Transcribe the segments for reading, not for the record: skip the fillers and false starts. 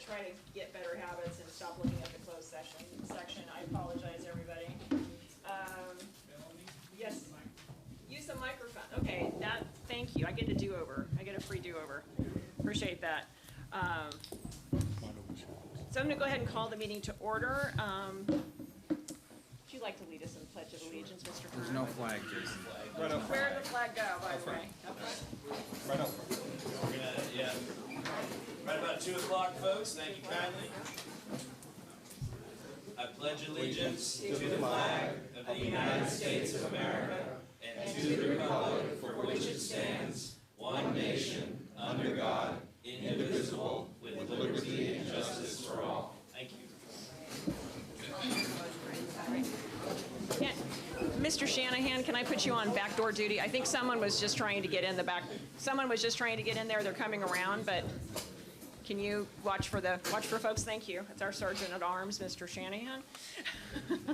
try to get better habits and stop looking at the closed section. I apologize, everybody. Yes, use the microphone. Okay, thank you. I get a do-over. I get a free do-over. Appreciate that. So I'm going to go ahead and call the meeting to order. Would you like to lead us in the Pledge of Allegiance, Mr. Turner? There's no flag, Jason. Right up. Where did the flag go, by the way? Right up. We're gonna, right about 2 o'clock, folks. Thank you kindly. I pledge allegiance to the flag of the United States of America and to the republic for which it stands, one nation, under God, indivisible, with liberty and justice for all. Thank you. Mr. Shanahan, can I put you on backdoor duty? I think someone was just trying to get in the back. Someone was just trying to get in there. They're coming around, but can you watch for folks? Thank you. It's our Sergeant at Arms, Mr. Shanahan. All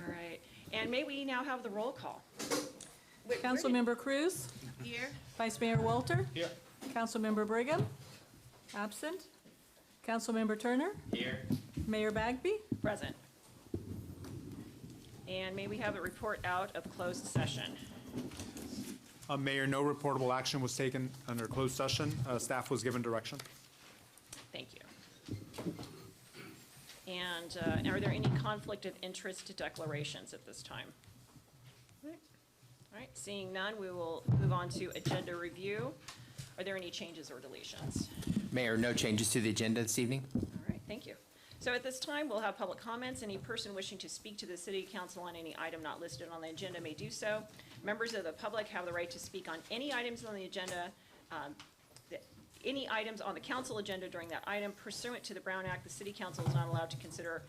right. And may we now have the roll call? Councilmember Cruz? Here. Vice Mayor Walter? Here. Councilmember Brigham? Absent. Councilmember Turner? Here. Mayor Bagby? Present. And may we have a report out of closed session? Mayor, no reportable action was taken under closed session. Staff was given direction. Thank you. And are there any conflict of interest declarations at this time? All right, seeing none, we will move on to agenda review. Are there any changes or deletions? Mayor, no changes to the agenda this evening. All right, thank you. So at this time, we'll have public comments. Any person wishing to speak to the City Council on any item not listed on the agenda may do so. Members of the public have the right to speak on any items on the agenda, any items on the council agenda during that item. Pursuant to the Brown Act, the City Council is not allowed to consider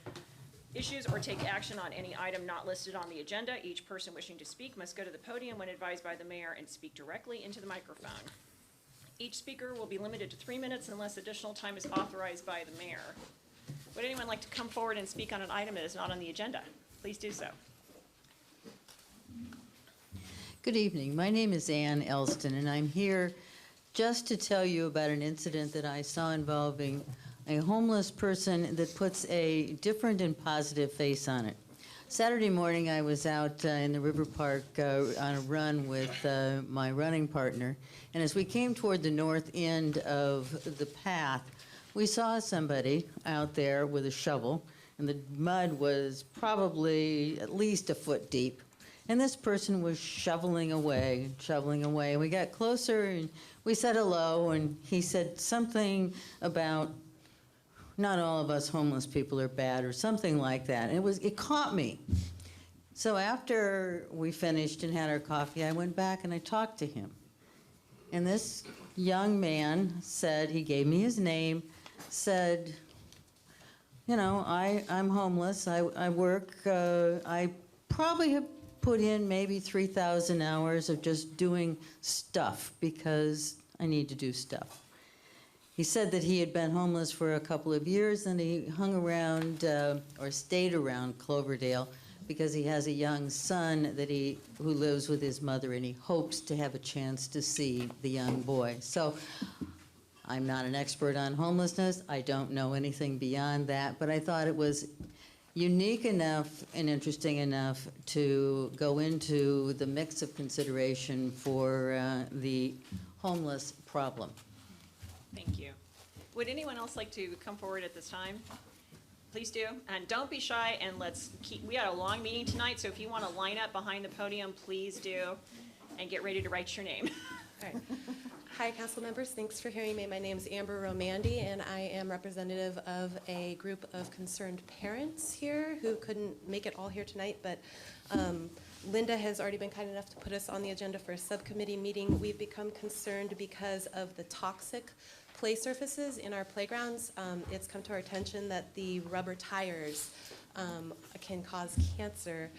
issues or take action on any item not listed on the agenda. Each person wishing to speak must go to the podium when advised by the mayor and speak directly into the microphone. Each speaker will be limited to 3 minutes unless additional time is authorized by the mayor. Would anyone like to come forward and speak on an item that is not on the agenda? Please do so. Good evening. My name is Ann Elston, and I'm here just to tell you about an incident that I saw involving a homeless person that puts a different and positive face on it. Saturday morning, I was out in the River Park on a run with my running partner, and as we came toward the north end of the path, we saw somebody out there with a shovel, and the mud was probably at least a foot deep. And this person was shoveling away. We got closer, and we said hello, and he said something about not all of us homeless people are bad, or something like that. And it caught me. So after we finished and had our coffee, I went back and I talked to him. And this young man said, he gave me his name, said, you know, I'm homeless, I work, I probably have put in maybe 3,000 hours of just doing stuff because I need to do stuff. He said that he had been homeless for a couple of years, and he hung around or stayed around Cloverdale because he has a young son who lives with his mother, and he hopes to have a chance to see the young boy. So I'm not an expert on homelessness. I don't know anything beyond that, but I thought it was unique enough and interesting enough to go into the mix of consideration for the homeless problem. Thank you. Would anyone else like to come forward at this time? Please do. And don't be shy, and we had a long meeting tonight, so if you want to line up behind the podium, please do, and get ready to write your name. All right. Hi, council members. Thanks for hearing me. My name is Amber Romandi, and I am representative of a group of concerned parents here who couldn't make it all here tonight, but Linda has already been kind enough to put us on the agenda for a subcommittee meeting. We've become concerned because of the toxic play surfaces in our playgrounds. It's come to our attention that the rubber tires can cause cancer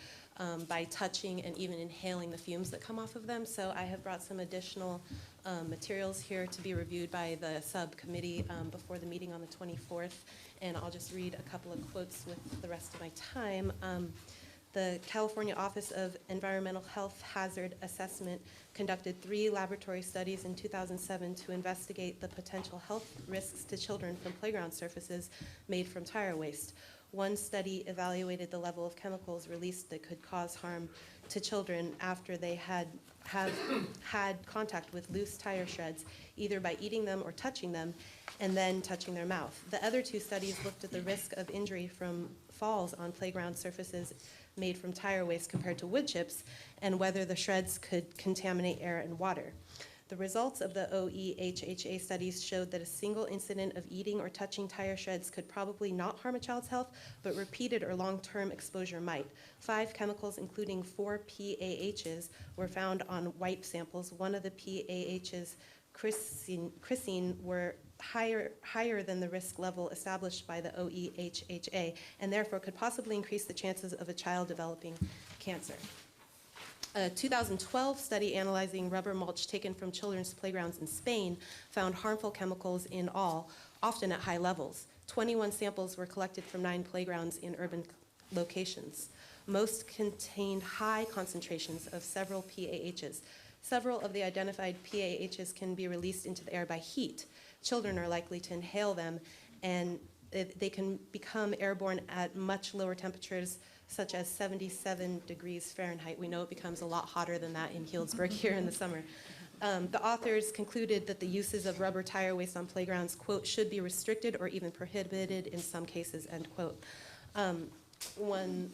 by touching and even inhaling the fumes that come off of them. So I have brought some additional materials here to be reviewed by the subcommittee before the meeting on the 24th. And I'll just read a couple of quotes with the rest of my time. The California Office of Environmental Health Hazard Assessment conducted 3 laboratory studies in 2007 to investigate the potential health risks to children from playground surfaces made from tire waste. One study evaluated the level of chemicals released that could cause harm to children after they have had contact with loose tire shreds, either by eating them or touching them, and then touching their mouth. The other 2 studies looked at the risk of injury from falls on playground surfaces made from tire waste compared to wood chips, and whether the shreds could contaminate air and water. The results of the OEHHA studies showed that a single incident of eating or touching tire shreds could probably not harm a child's health, but repeated or long-term exposure might. 5 chemicals, including 4 PAHs, were found on wipe samples. One of the PAHs, chrysine, were higher than the risk level established by the OEHHA, and therefore could possibly increase the chances of a child developing cancer. A 2012 study analyzing rubber mulch taken from children's playgrounds in Spain found harmful chemicals in all, often at high levels. 21 samples were collected from 9 playgrounds in urban locations. Most contained high concentrations of several PAHs. Several of the identified PAHs can be released into the air by heat. Children are likely to inhale them, and they can become airborne at much lower temperatures, such as 77 degrees Fahrenheit. We know it becomes a lot hotter than that in Healdsburg here in the summer. The authors concluded that the uses of rubber tire waste on playgrounds, quote, should be restricted or even prohibited in some cases, end quote. One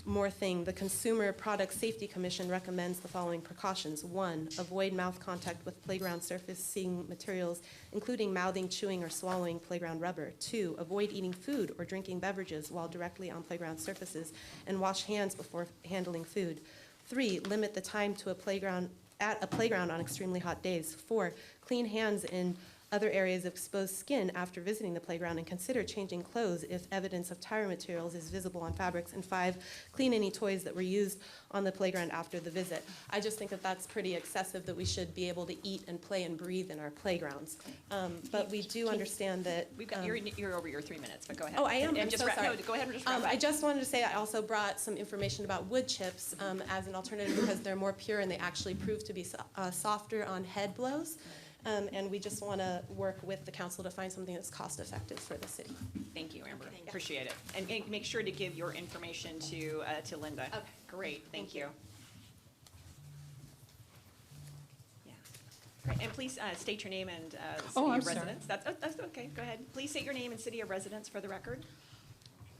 more thing, the Consumer Product Safety Commission recommends the following precautions. 1, avoid mouth contact with playground surfacing materials, including mouthing, chewing, or swallowing playground rubber. 2, avoid eating food or drinking beverages while directly on playground surfaces, and wash hands before handling food. 3, limit the time to at a playground on extremely hot days. 4, clean hands in other areas of exposed skin after visiting the playground, and consider changing clothes if evidence of tire materials is visible on fabrics. And 5, clean any toys that were used on the playground after the visit. I just think that that's pretty excessive, that we should be able to eat and play and breathe in our playgrounds. But we do understand that. We've got, you're over your 3 minutes, but go ahead. Oh, I am? And I'm just so sorry. No, go ahead and just wrap I up. just wanted to say I also brought some information about wood chips as an alternative, because they're more pure and they actually prove to be softer on head blows. And we just want to work with the council to find something that's cost-effective for the city. Thank you, Amber. Appreciate it. And make sure to give your information to Linda. Okay. Great, thank you. Yeah. Great. And please state your name and city I'm of sorry. residence. That's okay, go ahead. Please state your name and city of residence for the record.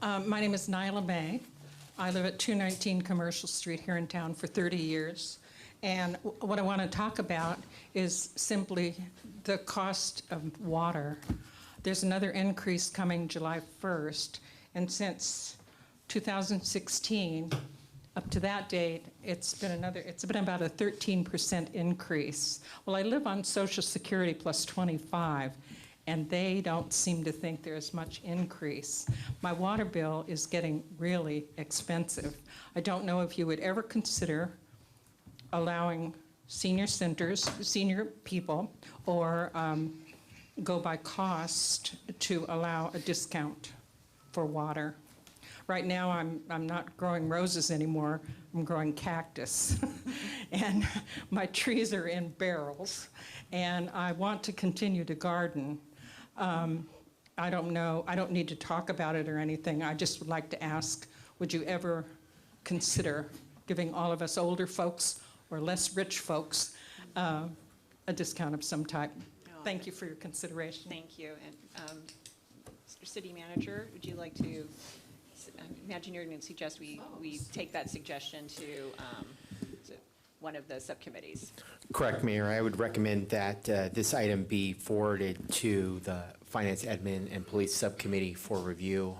My name is Nyla May. I live at 219 Commercial Street here in town for 30 years. And what I want to talk about is simply the cost of water. There's another increase coming July 1st, and since 2016, up to that date, it's been about a 13% increase. Well, I live on Social Security plus 25, and they don't seem to think there's much increase. My water bill is getting really expensive. I don't know if you would ever consider allowing senior centers, senior people, or go by cost to allow a discount for water. Right now, I'm not growing roses anymore. I'm growing cactus. And my trees are in barrels. And I want to continue to garden. I don't know, I don't need to talk about it or anything. I just would like to ask, would you ever consider giving all of us older folks or less rich folks a discount of some type? Thank you for your consideration. Thank you. And Mr. City Manager, would you like to, I imagine you're going to suggest we take that suggestion to one of the subcommittees. Correct, Mayor. I would recommend that this item be forwarded to the Finance, Admin, and Police Subcommittee for review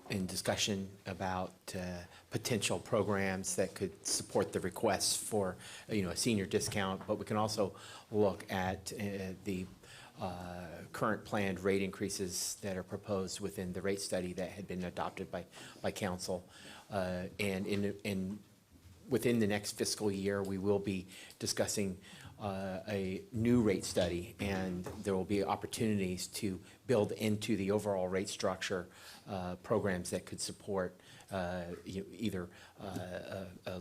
and discussion about potential programs that could support the requests for, a senior discount. But we can also look at the current planned rate increases that are proposed within the rate study that had been adopted by council. And within the next fiscal year, we will be discussing a new rate study, and there will be opportunities to build into the overall rate structure programs that could support either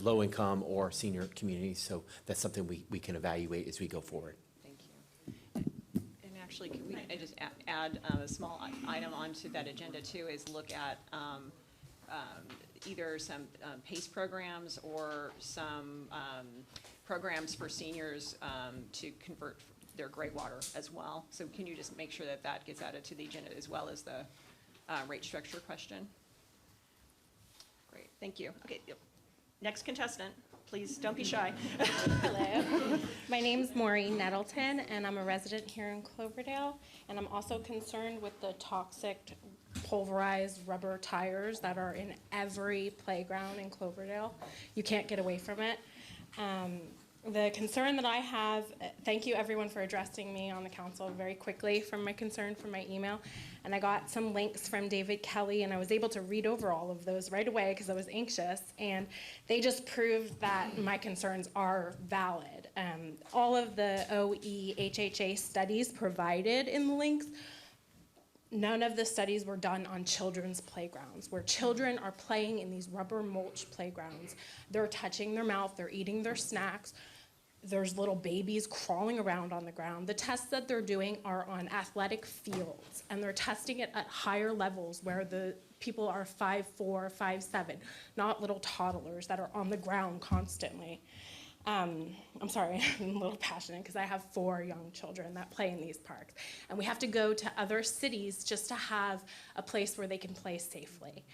low income or senior communities. So that's something we can evaluate as we go forward. Thank you. And actually, can we just add a small item onto that agenda too, is look at either some PACE programs or some programs for seniors to convert their gray water as well. So can you just make sure that that gets added to the agenda as well as the rate structure question? Great, thank you. Okay, yep. Next contestant, please don't be shy. Hello, my name's Maureen Nettleton, and I'm a resident here in Cloverdale, and I'm also concerned with the toxic pulverized rubber tires that are in every playground in Cloverdale. You can't get away from it. The concern that I have, thank you everyone for addressing me on the council very quickly from my concern from my email. And I got some links from David Kelly, and I was able to read over all of those right away because I was anxious. And they just proved that my concerns are valid. All of the OEHHA studies provided in the links, none of the studies were done on children's playgrounds, where children are playing in these rubber mulch playgrounds. They're touching their mouth, they're eating their snacks. There's little babies crawling around on the ground. The tests that they're doing are on athletic fields, and they're testing it at higher levels where the people are 5'4", 5'7", not little toddlers that are on the ground constantly. I'm sorry, I'm a little passionate because I have 4 young children that play in these parks. And we have to go to other cities just to have a place where they can play safely.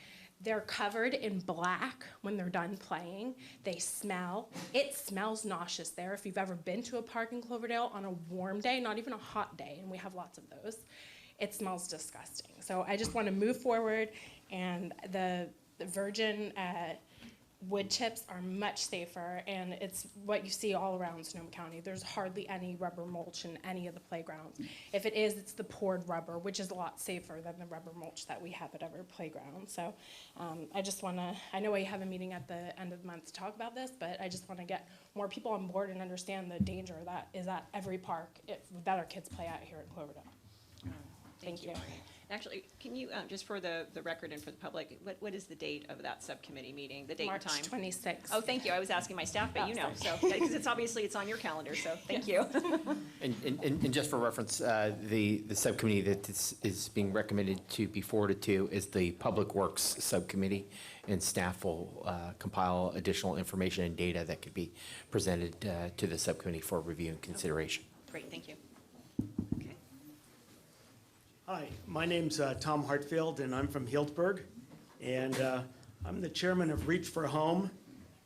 They're covered in black when they're done playing. They smell. It smells nauseous there. If you've ever been to a park in Cloverdale on a warm day, not even a hot day, and we have lots of those, it smells disgusting. So I just want to move forward, and the virgin wood chips are much safer, and it's what you see all around Sonoma County. There's hardly any rubber mulch in any of the playgrounds. If it is, it's the poured rubber, which is a lot safer than the rubber mulch that we have at our playground. So I just want to, I know we have a meeting at the end of the month to talk about this, but I just want to get more people on board and understand the danger that is at every park that our kids play at here in Cloverdale. Thank you. Actually, can you, just for the record and for the public, what is the date of that subcommittee meeting, the date and time? March 26th. Oh, thank you. I was asking my staff, but you know, so, because it's obviously, it's on your calendar, so thank you. And just for reference, the subcommittee that is being recommended to be forwarded to is the Public Works Subcommittee, and staff will compile additional information and data that could be presented to the subcommittee for review and consideration. Great, thank you. Okay. Hi, my name's Tom Hartfield, and I'm from Healdsburg, and I'm the chairman of Reach for Home,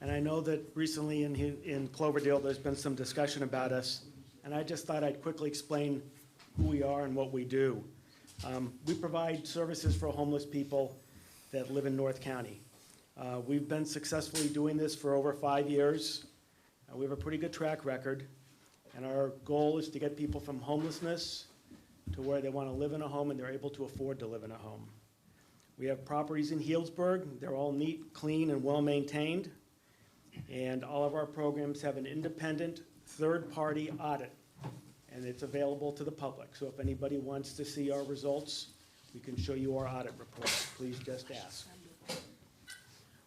and I know that recently in Cloverdale there's been some discussion about us, and I just thought I'd quickly explain who we are and what we do. We provide services for homeless people that live in North County. We've been successfully doing this for over 5 years. We have a pretty good track record, and our goal is to get people from homelessness to where they want to live in a home and they're able to afford to live in a home. We have properties in Healdsburg. They're all neat, clean, and well-maintained. And all of our programs have an independent third-party audit, and it's available to the public. So if anybody wants to see our results, we can show you our audit report. Please just ask.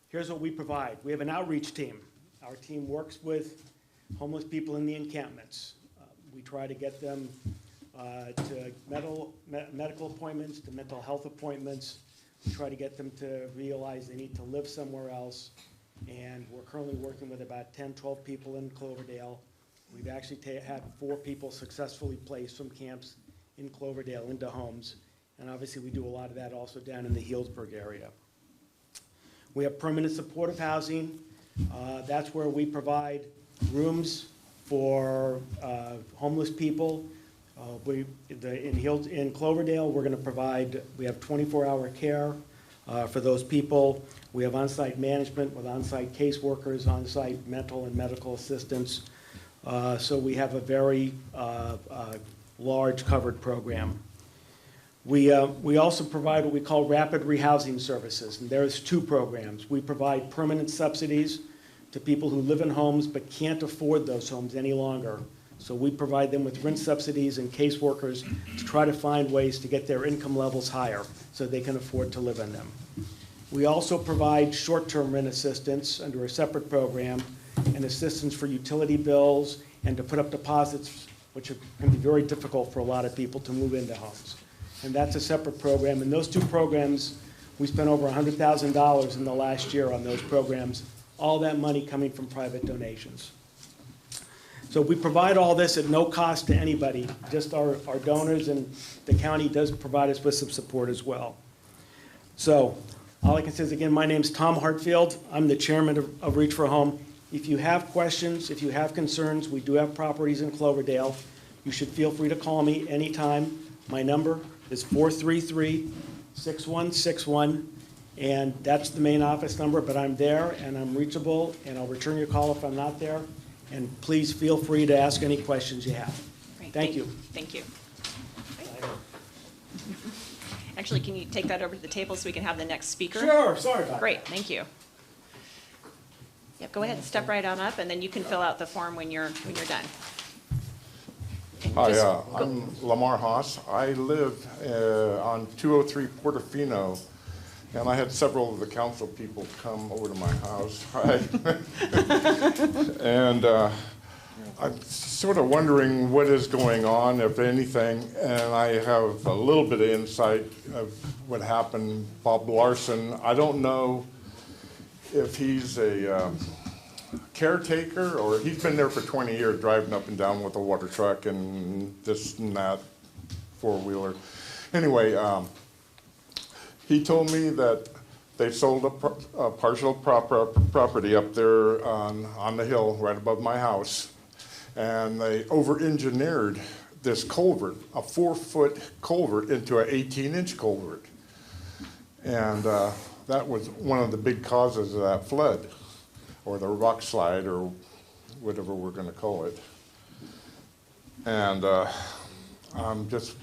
Here's what we provide. We have an outreach team. Our team works with homeless people in the encampments. We try to get them to medical appointments, to mental health appointments. We try to get them to realize they need to live somewhere else. And we're currently working with about 10, 12 people in Cloverdale. We've actually had 4 people successfully placed from camps in Cloverdale into homes. And obviously we do a lot of that also down in the Healdsburg area. We have permanent supportive housing. That's where we provide rooms for homeless people. In Cloverdale, we're going to provide, we have 24-hour care for those people. We have on-site management with on-site caseworkers, on-site mental and medical assistance. So we have a very large covered program. We also provide what we call rapid rehousing services, and there's 2 programs. We provide permanent subsidies to people who live in homes but can't afford those homes any longer. So we provide them with rent subsidies and caseworkers to try to find ways to get their income levels higher so they can afford to live in them. We also provide short-term rent assistance under a separate program and assistance for utility bills and to put up deposits, which can be very difficult for a lot of people to move into homes. And that's a separate program. And those two programs, we spent over $100,000 in the last year on those programs, all that money coming from private donations. So we provide all this at no cost to anybody, just our donors, and the county does provide us with some support as well. So all I can say is, again, my name's Tom Hartfield. I'm the chairman of Reach for Home. If you have questions, if you have concerns, we do have properties in Cloverdale. You should feel free to call me anytime. My number is 433-6161, and that's the main office number, but I'm there and I'm reachable, and I'll return your call if I'm not there. And please feel free to ask any questions you have. Great, Thank you. Thank you. Actually, can you take that over to the table so we can have the next speaker? Sure, sorry about that. Great, thank you. Yep, go ahead, step right on up, and then you can fill out the form when you're done. Hi, Just I'm Lamar Haas. I live on 203 Portofino, and I had several of the council people come over to my house. And I'm sort of wondering what is going on, if anything, and I have a little bit of insight of what happened. Bob Larson, I don't know if he's a caretaker, or he's been there for 20 years driving up and down with a water truck and this and that four-wheeler. Anyway, he told me that they sold a partial property up there on the hill right above my house, and they over-engineered this culvert, a 4-foot culvert, into an 18-inch culvert. And that was one of the big causes of that flood, or the rock slide, or whatever we're going to call it. And I'm just,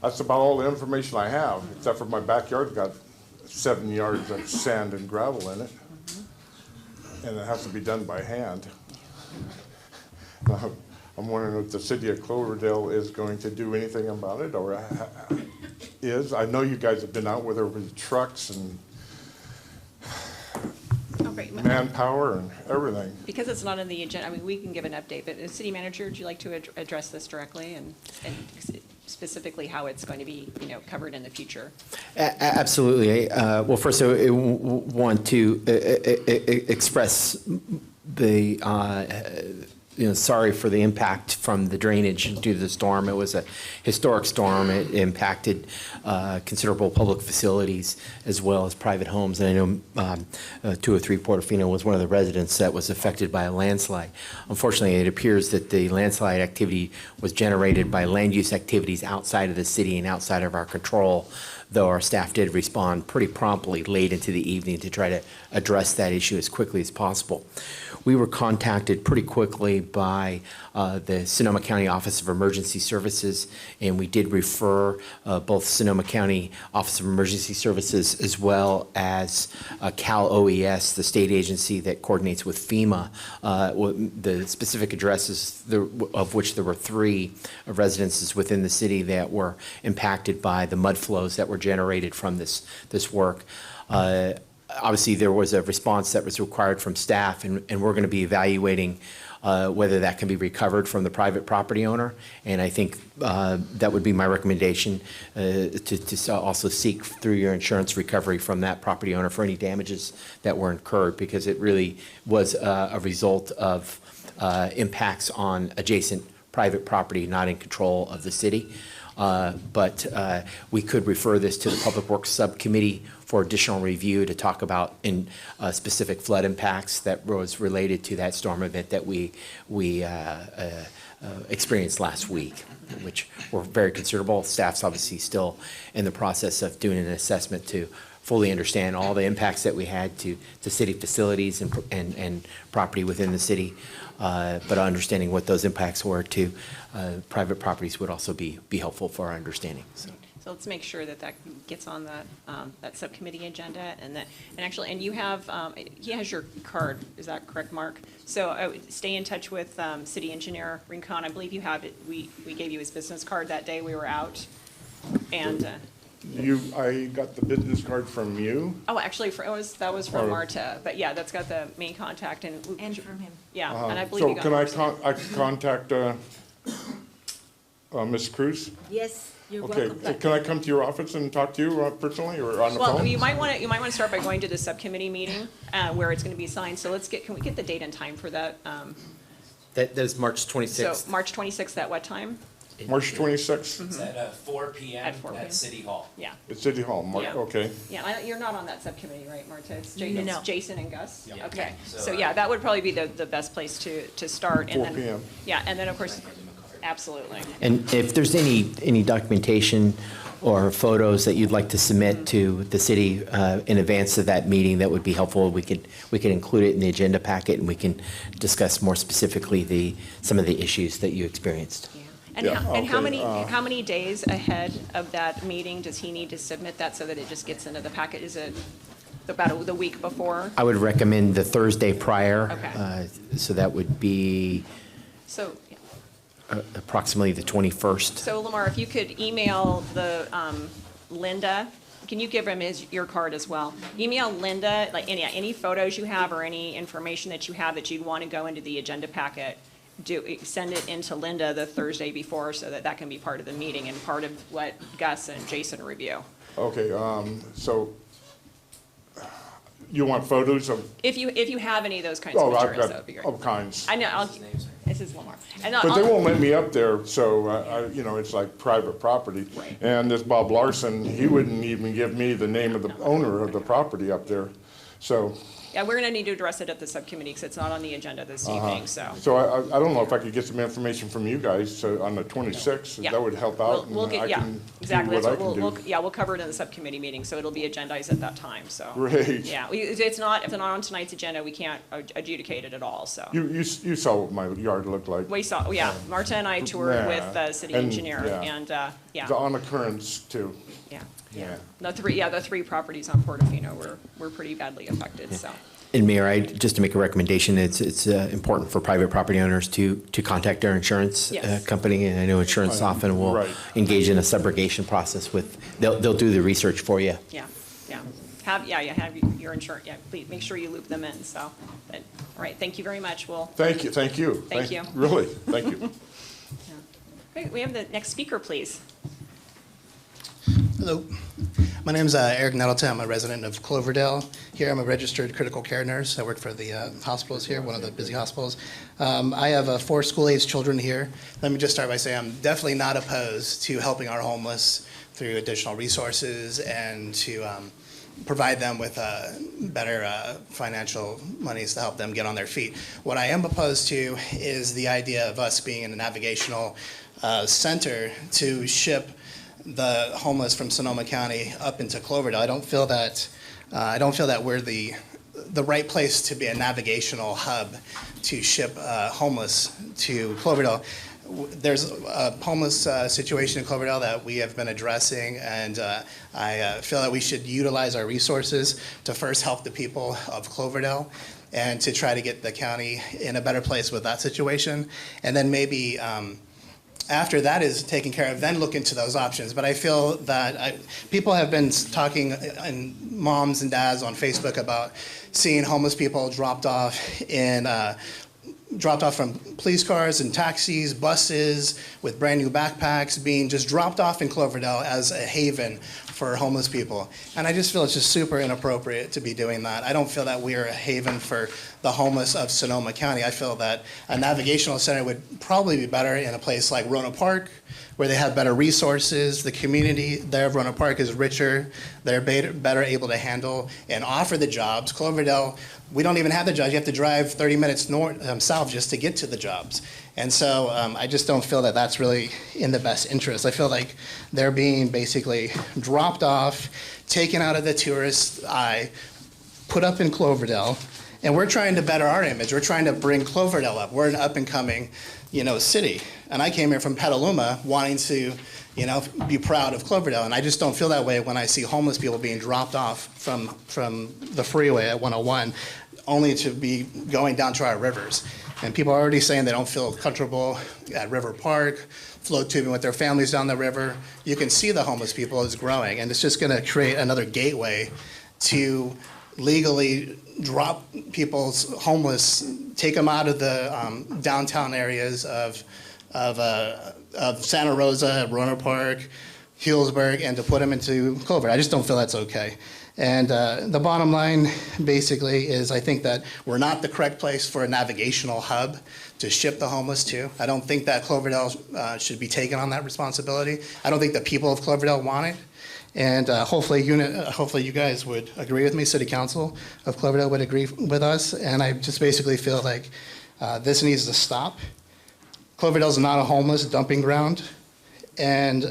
that's about all the information I have, except for my backyard's got 7 yards of sand and gravel in it, and it has to be done by hand. I'm wondering if the city of Cloverdale is going to do anything about it, or is. I know you guys have been out with her with trucks and manpower and everything. Because it's not on the agenda, I mean, we can give an update, but as city manager, would you like to address this directly and specifically how it's going to be, covered in the future? Absolutely. Well, first, I want to express the sorry for the impact from the drainage due to the storm. It was a historic storm. It impacted considerable public facilities as well as private homes. And I know 203 Portofino was one of the residents that was affected by a landslide. Unfortunately, it appears that the landslide activity was generated by land use activities outside of the city and outside of our control, though our staff did respond pretty promptly late into the evening to try to address that issue as quickly as possible. We were contacted pretty quickly by the Sonoma County Office of Emergency Services, and we did refer both Sonoma County Office of Emergency Services as well as Cal OES, the state agency that coordinates with FEMA, the specific addresses of which there were 3 residences within the city that were impacted by the mud flows that were generated from this work. Obviously, there was a response that was required from staff, and we're going to be evaluating whether that can be recovered from the private property owner. And I think that would be my recommendation, to also seek through your insurance recovery from that property owner for any damages that were incurred, because it really was a result of impacts on adjacent private property not in control of the city. But we could refer this to the Public Works Subcommittee for additional review to talk about specific flood impacts that was related to that storm event that we experienced last week, which were very considerable. Staff's obviously still in the process of doing an assessment to fully understand all the impacts that we had to city facilities and property within the city, but understanding what those impacts were to private properties would also be helpful for our understanding. So let's make sure that gets on that subcommittee agenda, and you have, he has your card, is that correct, Mark? So stay in touch with City Engineer Rincon. I believe you have it. We gave you his business card that day we were out, and I got the business card from you. Oh, actually, that was from Or- Marta, but yeah, that's got the main contact and. And from him. Yeah, and I believe you got. So can Marta's. I can contact Ms. Cruz? Yes, you're Okay, welcome. can I come to your office and talk to you personally or on the Well, phone? you might want to start by going to the subcommittee meeting, where it's gonna be signed, so can we get the date and time for that? That is March So, 26th. March 26th at what time? March 26th It's at 4 PM At 4 p.m. at City Hall. Yeah, at City Hall, Yeah. okay. yeah, you're not on that subcommittee, right, Marta? It's No. Jason and Gus? Yeah. Okay, So, so yeah, that would probably be the best place to start, and 4 then. PM. Yeah, and then, of course, absolutely. And if there's any documentation or photos that you'd like to submit to the city in advance of that meeting, that would be helpful. We could include it in the agenda packet, and we can discuss more specifically some of the issues that you experienced. And Yeah, how okay, how many days ahead of that meeting does he need to submit that so that it just gets into the packet? Is it about the week before? I would recommend the Thursday prior. Okay. So that would be So, approximately the 21st. so Lamar, if you could email the, Linda, can you give him your card as well? Email Linda, like, any photos you have or any information that you have that you'd want to go into the agenda packet, send it into Linda the Thursday before so that can be part of the meeting and part of what Gus and Jason review. Okay, so you want photos of, If you have any of those kinds of oh, I've materials, that got would be great. all kinds. I know, this is Lamar. And But they I'll- won't let me up there, so, it's like private property. Right. And this Bob Larson, he wouldn't even give me the name of the owner of the property up there, so. Yeah, we're gonna need to address it at the subcommittee, because it's not on the agenda this evening, so. So I don't know if I could get some information from you guys, so on the 26th, Yeah. that would help out. We'll and get, I yeah, can do exactly, what that's I what can do. we'll cover it in the subcommittee meeting, so it'll be agendized at that time, so. Great. Yeah, if it's not on tonight's agenda, we can't adjudicate it at all, so. You saw what my yard looked like. We saw, yeah, Marta and I toured Yeah. with the city And, engineer, yeah. and, yeah, The on occurrence too. yeah. Yeah. The three properties on Portofino were pretty badly affected, so. And Mayor, just to make a recommendation, it's important for private property owners to contact their insurance Yes. company. And I know insurance often will Right. engage in a subrogation process they'll do the research for you. Yeah, yeah. Have your insurance, yeah, please, make sure you loop them in, so. But, all right, thank you very much, Thank you. Thank you. Really, thank you. Great, we have the next speaker, please. Hello, my name is Eric Nettleton. I'm a resident of Cloverdale. Here, I'm a registered critical care nurse. I work for the hospitals here, one of the busy hospitals. I have 4 school-aged children here. Let me just start by saying I'm definitely not opposed to helping our homeless through additional resources and to provide them with better financial monies to help them get on their feet. What I am opposed to is the idea of us being in a navigational center to ship the homeless from Sonoma County up into Cloverdale. I don't feel that we're the right place to be a navigational hub to ship homeless to Cloverdale. There's a homeless situation in Cloverdale that we have been addressing, and I feel that we should utilize our resources to first help the people of Cloverdale and to try to get the county in a better place with that situation, and then maybe after that is taken care of, then look into those options. But I feel that people have been talking, and moms and dads on Facebook, about seeing homeless people dropped off from police cars and taxis, buses, with brand new backpacks, being just dropped off in Cloverdale as a haven for homeless people. And I just feel it's just super inappropriate to be doing that. I don't feel that we're a haven for the homeless of Sonoma County. I feel that a navigational center would probably be better in a place like Roanoke Park, where they have better resources. The community there of Roanoke Park is richer. They're better able to handle and offer the jobs. Cloverdale, we don't even have the jobs. You have to drive 30 minutes south just to get to the jobs. And so I just don't feel that that's really in the best interest. I feel like they're being basically dropped off, taken out of the tourist's eye, put up in Cloverdale, and we're trying to better our image. We're trying to bring Cloverdale up. We're an up-and-coming, city. And I came here from Petaluma wanting to, be proud of Cloverdale. And I just don't feel that way when I see homeless people being dropped off from the freeway at 101 only to be going down to our rivers. And people are already saying they don't feel comfortable at River Park, float tubing with their families down the river. You can see the homeless people is growing, and it's just going to create another gateway to legally drop people's homeless, take them out of the downtown areas of Santa Rosa, Roanoke Park, Healdsburg, and to put them into Clover. I just don't feel that's okay. And the bottom line basically is I think that we're not the correct place for a navigational hub to ship the homeless to. I don't think that Cloverdale should be taking on that responsibility. I don't think the people of Cloverdale want it. And hopefully you guys would agree with me, City Council of Cloverdale would agree with us. And I just basically feel like this needs to stop. Cloverdale is not a homeless dumping ground. And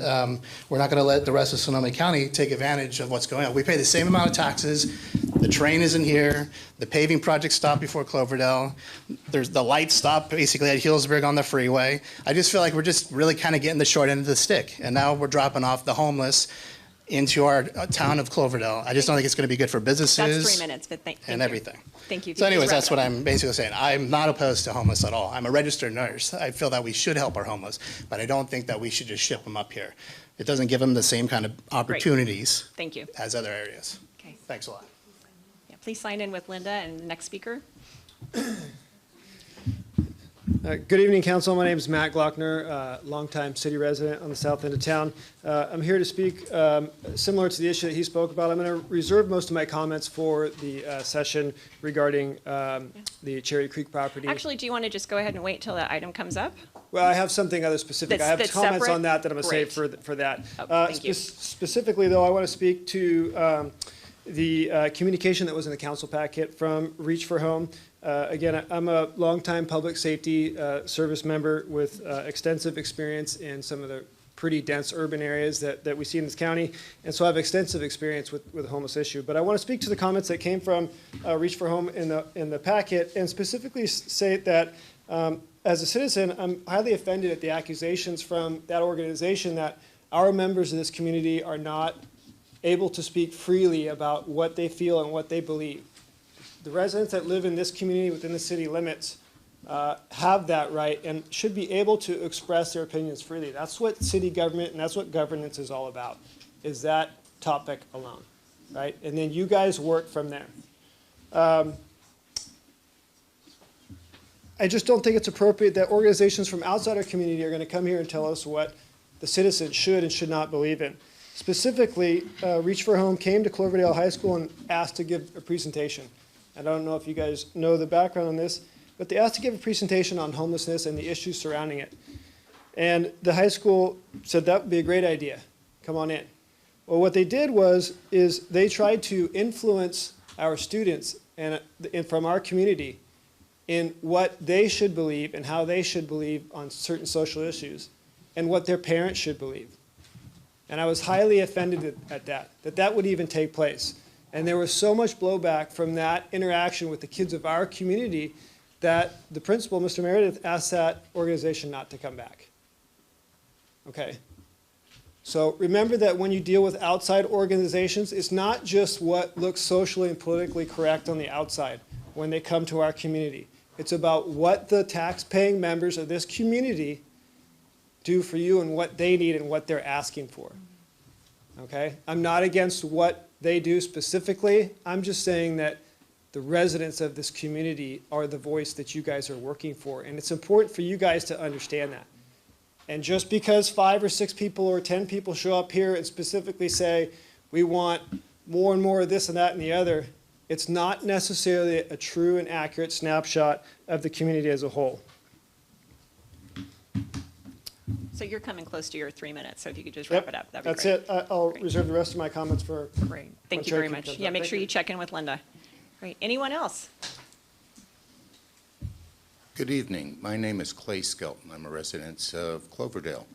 we're not going to let the rest of Sonoma County take advantage of what's going on. We pay the same amount of taxes. The train isn't here. The paving project stopped before Cloverdale. There's the lights stopped basically at Healdsburg on the freeway. I just feel like we're just really kind of getting the short end of the stick. And now we're dropping off the homeless into our town of Cloverdale. I just don't think it's going to be good for businesses. That's 3 minutes, but thank you. And everything. Thank you. So anyways, that's what I'm basically saying. I'm not opposed to homeless at all. I'm a registered nurse. I feel that we should help our homeless, but I don't think that we should just ship them up here. It doesn't give them the same kind of opportunities Thank you. as other areas. Okay. Thanks a lot. Yeah, please sign in with Linda and the next speaker. Good evening, Council. My name is Matt Glockner, longtime city resident on the south end of town. I'm here to speak similar to the issue that he spoke about. I'm going to reserve most of my comments for the session regarding the Cherry Creek property. Actually, do you want to just go ahead and wait till that item comes up? Well, I have something other specific. I have That's comments separate? on that I'm going to save Great. for that. Oh, thank you. Specifically, though, I want to speak to the communication that was in the council packet from Reach for Home. Again, I'm a longtime public safety service member with extensive experience in some of the pretty dense urban areas that we see in this county. And so I have extensive experience with the homeless issue. But I want to speak to the comments that came from Reach for Home in the packet and specifically say that as a citizen, I'm highly offended at the accusations from that organization that our members of this community are not able to speak freely about what they feel and what they believe. The residents that live in this community within the city limits have that right and should be able to express their opinions freely. That's what city government and that's what governance is all about, is that topic alone, right? And then you guys work from there. I just don't think it's appropriate that organizations from outside our community are going to come here and tell us what the citizens should and should not believe in. Specifically, Reach for Home came to Cloverdale High School and asked to give a presentation. I don't know if you guys know the background on this, but they asked to give a presentation on homelessness and the issues surrounding it. And the high school said that would be a great idea. Come on in. Well, what they did is they tried to influence our students and from our community in what they should believe and how they should believe on certain social issues and what their parents should believe. And I was highly offended at that would even take place. And there was so much blowback from that interaction with the kids of our community that the principal, Mr. Meredith, asked that organization not to come back. Okay? So remember that when you deal with outside organizations, it's not just what looks socially and politically correct on the outside when they come to our community. It's about what the tax-paying members of this community do for you and what they need and what they're asking for. Okay? I'm not against what they do specifically. I'm just saying that the residents of this community are the voice that you guys are working for. And it's important for you guys to understand that. And just because 5 or 6 people or 10 people show up here and specifically say, we want more and more of this and that and the other, it's not necessarily a true and accurate snapshot of the community as a whole. So you're coming close to your 3 minutes, so if you could just wrap it up, that'd be That's great. it. I'll reserve the rest of my comments for. Great. Thank when you very Cherokee much. comes Yeah, up. make Thank sure you. you check in with Linda. Great. Anyone else? Good evening. My name is Clay Skelton. I'm a resident of Cloverdale.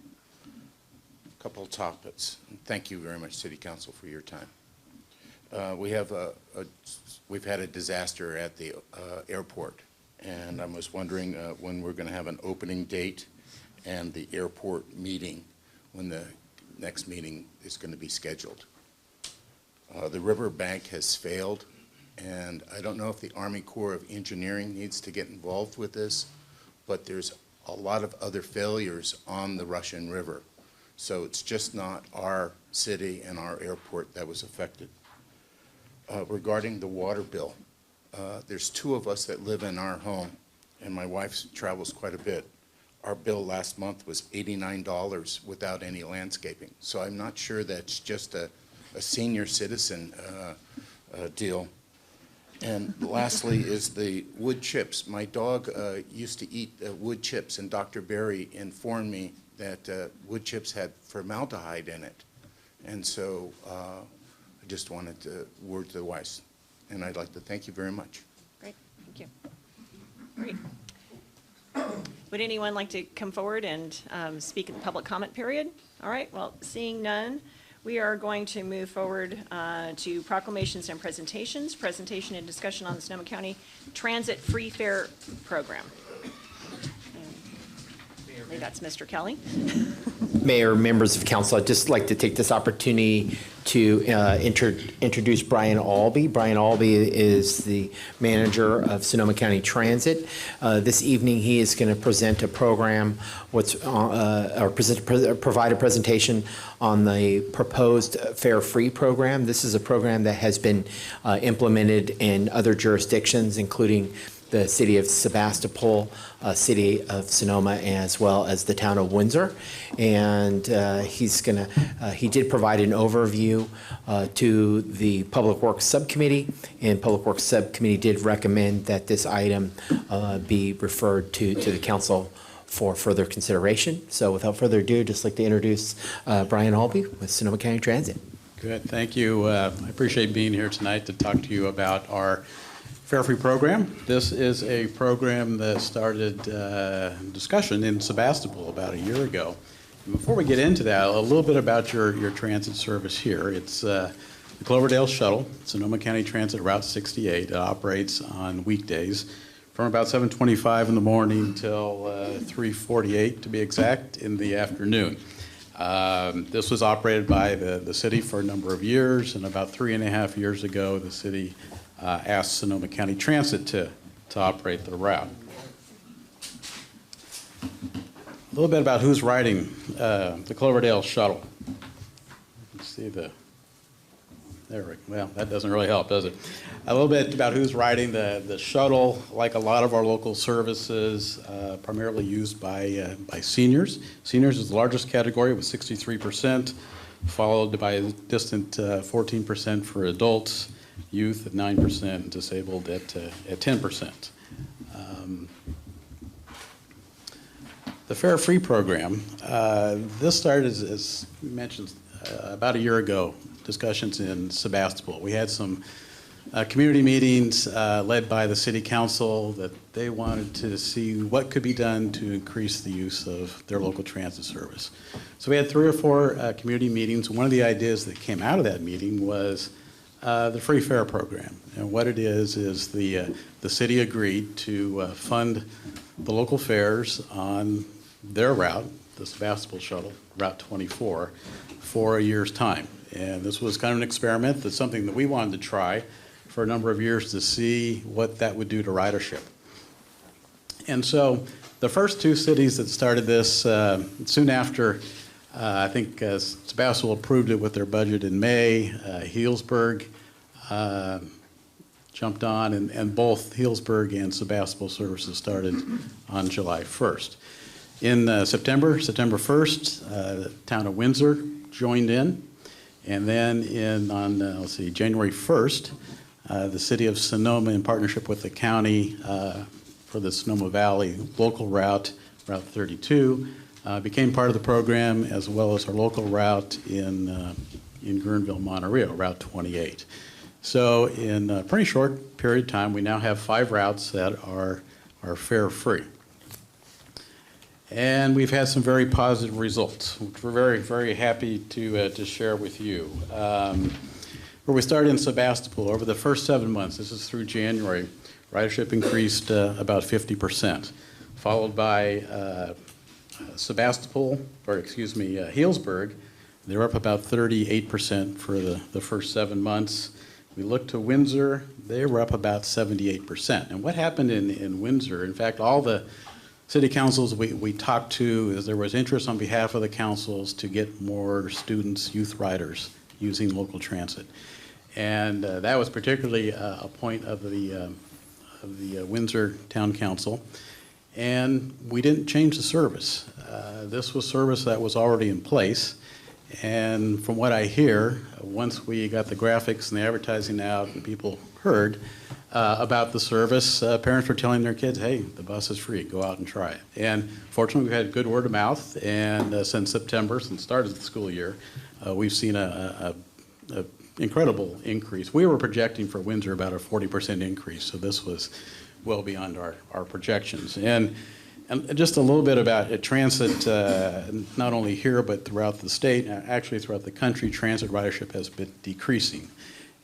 A couple of topics. Thank you very much, City Council, for your time. We've had a disaster at the airport, and I was wondering when we're going to have an opening date and the airport meeting, when the next meeting is going to be scheduled. The riverbank has failed, And I don't know if the Army Corps of Engineering needs to get involved with this, but there's a lot of other failures on the Russian River. So it's just not our city and our airport that was affected. Regarding the water bill, there's two of us that live in our home, and my wife travels quite a bit. Our bill last month was $89 without any landscaping. So I'm not sure that's just a senior citizen deal. And lastly is the wood chips. My dog used to eat wood chips, and Dr. Berry informed me that wood chips had formaldehyde in it. And so I just wanted to word to the wise. And I'd like to thank you very much. Great, thank you. Great. Would anyone like to come forward and speak in the public comment period? All right, well, seeing none, we are going to move forward to proclamations and presentations. Presentation and discussion on the Sonoma County Transit Free Fare Program. I think that's Mr. Kelly. Mayor, members of council, I'd just like to take this opportunity to introduce Brian Albee. Brian Albee is the manager of Sonoma County Transit. This evening, he is going to present a program, provide a presentation on the proposed fare-free program. This is a program that has been implemented in other jurisdictions, including the city of Sebastopol, city of Sonoma, as well as the town of Windsor. And he did provide an overview to the Public Works Subcommittee, and Public Works Subcommittee did recommend that this item be referred to the council for further consideration. So without further ado, I'd just like to introduce Brian Albee with Sonoma County Transit. Good, thank you. I appreciate being here tonight to talk to you about our Fare-Free program. This is a program that started discussion in Sebastopol about a year ago. And before we get into that, a little bit about your transit service here. It's the Cloverdale Shuttle, Sonoma County Transit Route 68. It operates on weekdays from about 7:25 in the morning till 3:48, to be exact, in the afternoon. This was operated by the city for a number of years, and about 3.5 years ago, the city asked Sonoma County Transit to operate the route. A little bit about who's riding the Cloverdale Shuttle. Let's see well, that doesn't really help, does it? A little bit about who's riding the shuttle. Like a lot of our local services, primarily used by seniors. Seniors is the largest category with 63%, followed by a distant 14% for adults, youth at 9%, and disabled at 10%. The Fare-Free program, this started, as mentioned, about a year ago, discussions in Sebastopol. We had some community meetings led by the city council that they wanted to see what could be done to increase the use of their local transit service. So we had 3 or 4 community meetings. One of the ideas that came out of that meeting was the free fare program. And what it is the city agreed to fund the local fares on their route, the Sebastopol Shuttle, Route 24, for a year's time. And this was kind of an experiment. That's something that we wanted to try for a number of years to see what that would do to ridership. And so the first 2 cities that started this, soon after, I think Sebastopol approved it with their budget in May, Healdsburg jumped on, and both Healdsburg and Sebastopol services started on July 1st. In September 1st, the town of Windsor joined in, and then on January 1st, the city of Sonoma, in partnership with the county for the Sonoma Valley local route, Route 32, became part of the program, as well as our local route in Guerneville, Monterey, Route 28. So in a pretty short period of time, we now have 5 routes that are fare-free. And we've had some very positive results, which we're very, very happy to share with you. Where we started in Sebastopol, over the first 7 months, this is through January, ridership increased about 50%, followed by Healdsburg. They were up about 38% for the first 7 months. We looked to Windsor, they were up about 78%. And what happened in Windsor, in fact, all the city councils we talked to, is there was interest on behalf of the councils to get more students, youth riders, using local transit. And that was particularly a point of the Windsor Town Council. And we didn't change the service. This was service that was already in place. And from what I hear, once we got the graphics and the advertising out and people heard about the service, parents were telling their kids, hey, the bus is free, go out and try it. And fortunately, we've had good word of mouth, and since September, since the start of the school year, we've seen a incredible increase. We were projecting for Windsor about a 40% increase, so this was well beyond our projections. And just a little bit about transit, not only here but throughout the state, actually throughout the country, transit ridership has been decreasing.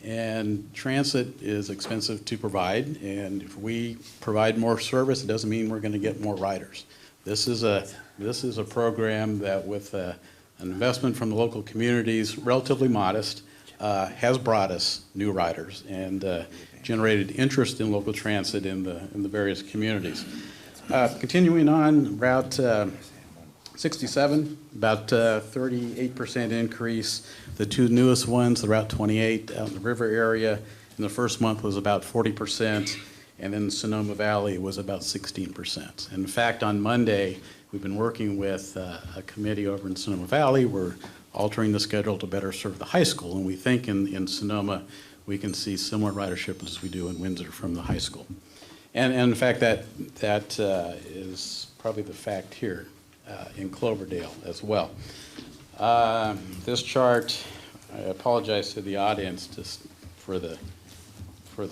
And transit is expensive to provide, and if we provide more service, it doesn't mean we're going to get more riders. This is a program that, with an investment from the local communities, relatively modest, has brought us new riders and generated interest in local transit in the various communities. Continuing on, Route 67, about 38% increase. The two newest ones, the Route 28 out in the river area, in the first month was about 40%, and then Sonoma Valley was about 16%. In fact, on Monday, we've been working with a committee over in Sonoma Valley. We're altering the schedule to better serve the high school, and we think in Sonoma we can see similar ridership as we do in Windsor from the high school. And in fact, that is probably the fact here in Cloverdale as well. This chart, I apologize to the audience just for the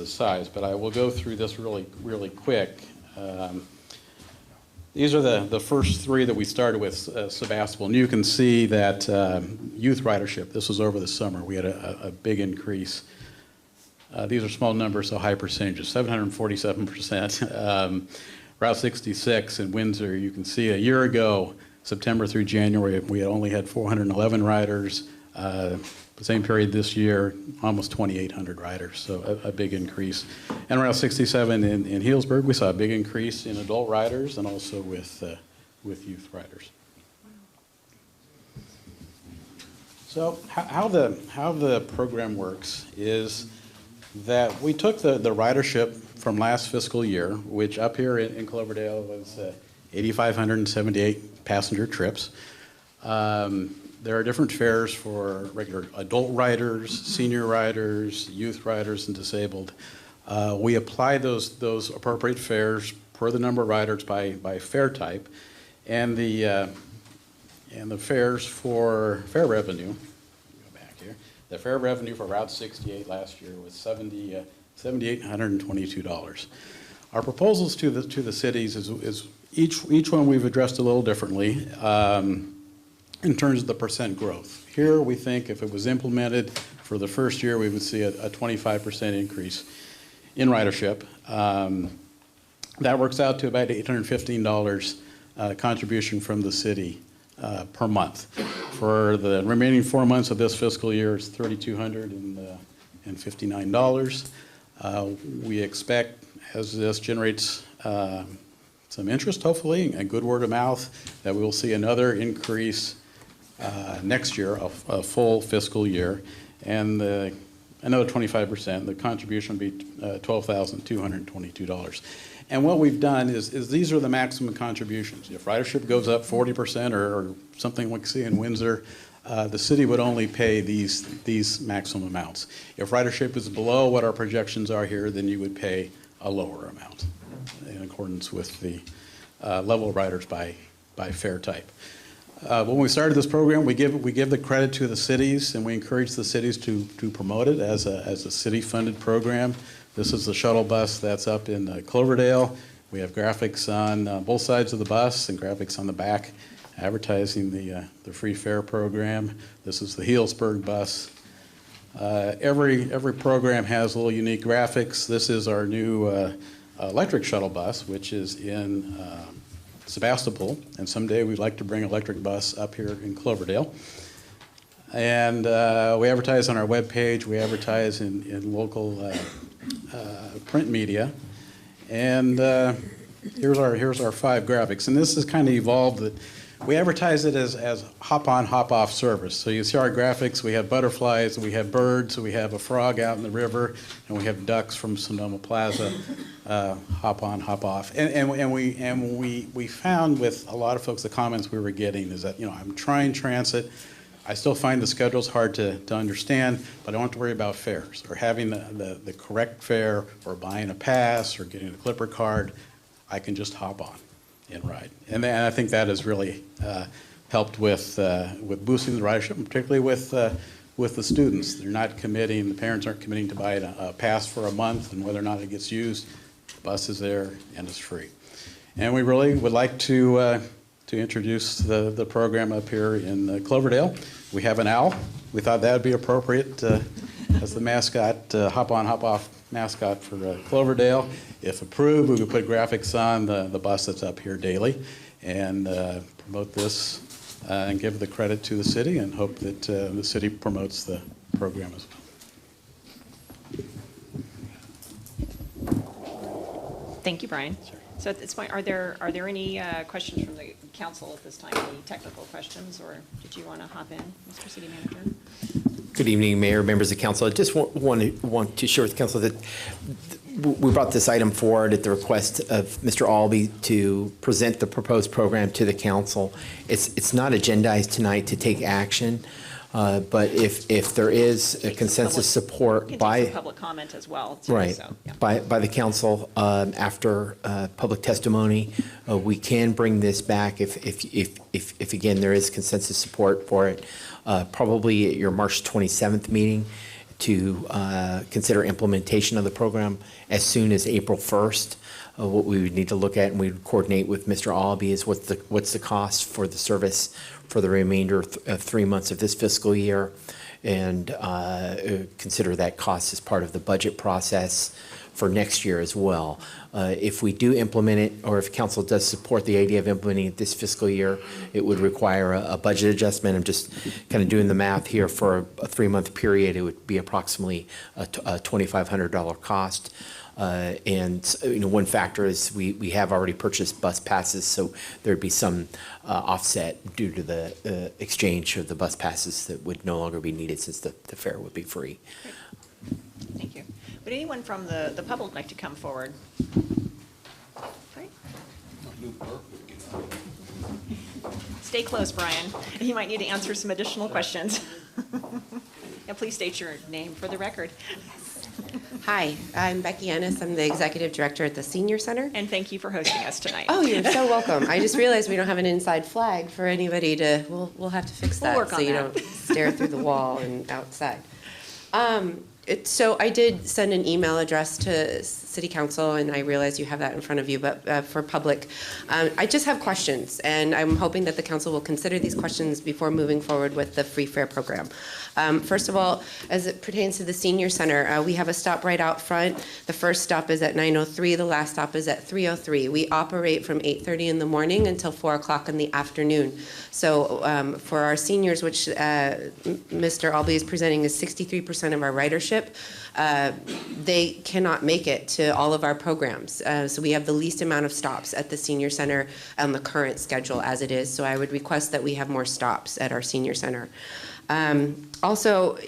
size, but I will go through this really quick. These are the first three that we started with Sebastopol, and you can see that youth ridership, this was over the summer, we had a big increase. These are small numbers, so high percentages, 747%. Route 66 in Windsor, you can see a year ago, September through January, we only had 411 riders. The same period this year, almost 2,800 riders, so a big increase. And Route 67 in Healdsburg, we saw a big increase in adult riders and also with youth riders. So how the program works is that we took the ridership from last fiscal year, which up here in Cloverdale was 8,578 passenger trips. There are different fares for regular adult riders, senior riders, youth riders, and disabled. We apply those appropriate fares per the number of riders by fare type, and the fares for fare revenue. Go back here. The fare revenue for Route 68 last year was $7,822. Our proposals to the cities is each one we've addressed a little differently. In terms of the percent growth. Here, we think if it was implemented for the first year, we would see a 25% increase in ridership. That works out to about $815 contribution from the city per month. For the remaining 4 months of this fiscal year, it's $3,259. We expect, as this generates some interest, hopefully, and good word of mouth, that we will see another increase next year, a full fiscal year, and another 25%. The contribution will be $12,222. And what we've done is these are the maximum contributions. If ridership goes up 40% or something like see in Windsor, the city would only pay these maximum amounts. If ridership is below what our projections are here, then you would pay a lower amount in accordance with the level of riders by fare type. When we started this program, we give the credit to the cities, and we encourage the cities to promote it as a city-funded program. This is the shuttle bus that's up in Cloverdale. We have graphics on both sides of the bus and graphics on the back advertising the free fare program. This is the Healdsburg bus. Every program has little unique graphics. This is our new electric shuttle bus, which is in Sebastopol, and someday we'd like to bring electric bus up here in Cloverdale. And we advertise on our webpage, we advertise in local print media. And here's our 5 graphics. And this has kind of evolved that we advertise it as hop-on, hop-off service. So you see our graphics, we have butterflies, we have birds, we have a frog out in the river, and we have ducks from Sonoma Plaza, hop-on, hop-off. And we found with a lot of folks, the comments we were getting is that, I'm trying transit, I still find the schedules hard to understand, but I don't have to worry about fares or having the correct fare or buying a pass or getting a Clipper card. I can just hop on and ride. And I think that has really helped with boosting the ridership, and particularly with the students. They're not committing, the parents aren't committing to buy a pass for a month, and whether or not it gets used, the bus is there and it's free. And we really would like to introduce the program up here in Cloverdale. We have an owl. We thought that would be appropriate as the mascot, hop-on, hop-off mascot for Cloverdale. If approved, we would put graphics on the bus that's up here daily and promote this and give the credit to the city and hope that the city promotes the program as well. Thank you, Brian. So at this point, are there any questions from the council at this time? Any technical questions, or did you want to hop in, Mr. City Manager? Good evening, Mayor, members of council. I just want to share with council that we brought this item forward at the request of Mr. Albee to present the proposed program to the council. It's not agendized tonight to take action, but if there is a consensus support by public comment as well. Too, right so, yeah. by the council after public testimony, we can bring this back if again there is consensus support for it. Probably at your March 27th meeting to consider implementation of the program as soon as April 1st. What we would need to look at, and we would coordinate with Mr. Albee, is what's the cost for the service for the remainder of 3 months of this fiscal year, and consider that cost as part of the budget process for next year as well. If we do implement it, or if council does support the idea of implementing it this fiscal year, it would require a budget adjustment. I'm just kind of doing the math here. For a 3-month period, it would be approximately a $2,500 cost. And one factor is we have already purchased bus passes, so there'd be some offset due to the exchange of the bus passes that would no longer be needed since the fare would be free. Thank you. Would anyone from the public like to come forward? Great. Stay close, Brian. You might need to answer some additional questions. And please state your name for the record. Hi, I'm Becky Ennis. I'm the Executive Director at the Senior Center. And thank you for hosting us tonight. Oh, you're so welcome. I just realized we don't have an inside flag for anybody to, we'll have to fix that. We'll work on so you that. don't stare through the wall and outside. So I did send an email address to City Council, and I realize you have that in front of you, but for public, I just have questions, and I'm hoping that the council will consider these questions before moving forward with the free fare program. First of all, as it pertains to the Senior Center, we have a stop right out front. The first stop is at 9:03. The last stop is at 3:03. We operate from 8:30 in the morning until 4 o'clock in the afternoon. So for our seniors, which Mr. Albee is presenting is 63% of our ridership, they cannot make it to all of our programs. So we have the least amount of stops at the Senior Center on the current schedule as it is. So I would request that we have more stops at our Senior Center. Also,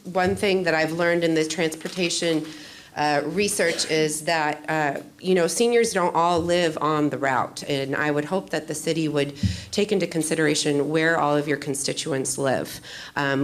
one thing that I've learned in the transportation research is that, seniors don't all live on the route. And I would hope that the city would take into consideration where all of your constituents live.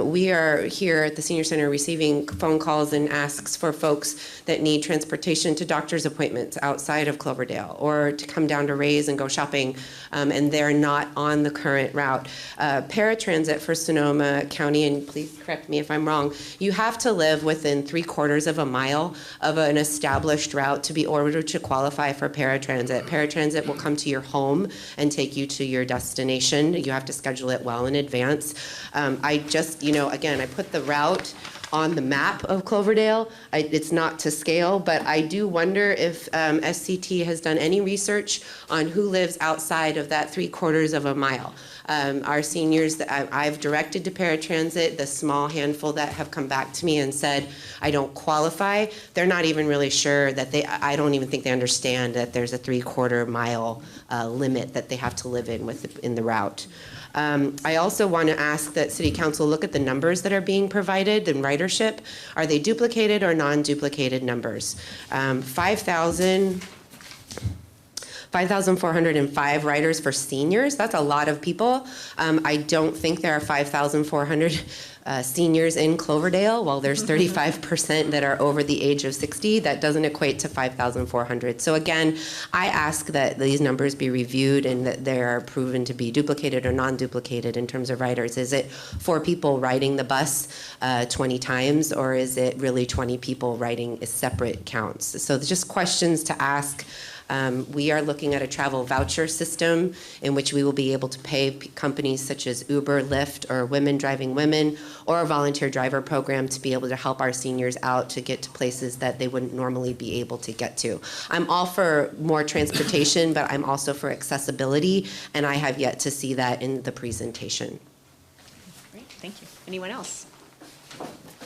We are here at the Senior Center receiving phone calls and asks for folks that need transportation to doctor's appointments outside of Cloverdale, or to come down to Ray's and go shopping, and they're not on the current route. Paratransit for Sonoma County, and please correct me if I'm wrong, you have to live within 3/4 of a mile of an established route to be ordered to qualify for paratransit. Paratransit will come to your home and take you to your destination. You have to schedule it well in advance. I just, again, I put the route on the map of Cloverdale. It's not to scale, but I do wonder if SCT has done any research on who lives outside of that 3/4 of a mile. Our seniors that I've directed to paratransit, the small handful that have come back to me and said, I don't qualify, they're not even really sure that I don't even think they understand that there's a 3/4 mile limit that they have to live in the route. I also want to ask that City Council look at the numbers that are being provided in ridership. Are they duplicated or non-duplicated numbers? 5,405 riders for seniors, that's a lot of people. I don't think there are 5,400 seniors in Cloverdale. While there's 35% that are over the age of 60, that doesn't equate to 5,400. So again, I ask that these numbers be reviewed and that they are proven to be duplicated or non-duplicated in terms of riders. Is it 4 people riding the bus 20 times, or is it really 20 people riding separate counts? So just questions to ask. We are looking at a travel voucher system in which we will be able to pay companies such as Uber, Lyft, or Women Driving Women, or a volunteer driver program to be able to help our seniors out to get to places that they wouldn't normally be able to get to. I'm all for more transportation, but I'm also for accessibility, and I have yet to see that in the presentation. Great, thank you. Anyone else?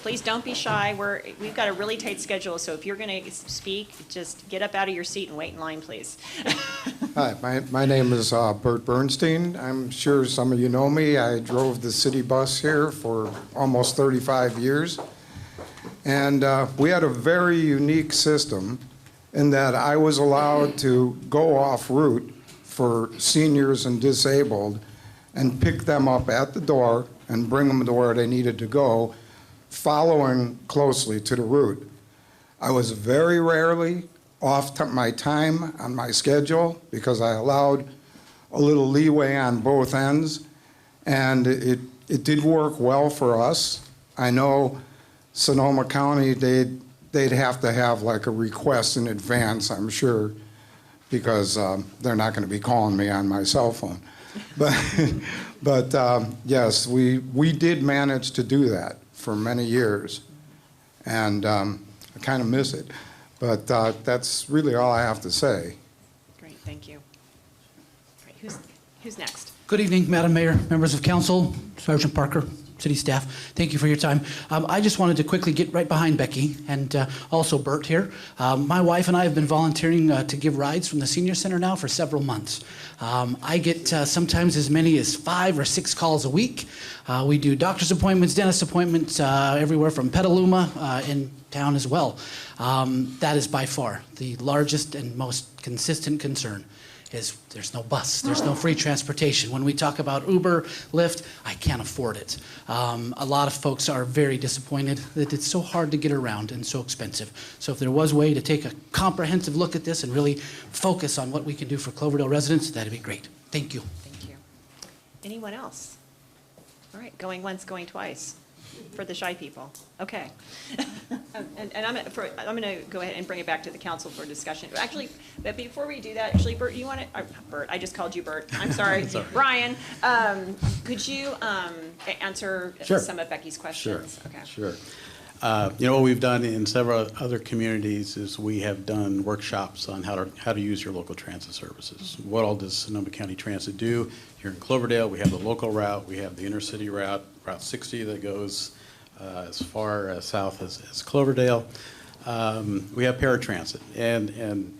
Please don't be shy. We've got a really tight schedule, so if you're going to speak, just get up out of your seat and wait in line, please. Hi, my name is Bert Bernstein. I'm sure some of you know me. I drove the city bus here for almost 35 years. And we had a very unique system in that I was allowed to go off route for seniors and disabled and pick them up at the door and bring them to where they needed to go, following closely to the route. I was very rarely off my time on my schedule because I allowed a little leeway on both ends, and it did work well for us. I know Sonoma County, they'd have to have like a request in advance, I'm sure, because they're not going to be calling me on my cell phone. But yes, we did manage to do that for many years, and I kind of miss it. But that's really all I have to say. Great, thank you. All right, who's next? Good evening, Madam Mayor, members of council, Sergeant Parker, city staff. Thank you for your time. I just wanted to quickly get right behind Becky and also Bert here. My wife and I have been volunteering to give rides from the senior center now for several months. I get sometimes as many as 5 or 6 calls a week. We do doctor's appointments, dentist appointments, everywhere from Petaluma in town as well. That is by far the largest and most consistent concern. Is there's no bus, there's no free transportation. When we talk about Uber, Lyft, I can't afford it. A lot of folks are very disappointed that it's so hard to get around and so expensive. So if there was a way to take a comprehensive look at this and really focus on what we can do for Cloverdale residents, that'd be great. Thank you. Thank you. Anyone else? All right, going once, going twice for the shy people. Okay. And I'm going to go ahead and bring it back to the council for discussion. Actually, but before we do that, actually, Bert, you want to, Bert, I just called you Bert. I'm sorry. Brian, could you answer some of Becky's questions? Sure. Okay. Sure. You know, what we've done in several other communities is we have done workshops on how to use your local transit services. What all does Sonoma County Transit do? Here in Cloverdale, we have the local route, we have the intercity route, Route 60 that goes as far south as Cloverdale. We have paratransit, and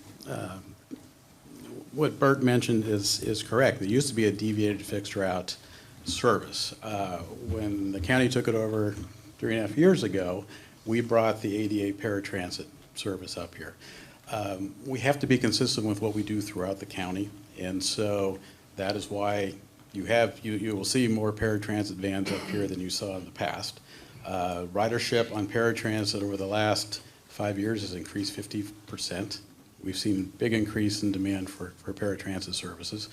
what Bert mentioned is correct. There used to be a deviated fixed route service. When the county took it over 3.5 years ago, we brought the ADA paratransit service up here. We have to be consistent with what we do throughout the county, and so that is why you will see more paratransit vans up here than you saw in the past. Ridership on paratransit over the last 5 years has increased 50%. We've seen big increase in demand for paratransit services.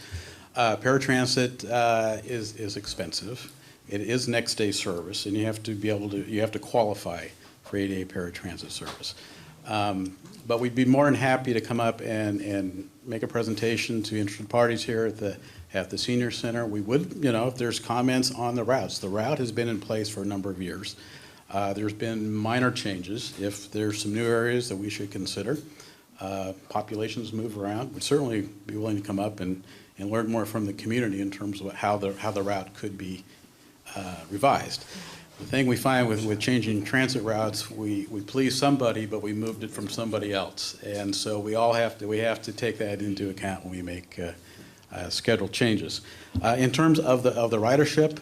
Paratransit is expensive. It is next day service, and you have to qualify for ADA paratransit service. But we'd be more than happy to come up and make a presentation to interested parties here at the senior center. We would, if there's comments on the routes. The route has been in place for a number of years. There's been minor changes. If there's some new areas that we should consider, populations move around. We'd certainly be willing to come up and learn more from the community in terms of how the route could be revised. The thing we find with changing transit routes, we please somebody, but we moved it from somebody else. And so we have to take that into account when we make schedule changes. In terms of the ridership,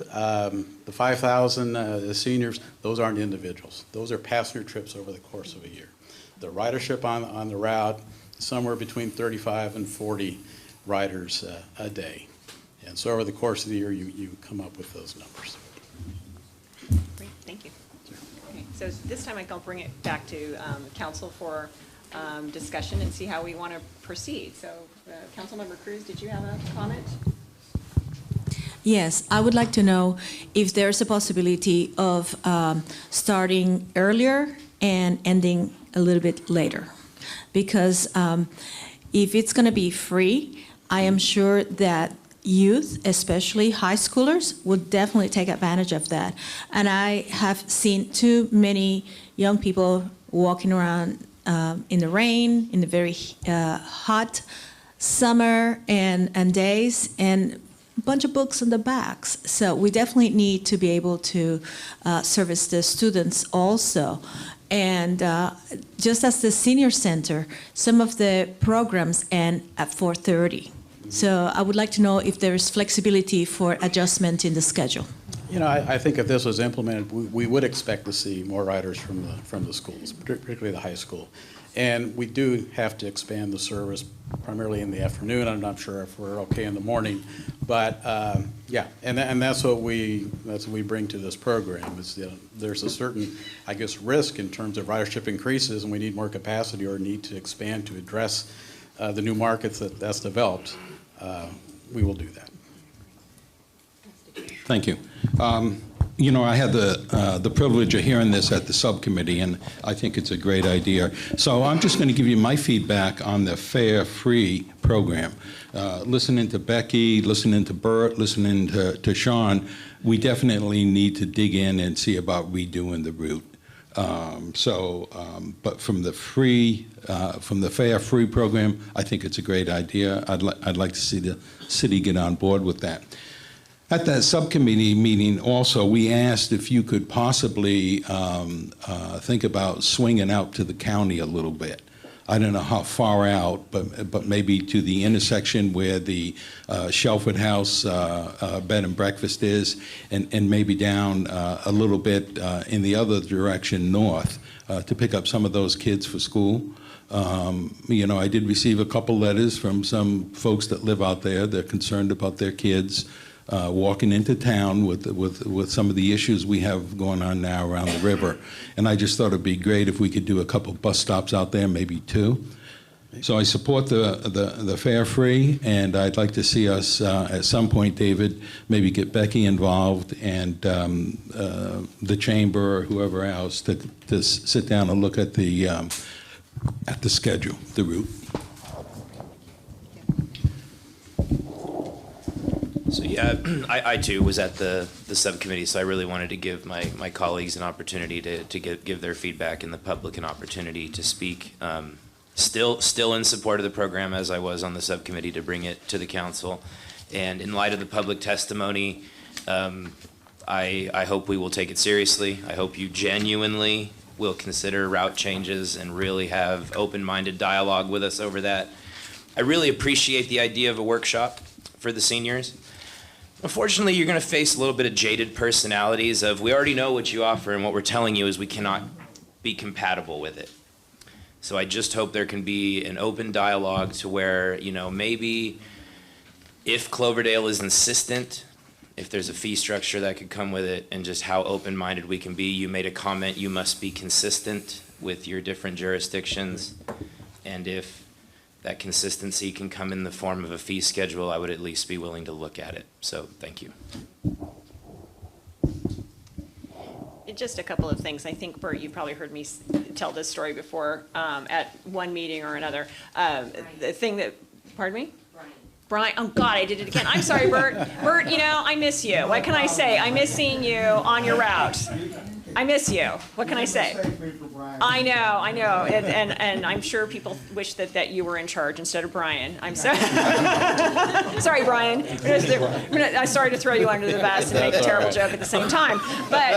the 5,000 seniors, those aren't individuals. Those are passenger trips over the course of a year. The ridership on the route, somewhere between 35 and 40 riders a day. And so over the course of the year, you come up with those numbers. Great, thank you. Okay, so this time I'll bring it back to council for discussion and see how we want to proceed. So, Councilmember Cruz, did you have a comment? Yes, I would like to know if there's a possibility of starting earlier and ending a little bit later. Because if it's going to be free, I am sure that youth, especially high schoolers, would definitely take advantage of that. And I have seen too many young people walking around in the rain, in the very hot summer and days, and a bunch of books on the backs. So we definitely need to be able to service the students also. And just as the senior center, some of the programs end at 4:30. So I would like to know if there's flexibility for adjustment in the schedule. You know, I think if this was implemented, we would expect to see more riders from the schools, particularly the high school. And we do have to expand the service primarily in the afternoon. I'm not sure if we're okay in the morning, but yeah, and that's what we bring to this program is there's a certain, I guess, risk in terms of ridership increases, and we need more capacity or need to expand to address the new markets that's developed. We will do that. Thank you. You know, I had the privilege of hearing this at the subcommittee, and I think it's a great idea. So I'm just going to give you my feedback on the Fare Free program. Listening to Becky, listening to Bert, listening to Sean, we definitely need to dig in and see about redoing the route. But from the Fare Free program, I think it's a great idea. I'd like to see the city get on board with that. At that subcommittee meeting also, we asked if you could possibly think about swinging out to the county a little bit. I don't know how far out, but maybe to the intersection where the Shelford House bed and breakfast is, and maybe down a little bit in the other direction north to pick up some of those kids for school. You know, I did receive a couple letters from some folks that live out there. They're concerned about their kids walking into town with some of the issues we have going on now around the river. And I just thought it'd be great if we could do a couple bus stops out there, maybe 2. So I support the Fare Free, and I'd like to see us at some point, David, maybe get Becky involved and the chamber or whoever else to sit down and look at the schedule, the route. So yeah, I too was at the subcommittee, so I really wanted to give my colleagues an opportunity to give their feedback and the public an opportunity to speak. Still in support of the program as I was on the subcommittee to bring it to the council. And in light of the public testimony, I hope we will take it seriously. I hope you genuinely will consider route changes and really have open-minded dialogue with us over that. I really appreciate the idea of a workshop for the seniors. Unfortunately, you're going to face a little bit of jaded personalities of, we already know what you offer, and what we're telling you is we cannot be compatible with it. So I just hope there can be an open dialogue to where, you know, maybe if Cloverdale is insistent, if there's a fee structure that could come with it, and just how open-minded we can be. You made a comment, you must be consistent with your different jurisdictions. And if that consistency can come in the form of a fee schedule, I would at least be willing to look at it. So, thank you. Just a couple of things. I think, Bert, you probably heard me tell this story before at one meeting or another. The thing that, pardon me? Brian, oh God, I did it again. I'm sorry, Bert. Bert, you know, I miss you. What can I say? I miss seeing you on your route. I miss you. What can I say? I know, and I'm sure people wish that you were in charge instead of Brian. I'm sorry. Sorry, Brian. I'm sorry to throw you under the bus and make a terrible joke at the same time. But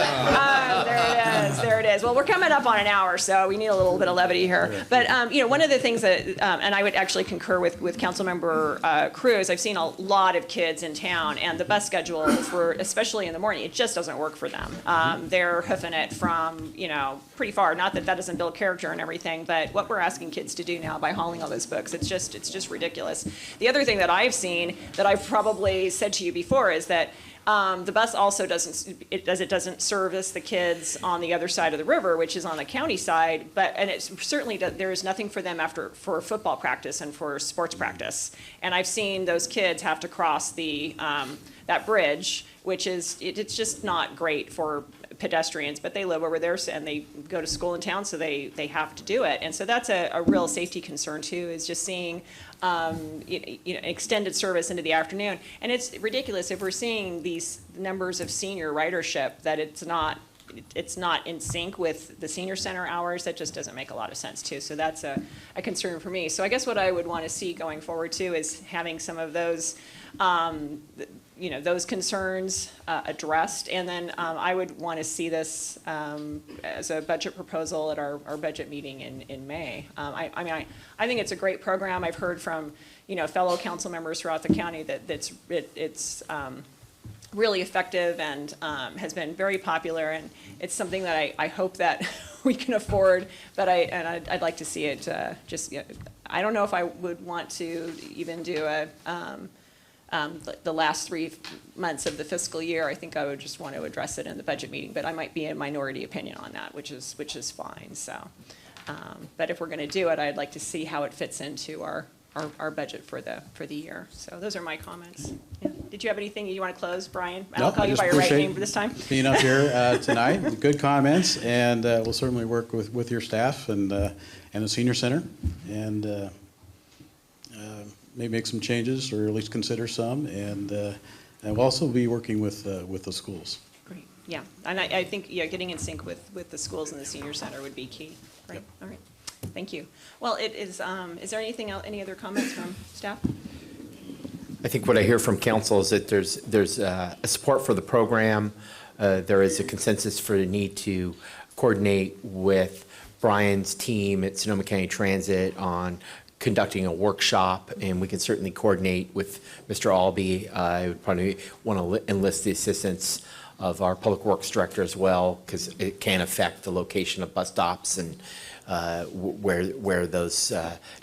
there it is. Well, we're coming up on an hour, so we need a little bit of levity here. But one of the things that, and I would actually concur with Councilmember Cruz. I've seen a lot of kids in town, and the bus schedule for, especially in the morning, it just doesn't work for them. They're hoofing it from, pretty far. Not that doesn't build character and everything, but what we're asking kids to do now by hauling all those books, it's just ridiculous. The other thing that I've seen that I've probably said to you before is that the bus also doesn't service the kids on the other side of the river, which is on the county side, and it certainly there is nothing for them for football practice and for sports practice. And I've seen those kids have to cross that bridge, which it's just not great for pedestrians, but they live over there and they go to school in town, so they have to do it. And so that's a real safety concern too, is just seeing extended service into the afternoon. And it's ridiculous if we're seeing these numbers of senior ridership that it's not in sync with the senior center hours. That just doesn't make a lot of sense too. So that's a concern for me. So I guess what I would want to see going forward too is having some of those those concerns addressed. And then I would want to see this as a budget proposal at our budget meeting in May. I think it's a great program. I've heard from, fellow council members throughout the county that it's really effective and has been very popular. And it's something that I hope that we can afford, but I'd like to see it I don't know if I would want to even do the last 3 months of the fiscal year. I think I would just want to address it in the budget meeting, but I might be a minority opinion on that, which is fine. So, but if we're going to do it, I'd like to see how it fits into our budget for the year. So those are my comments. Yeah. Did you have anything you want to close, Brian? I'll call you by your right name this time. Being up here tonight, good comments, and we'll certainly work with your staff and the senior center, and maybe make some changes, or at least consider some, and we'll also be working with the schools. Great, yeah, and I think getting in sync with the schools and the senior center would be key. Right, yep. All right, thank you. Well, is there anything else, any other comments from staff? I think what I hear from council is that there's a support for the program. There is a consensus for the need to coordinate with Brian's team at Sonoma County Transit on conducting a workshop, and we can certainly coordinate with Mr. Albee. I would probably want to enlist the assistance of our Public Works Director as well, because it can affect the location of bus stops, and where those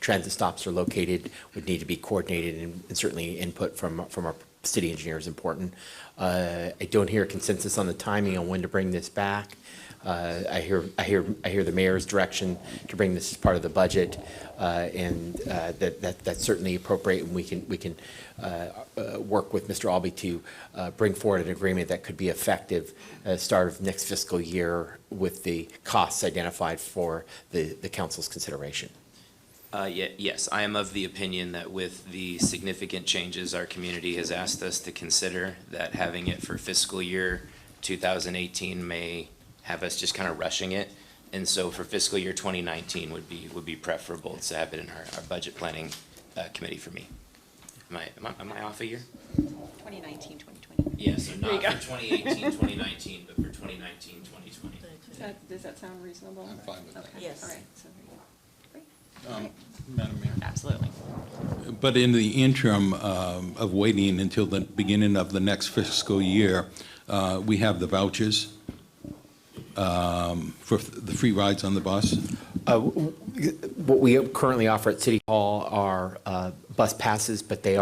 transit stops are located would need to be coordinated, and certainly input from our city engineer is important. I don't hear a consensus on the timing on when to bring this back. I hear the mayor's direction to bring this as part of the budget, and that's certainly appropriate, and we can work with Mr. Albee to bring forward an agreement that could be effective at the start of next fiscal year with the costs identified for the council's consideration. Yes, I am of the opinion that with the significant changes our community has asked us to consider, that having it for fiscal year 2018 may have us just kind of rushing it. And so for fiscal year 2019 would be preferable to have it in our budget planning committee for me. Am I off a year? 2019, 2020. Yeah, so not for 2018, 2019, but for 2019, 2020. Does that sound reasonable? I'm fine with that. Okay. Yes. All right. So there you go. Great. Madam Mayor. Absolutely. But in the interim of waiting until the beginning of the next fiscal year, we have the vouchers for the free rides on the bus. What we currently offer at City Hall are bus passes, but they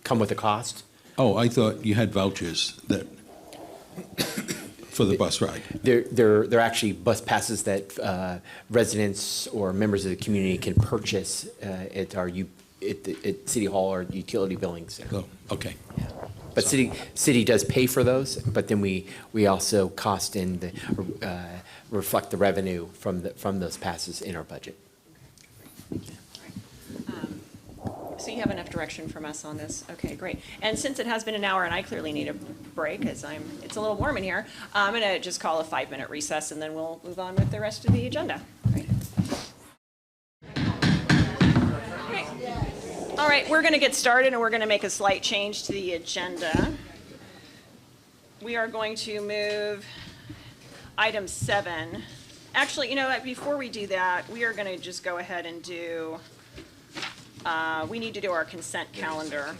come with a cost. Oh, I thought you had vouchers that for the bus ride. They're actually bus passes that residents or members of the community can purchase at City Hall or utility billing center. Oh, okay. Yeah. But city does pay for those, but then we also cost in reflect the revenue from those passes in our budget. So you have enough direction from us on this? Okay, great. And since it has been an hour and I clearly need a break as it's a little warm in here, I'm going to just call a 5-minute recess and then we'll move on with the rest of the agenda. Great. Okay. All right, we're going to get started and we're going to make a slight change to the agenda. We are going to move item 7. Actually, you know what, before we do that, we are going to just go ahead and do, we need to do our consent calendar.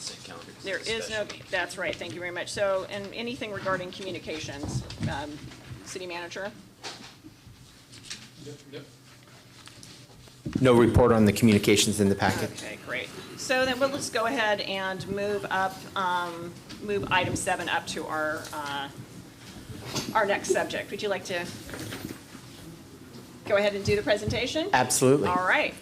There is no, that's right, thank you very much. So, and anything regarding communications, city manager? No report on the communications in the packet. Okay, great. So then we'll just go ahead and move up, move item 7 up to our next subject. Would you like to go ahead and do the presentation? Absolutely. All right.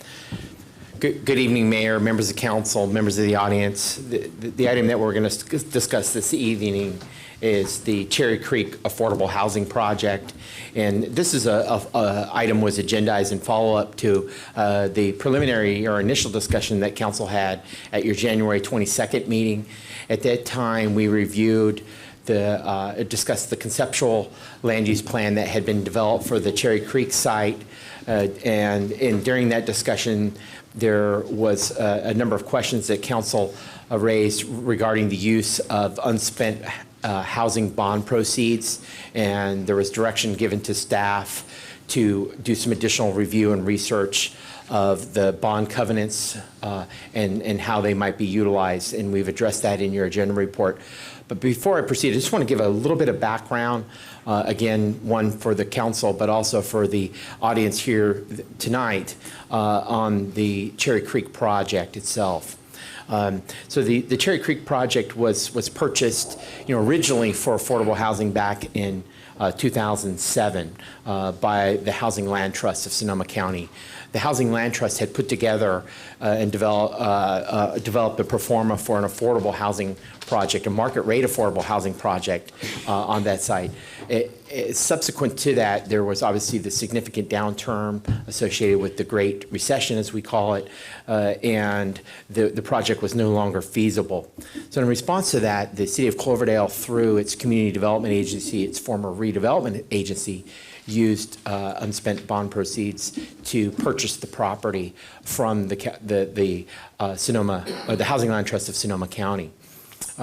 Good evening, Mayor, members of council, members of the audience. The item that we're going to discuss this evening is the Cherry Creek Affordable Housing Project. And this is item was agendized in follow-up to the preliminary or initial discussion that council had at your January 22nd meeting. At that time, we reviewed discussed the conceptual land use plan that had been developed for the Cherry Creek site. And during that discussion, there was a number of questions that council raised regarding the use of unspent housing bond proceeds. And there was direction given to staff to do some additional review and research of the bond covenants and how they might be utilized. And we've addressed that in your agenda report. But before I proceed, I just want to give a little bit of background, again, one for the council, but also for the audience here tonight on the Cherry Creek project itself. So the Cherry Creek project was purchased, originally for affordable housing back in 2007 by the Housing Land Trust of Sonoma County. The Housing Land Trust had put together and developed a pro forma for an affordable housing project, a market rate affordable housing project on that site. Subsequent to that, there was obviously the significant downturn associated with the Great Recession, as we call it, and the project was no longer feasible. So in response to that, the City of Cloverdale, through its Community Development Agency, its former redevelopment agency, used unspent bond proceeds to purchase the property from the Housing Land Trust of Sonoma County.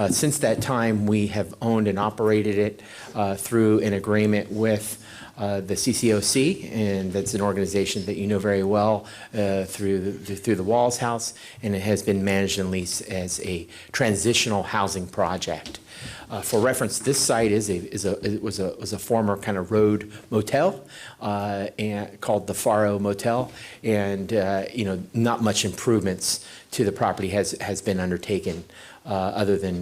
Since that time, we have owned and operated it through an agreement with the CCOC, and that's an organization that you know very well through the Walls House, and it has been managed and leased as a transitional housing project. For reference, this site was a former kind of road motel called the Faro Motel, and not much improvements to the property has been undertaken. Other than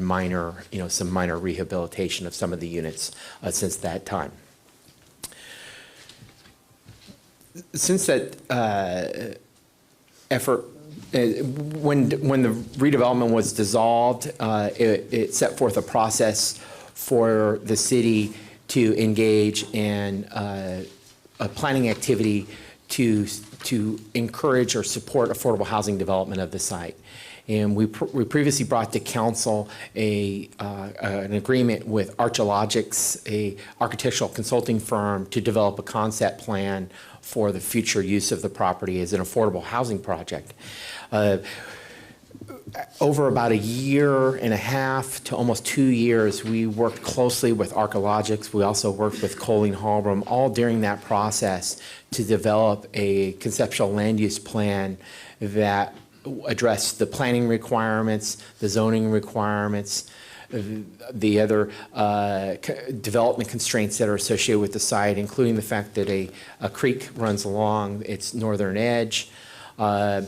some minor rehabilitation of some of the units since that time. Since that effort, when the redevelopment was dissolved, it set forth a process for the city to engage in a planning activity to encourage or support affordable housing development of the site. And we previously brought to council an agreement with Archeologics, a architectural consulting firm, to develop a concept plan for the future use of the property as an affordable housing project. Over about 1.5 years to almost 2 years, we worked closely with Archeologics. We also worked with Colleen Hallbrom, all during that process, to develop a conceptual land use plan that address the planning requirements, the zoning requirements, the other development constraints that are associated with the site, including the fact that a creek runs along its northern edge, and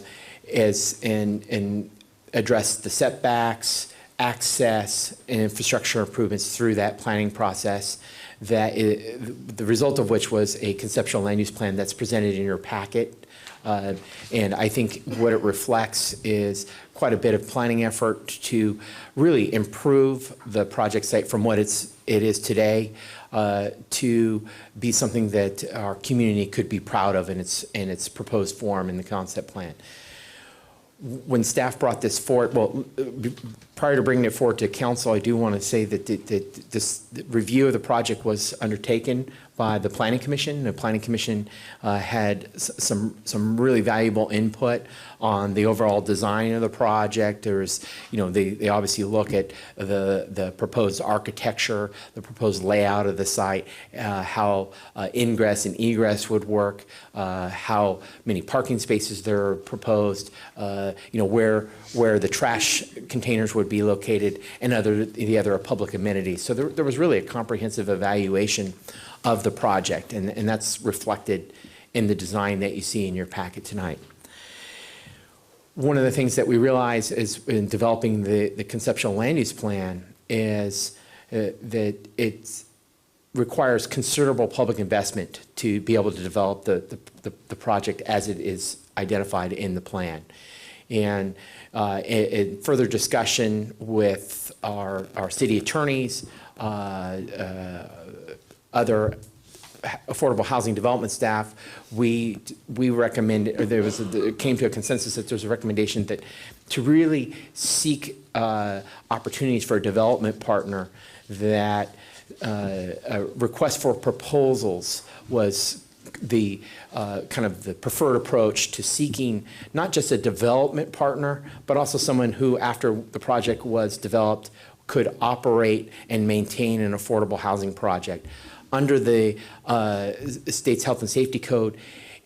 address the setbacks, access, and infrastructure improvements through that planning process. The result of which was a conceptual land use plan that's presented in your packet. And I think what it reflects is quite a bit of planning effort to really improve the project site from what it is today to be something that our community could be proud of in its proposed form in the concept plan. when staff brought this forward, well, prior to bringing it forward to council, I do want to say that this review of the project was undertaken by the Planning Commission. The Planning Commission had some really valuable input on the overall design of the project. There's, they obviously look at the proposed architecture, the proposed layout of the site, how ingress and egress would work, how many parking spaces there are proposed, where the trash containers would be located, and the other public amenities. So there was really a comprehensive evaluation of the project, and that's reflected in the design that you see in your packet tonight. One of the things that we realize is in developing the conceptual land use plan is that it requires considerable public investment to be able to develop the project as it is identified in the plan. And in further discussion with our city attorneys, other affordable housing development staff, we recommend, or it came to a consensus that there's a recommendation that to really seek opportunities for a development partner, that a request for proposals was the kind of the preferred approach to seeking not just a development partner, but also someone who, after the project was developed, could operate and maintain an affordable housing project. Under the state's health and safety code,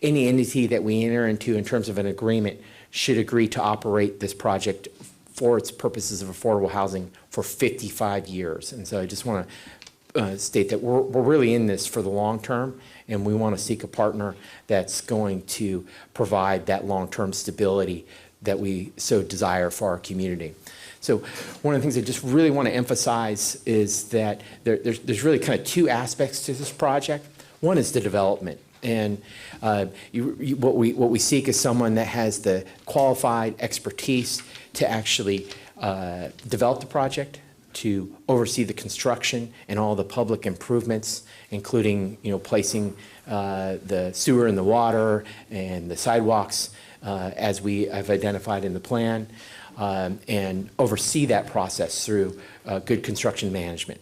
any entity that we enter into in terms of an agreement should agree to operate this project for its purposes of affordable housing for 55 years. And so I just want to state that we're really in this for the long term, and we want to seek a partner that's going to provide that long-term stability that we so desire for our community. So one of the things I just really want to emphasize is that there's really kind of two aspects to this project. One is the development. And what we seek is someone that has the qualified expertise to actually develop the project, to oversee the construction and all the public improvements, including placing the sewer and the water and the sidewalks as we have identified in the plan, and oversee that process through good construction management.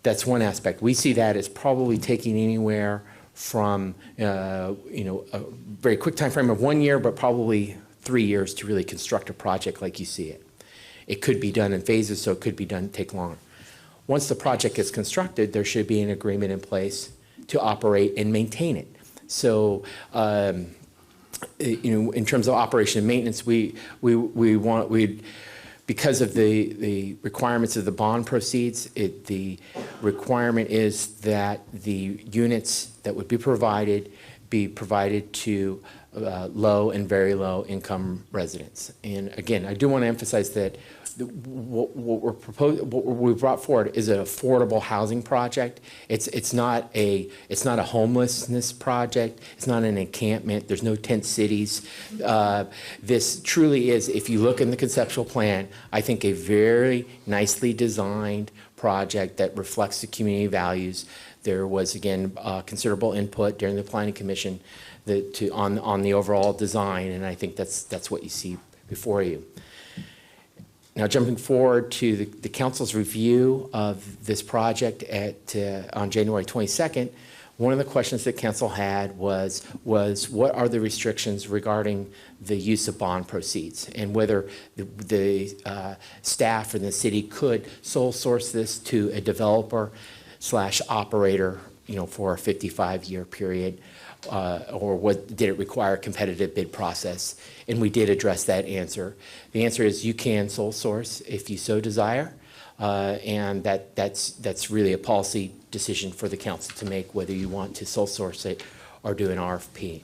That's one aspect. We see that as probably taking anywhere from a very quick time frame of 1 year, but probably 3 years to really construct a project like you see it. It could be done in phases, so it could be done take longer. Once the project is constructed, there should be an agreement in place to operate and maintain it. So, in terms of operation and maintenance, because of the requirements of the bond proceeds, the requirement is that the units that would be provided to low and very low income residents. And again, I do want to emphasize that what we brought forward is an affordable housing project. It's not a homelessness project. It's not an encampment. There's no tent cities. This truly is, if you look in the conceptual plan, I think a very nicely designed project that reflects the community values. There was, again, considerable input during the Planning Commission on the overall design, and I think that's what you see before you. Now, jumping forward to the council's review of this project on January 22nd, one of the questions that council had was what are the restrictions regarding the use of bond proceeds, and whether the staff and the city could sole source this to a developer/operator, for a 55-year period, or did it require a competitive bid process? And we did address that answer. The answer is you can sole source if you so desire, and that's really a policy decision for the council to make, whether you want to sole source it or do an RFP.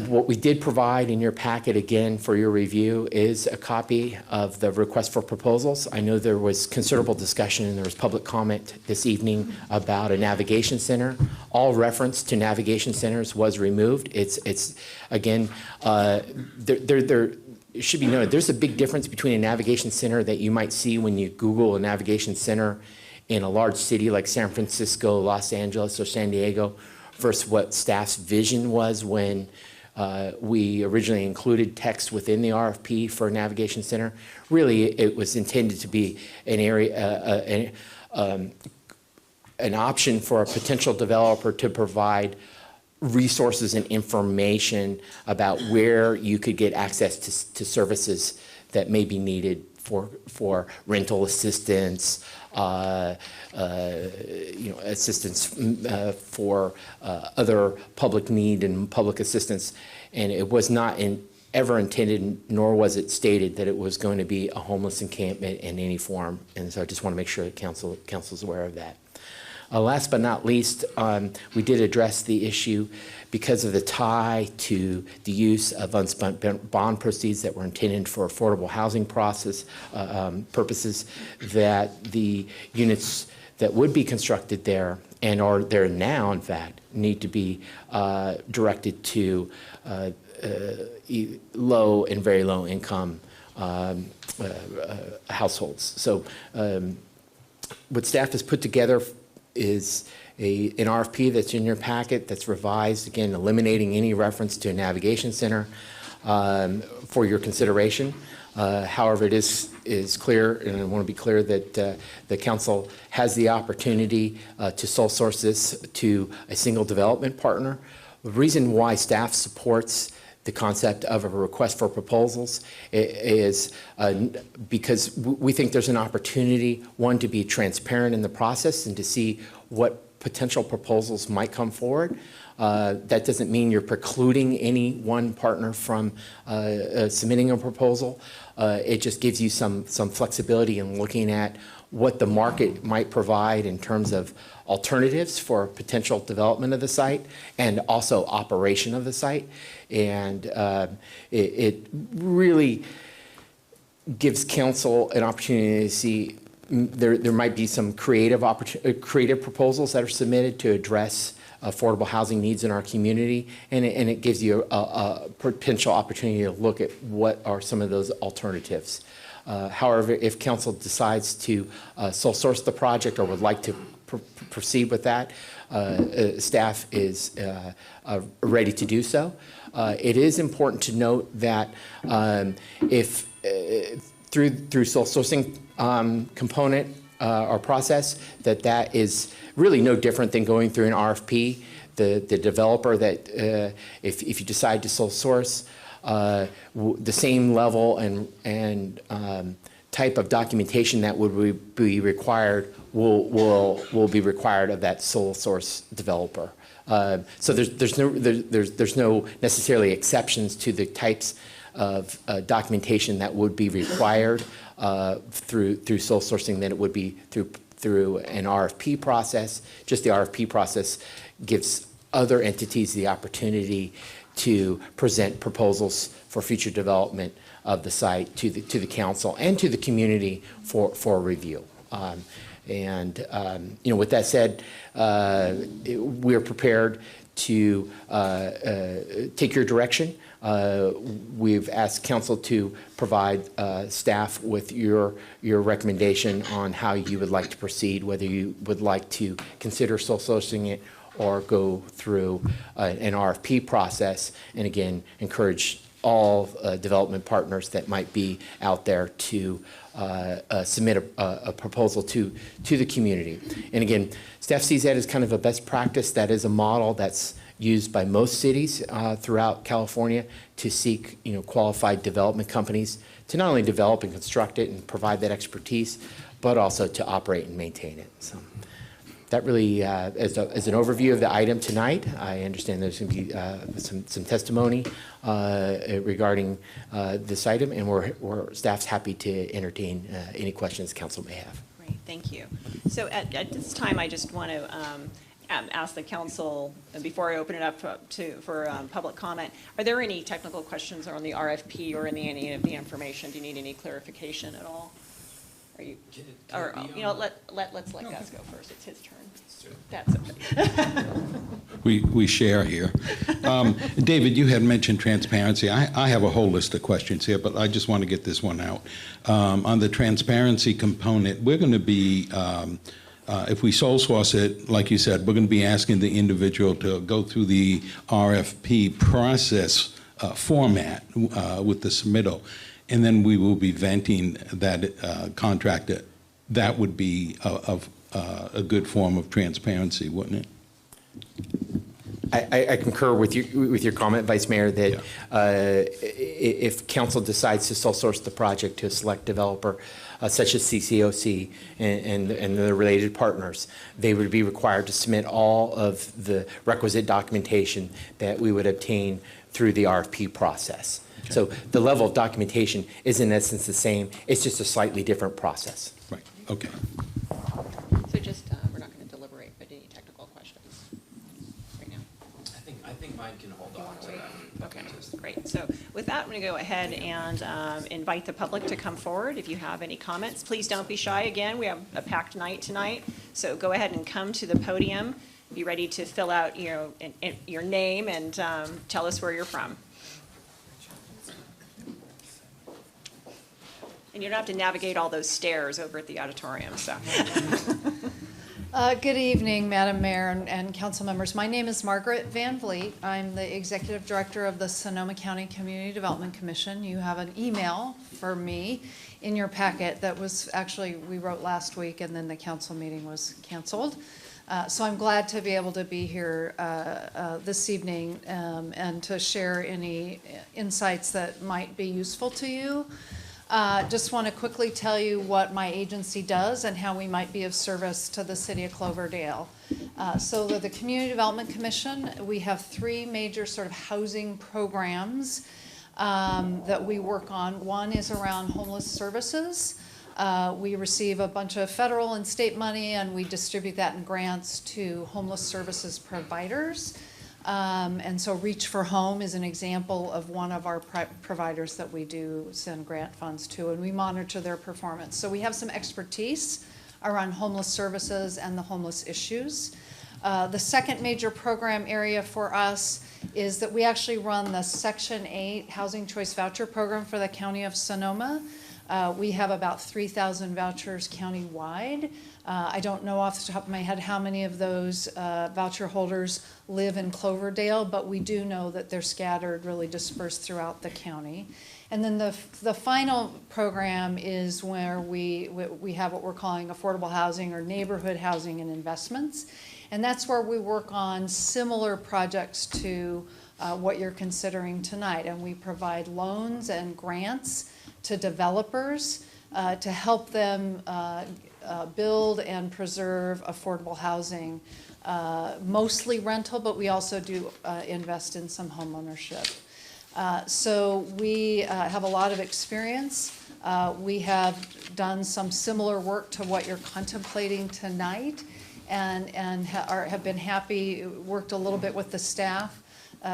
What we did provide in your packet, again, for your review is a copy of the request for proposals. I know there was considerable discussion and there was public comment this evening about a navigation center. All reference to navigation centers was removed. It's again, it should be noted, there's a big difference between a navigation center that you might see when you Google a navigation center in a large city like San Francisco, Los Angeles, or San Diego, versus what staff's vision was when We originally included text within the RFP for a navigation center. Really, it was intended to be an area, an option for a potential developer to provide resources and information about where you could get access to services that may be needed for rental assistance, assistance for other public need and public assistance. And it was not ever intended, nor was it stated that it was going to be a homeless encampment in any form. And so I just want to make sure that council's aware of that. Last but not least, we did address the issue because of the tie to the use of unspent bond proceeds that were intended for affordable housing purposes, that the units that would be constructed there and are there now, in fact, need to be directed to low and very low income households. So what staff has put together is an RFP that's in your packet that's revised, again, eliminating any reference to a navigation center for your consideration. However, it is clear, and I want to be clear that the council has the opportunity to sole source this to a single development partner. The reason why staff supports the concept of a request for proposals is because we think there's an opportunity, one, to be transparent in the process and to see what potential proposals might come forward. That doesn't mean you're precluding any one partner from submitting a proposal. It just gives you some flexibility in looking at what the market might provide in terms of alternatives for potential development of the site and also operation of the site. And it really gives council an opportunity to see there might be some creative proposals that are submitted to address affordable housing needs in our community, and it gives you a potential opportunity to look at what are some of those alternatives. However, if council decides to sole source the project or would like to proceed with that, staff is ready to do so. It is important to note that if through sole sourcing component or process, that is really no different than going through an RFP. The developer that if you decide to sole source, the same level and type of documentation that would be required will be required of that sole source developer. So there's no necessarily exceptions to the types of documentation that would be required through sole sourcing than it would be through an RFP process. Just the RFP process gives other entities the opportunity to present proposals for future development of the site to the council and to the community for review. With that said, we're prepared to take your direction. We've asked council to provide staff with your recommendation on how you would like to proceed, whether you would like to consider sole sourcing it or go through an RFP process, and again, encourage all development partners that might be out there to submit a proposal to the community. And again, staff sees that as kind of a best practice. That is a model that's used by most cities throughout California to seek qualified development companies to not only develop and construct it and provide that expertise, but also to operate and maintain it. So that really, as an overview of the item tonight, I understand there's going to be some testimony regarding this item, and staff's happy to entertain any questions council may have. Great, thank you. So at this time, I just want to ask the council, before I open it up for public comment, are there any technical questions on the RFP or any of the information? Do you need any clarification at all? Are you, or let's let Gus go first. It's his turn. That's okay. We share here. David, you had mentioned transparency. I have a whole list of questions here, but I just want to get this one out. On the transparency component, we're going to be if we sole source it, like you said, we're going to be asking the individual to go through the RFP process format with the submittal, and then we will be venting that contractor. That would be a good form of transparency, wouldn't it? I concur with your comment, Vice Mayor, that if council decides to sole source the project to a select developer, such as CCOC and the related partners, they would be required to submit all of the requisite documentation that we would obtain through the RFP process. Okay. So the level of documentation is in essence the same, it's just a slightly different process. Right, okay. So just, we're not going to deliberate, but any technical questions right now? I think mine can hold on to that. Okay, great. So with that, I'm going to go ahead and invite the public to come forward. If you have any comments, please don't be shy. Again, we have a packed night tonight, so go ahead and come to the podium. Be ready to fill out your name and tell us where you're from. And you don't have to navigate all those stairs over at the auditorium, so. Good evening, Madam Mayor and council members. My name is Margaret Van Vliet. I'm the Executive Director of the Sonoma County Community Development Commission. You have an email for me in your packet that was actually, we wrote last week and then the council meeting was canceled. So I'm glad to be able to be here this evening and to share any insights that might be useful to you. Just want to quickly tell you what my agency does and how we might be of service to the city of Cloverdale. So the Community Development Commission, we have three major sort of housing programs that we work on. One is around homeless services. We receive a bunch of federal and state money and we distribute that in grants to homeless services providers. And so Reach for Home is an example of one of our providers that we do send grant funds to, and we monitor their performance. So we have some expertise around homeless services and the homeless issues. The second major program area for us is that we actually run the Section 8 Housing Choice Voucher Program for the County of Sonoma. We have about 3,000 vouchers countywide. I don't know off the top of my head how many of those voucher holders live in Cloverdale, but we do know that they're scattered, really dispersed throughout the county. And then the final program is where we have what we're calling affordable housing or neighborhood housing and investments. And that's where we work on similar projects to what you're considering tonight. And we provide loans and grants to developers to help them build and preserve affordable housing, mostly rental, but we also do invest in some home ownership. So we have a lot of experience. We have done some similar work to what you're contemplating tonight and have been happy, worked a little bit with the staff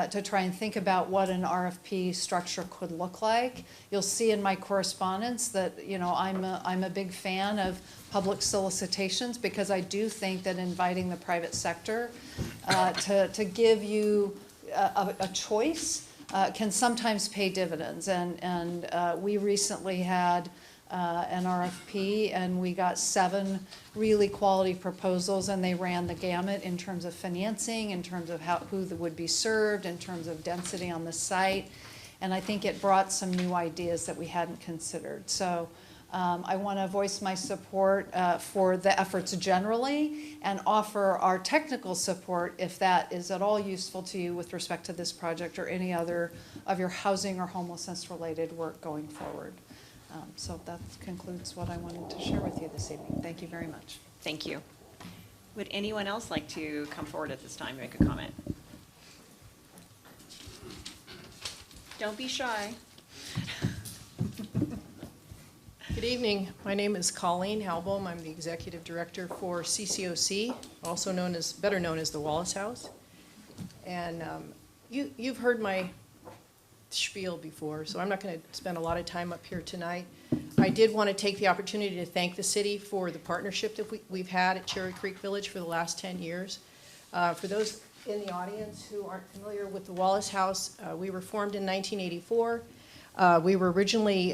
to try and think about what an RFP structure could look like. You'll see in my correspondence that, you know, I'm a big fan of public solicitations because I do think that inviting the private sector to give you a choice can sometimes pay dividends. And we recently had an RFP and we got 7 really quality proposals and they ran the gamut in terms of financing, in terms of who would be served, in terms of density on the site. And I think it brought some new ideas that we hadn't considered. So I want to voice my support for the efforts generally and offer our technical support if that is at all useful to you with respect to this project or any other of your housing or homelessness related work going forward. So that concludes what I wanted to share with you this evening. Thank you very much. Thank you. Would anyone else like to come forward at this time and make a comment? Don't be shy. Good evening. My name is Colleen Halbom. I'm the Executive Director for CCOC, also better known as the Wallace House. And you've heard my spiel before, so I'm not going to spend a lot of time up here tonight. I did want to take the opportunity to thank the city for the partnership that we've had at Cherry Creek Village for the last 10 years. For those in the audience who aren't familiar with the Wallace House, we were formed in 1984. We were originally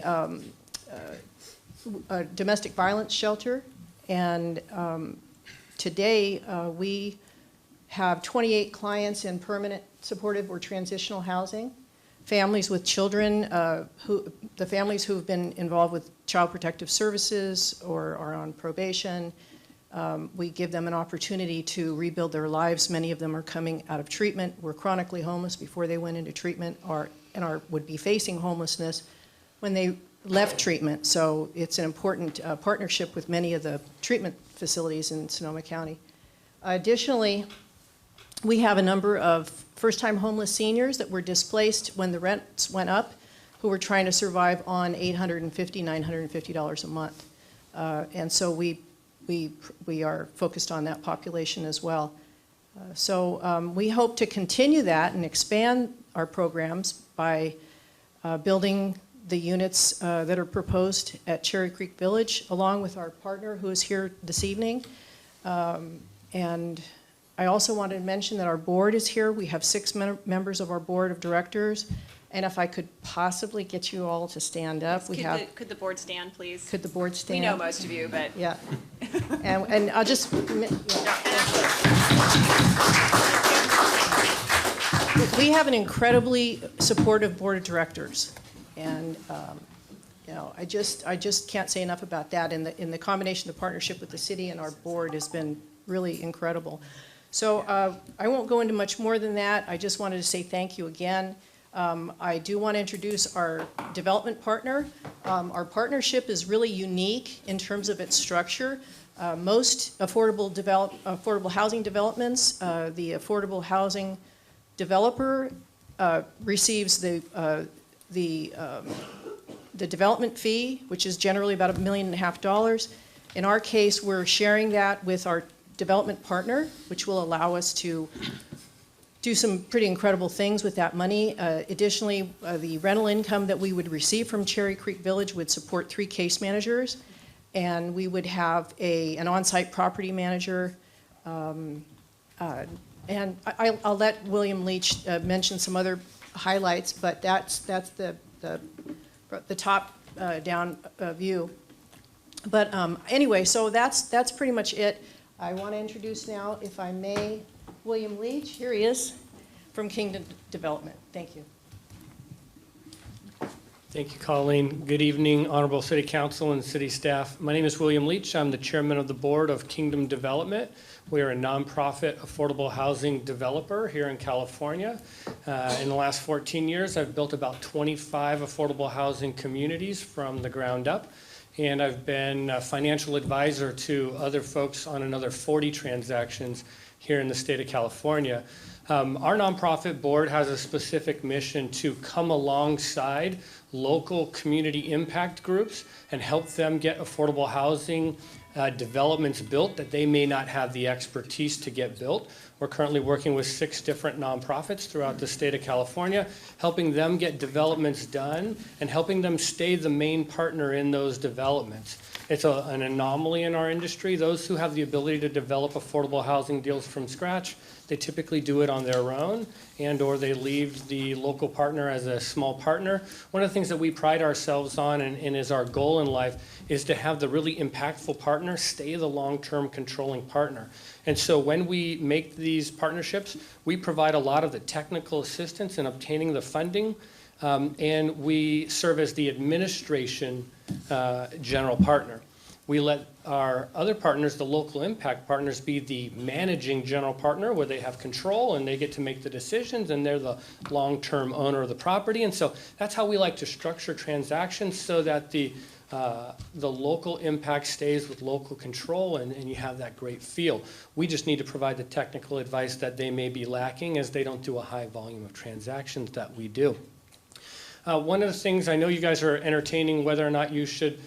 a domestic violence shelter, and Today, we have 28 clients in permanent supportive or transitional housing, families with children, the families who have been involved with Child Protective Services or are on probation. We give them an opportunity to rebuild their lives. Many of them are coming out of treatment, were chronically homeless before they went into treatment, would be facing homelessness when they left treatment. So it's an important partnership with many of the treatment facilities in Sonoma County. Additionally, we have a number of first-time homeless seniors that were displaced when the rents went up, who were trying to survive on $850, $950 a month. And so we are focused on that population as well. So we hope to continue that and expand our programs by building the units that are proposed at Cherry Creek Village, along with our partner who is here this evening. And I also wanted to mention that our board is here. We have 6 members of our board of directors. And if I could possibly get you all to stand up, Could the board stand, please? Could the board stand? We know most of you, but. Yeah. And I'll just. We have an incredibly supportive board of directors. And, you know, I just can't say enough about that. In the combination, the partnership with the city and our board has been really incredible. So I won't go into much more than that. I just wanted to say thank you again. I do want to introduce our development partner. Our partnership is really unique in terms of its structure. Most affordable housing developments, the affordable housing developer receives the development fee, which is generally about $1.5 million. In our case, we're sharing that with our development partner, which will allow us to do some pretty incredible things with that money. Additionally, the rental income that we would receive from Cherry Creek Village would support 3 case managers, and we would have an on-site property manager. And I'll let William Leach mention some other highlights, but that's the top down view. But anyway, so that's pretty much it. I want to introduce now, if I may, William Leach. Here he is from Kingdom Development. Thank you. Thank you, Colleen. Good evening, Honorable City Council and City staff. My name is William Leach. I'm the chairman of the board of Kingdom Development. We are a nonprofit affordable housing developer here in California. In the last 14 years, I've built about 25 affordable housing communities from the ground up. And I've been a financial advisor to other folks on another 40 transactions here in the state of California. Our nonprofit board has a specific mission to come alongside local community impact groups and help them get affordable housing developments built that they may not have the expertise to get built. We're currently working with 6 different nonprofits throughout the state of California, helping them get developments done and helping them stay the main partner in those developments. It's an anomaly in our industry. Those who have the ability to develop affordable housing deals from scratch, they typically do it on their own and/or they leave the local partner as a small partner. One of the things that we pride ourselves on and is our goal in life is to have the really impactful partner stay the long-term controlling partner. And so when we make these partnerships, we provide a lot of the technical assistance in obtaining the funding, and we serve as the administration general partner. We let our other partners, the local impact partners, be the managing general partner where they have control and they get to make the decisions and they're the long-term owner of the property. And so that's how we like to structure transactions so that the local impact stays with local control and you have that great feel. We just need to provide the technical advice that they may be lacking as they don't do a high volume of transactions that we do. One of the things, I know you guys are entertaining whether or not you should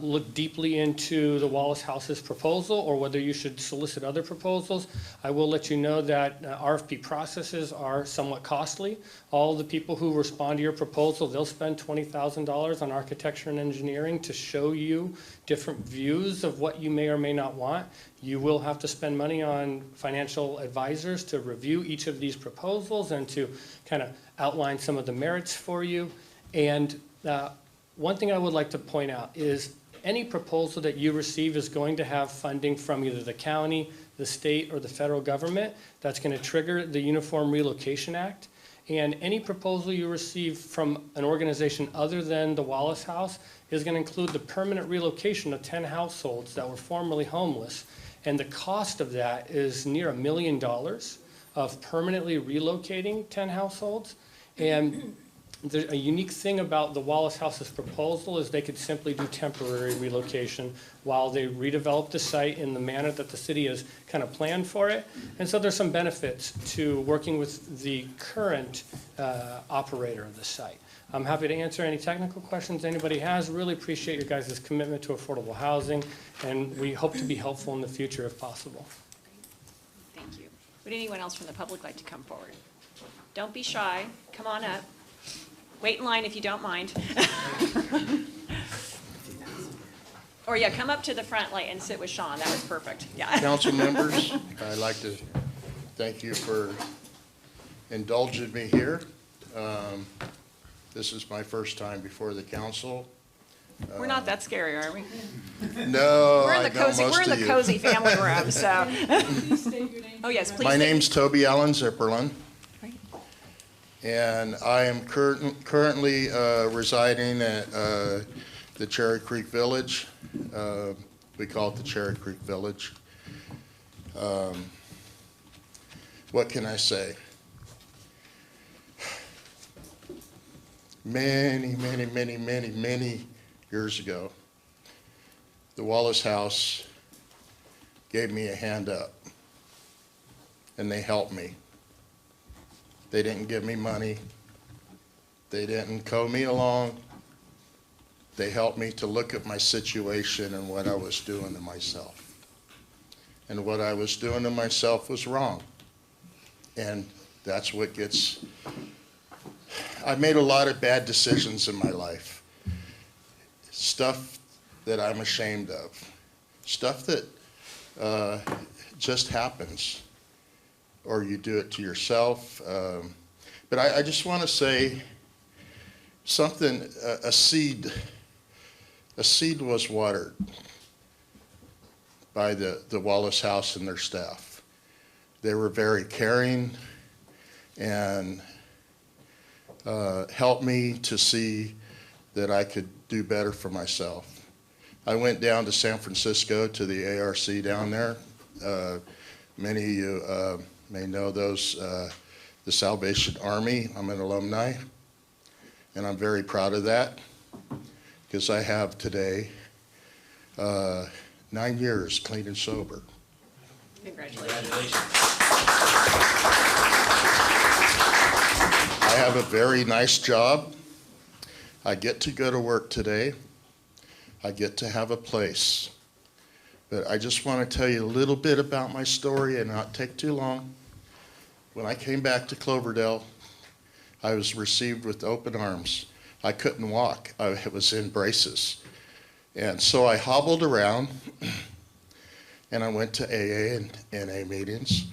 look deeply into the Wallace House's proposal or whether you should solicit other proposals. I will let you know that RFP processes are somewhat costly. All the people who respond to your proposal, they'll spend $20,000 on architecture and engineering to show you different views of what you may or may not want. You will have to spend money on financial advisors to review each of these proposals and to kind of outline some of the merits for you. And one thing I would like to point out is any proposal that you receive is going to have funding from either the county, the state, or the federal government. That's going to trigger the Uniform Relocation Act. And any proposal you receive from an organization other than the Wallace House is going to include the permanent relocation of 10 households that were formerly homeless. And the cost of that is near $1 million of permanently relocating 10 households. And a unique thing about the Wallace House's proposal is they could simply do temporary relocation while they redevelop the site in the manner that the city has kind of planned for it. And so there's some benefits to working with the current operator of the site. I'm happy to answer any technical questions anybody has. Really appreciate your guys' commitment to affordable housing, and we hope to be helpful in the future if possible. Thank you. Would anyone else from the public like to come forward? Don't be shy. Come on up. Wait in line if you don't mind. Or yeah, come up to the front light and sit with Sean. That was perfect. Yeah. Council members, I'd like to thank you for indulging me here. This is my first time before the council. We're not that scary, are we? No, We're in the cozy. We're in the cozy family room. So. Oh yes, please. My name's Toby Allen Zipperlin, and I am currently residing at the Cherry Creek Village. We call it the Cherry Creek Village. What can I say? Many years ago, the Wallace House gave me a hand up, and they helped me. They didn't give me money. They didn't coach me along. They helped me to look at my situation and what I was doing to myself. And what I was doing to myself was wrong. And that's what gets... I made a lot of bad decisions in my life. Stuff that I'm ashamed of. Stuff that just happens. Or you do it to yourself. But I just want to say something, a seed was watered by the Wallace House and their staff. They were very caring and helped me to see that I could do better for myself. I went down to San Francisco to the ARC down there. Many of you may know those, the Salvation Army. I'm an alumni, and I'm very proud of that because I have today 9 years clean and sober. Congratulations. I have a very nice job. I get to go to work today. I get to have a place. But I just want to tell you a little bit about my story and not take too long. When I came back to Cloverdale, I was received with open arms. I couldn't walk. I was in braces. And so I hobbled around, and I went to AA and NA meetings.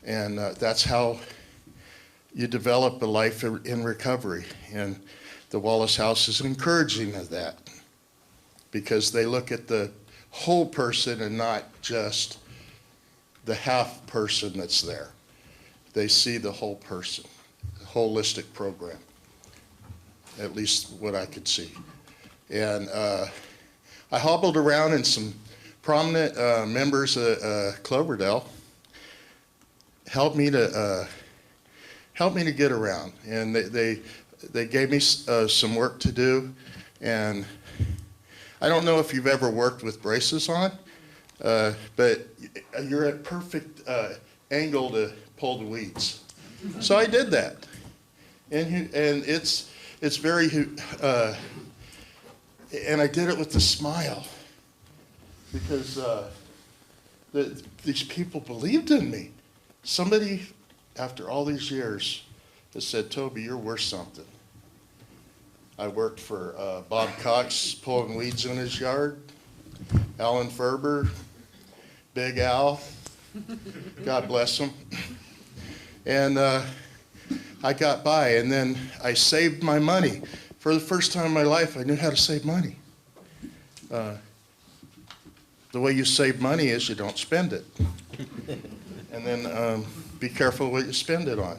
And that's how you develop a life in recovery. And the Wallace House is encouraging of that because they look at the whole person and not just the half person that's there. They see the whole person, the holistic program, at least what I could see. And I hobbled around, and some prominent members of Cloverdale helped me to get around, and they gave me some work to do. And I don't know if you've ever worked with braces on, but you're at perfect angle to pull the weeds. So I did that, and it's very, and I did it with a smile because these people believed in me. Somebody, after all these years, has said, "Toby, you're worth something." I worked for Bob Cox pulling weeds in his yard, Alan Ferber, Big Al, God bless him. And I got by, and then I saved my money. For the first time in my life, I knew how to save money. The way you save money is you don't spend it. And then be careful what you spend it on.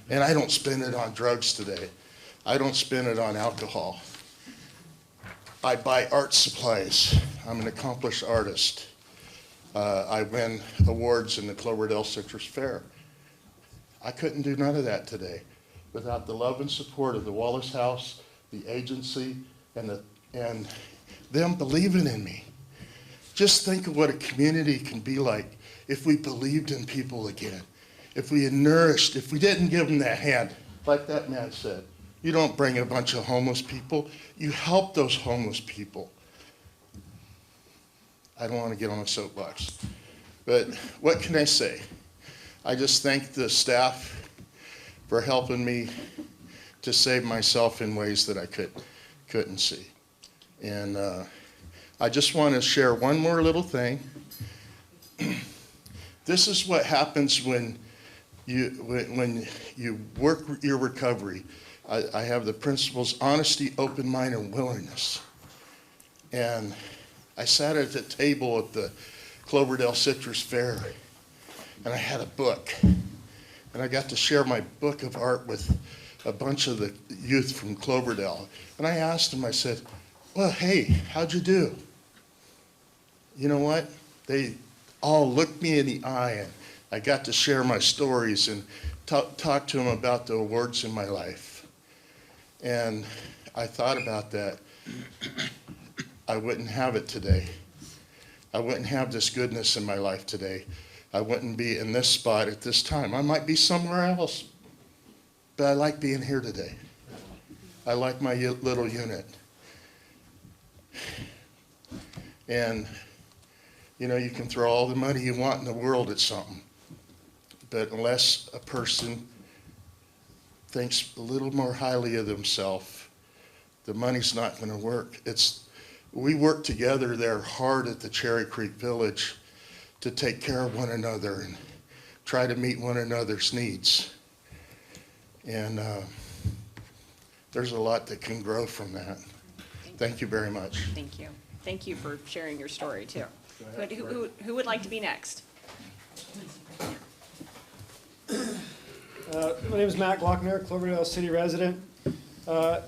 And I don't spend it on drugs today. I don't spend it on alcohol. I buy art supplies. I'm an accomplished artist. I win awards in the Cloverdale Citrus Fair. I couldn't do none of that today without the love and support of the Wallace House, the agency, and them believing in me. Just think of what a community can be like if we believed in people again, if we had nourished, if we didn't give them that hand, like that man said. You don't bring a bunch of homeless people, you help those homeless people. I don't want to get on a soapbox, but what can I say? I just thank the staff for helping me to save myself in ways that I couldn't see. And I just want to share one more little thing. This is what happens when you work your recovery. I have the principles: honesty, open mind, and willingness. And I sat at the table at the Cloverdale Citrus Fair, and I had a book. And I got to share my book of art with a bunch of the youth from Cloverdale. And I asked them, I said, well, hey, how'd you do? You know what? They all looked me in the eye, and I got to share my stories and talk to them about the awards in my life. And I thought about that. I wouldn't have it today. I wouldn't have this goodness in my life today. I wouldn't be in this spot at this time. I might be somewhere else, but I like being here today. I like my little unit. And, you know, you can throw all the money you want in the world at something, but unless a person thinks a little more highly of themselves, the money's not going to work. We work together there hard at the Cherry Creek Village to take care of one another and try to meet one another's needs. And there's a lot that can grow from that. Thank you very much. Thank you. Thank you for sharing your story, too. Who would like to be next? My name is Matt Glockner, Cloverdale City resident. I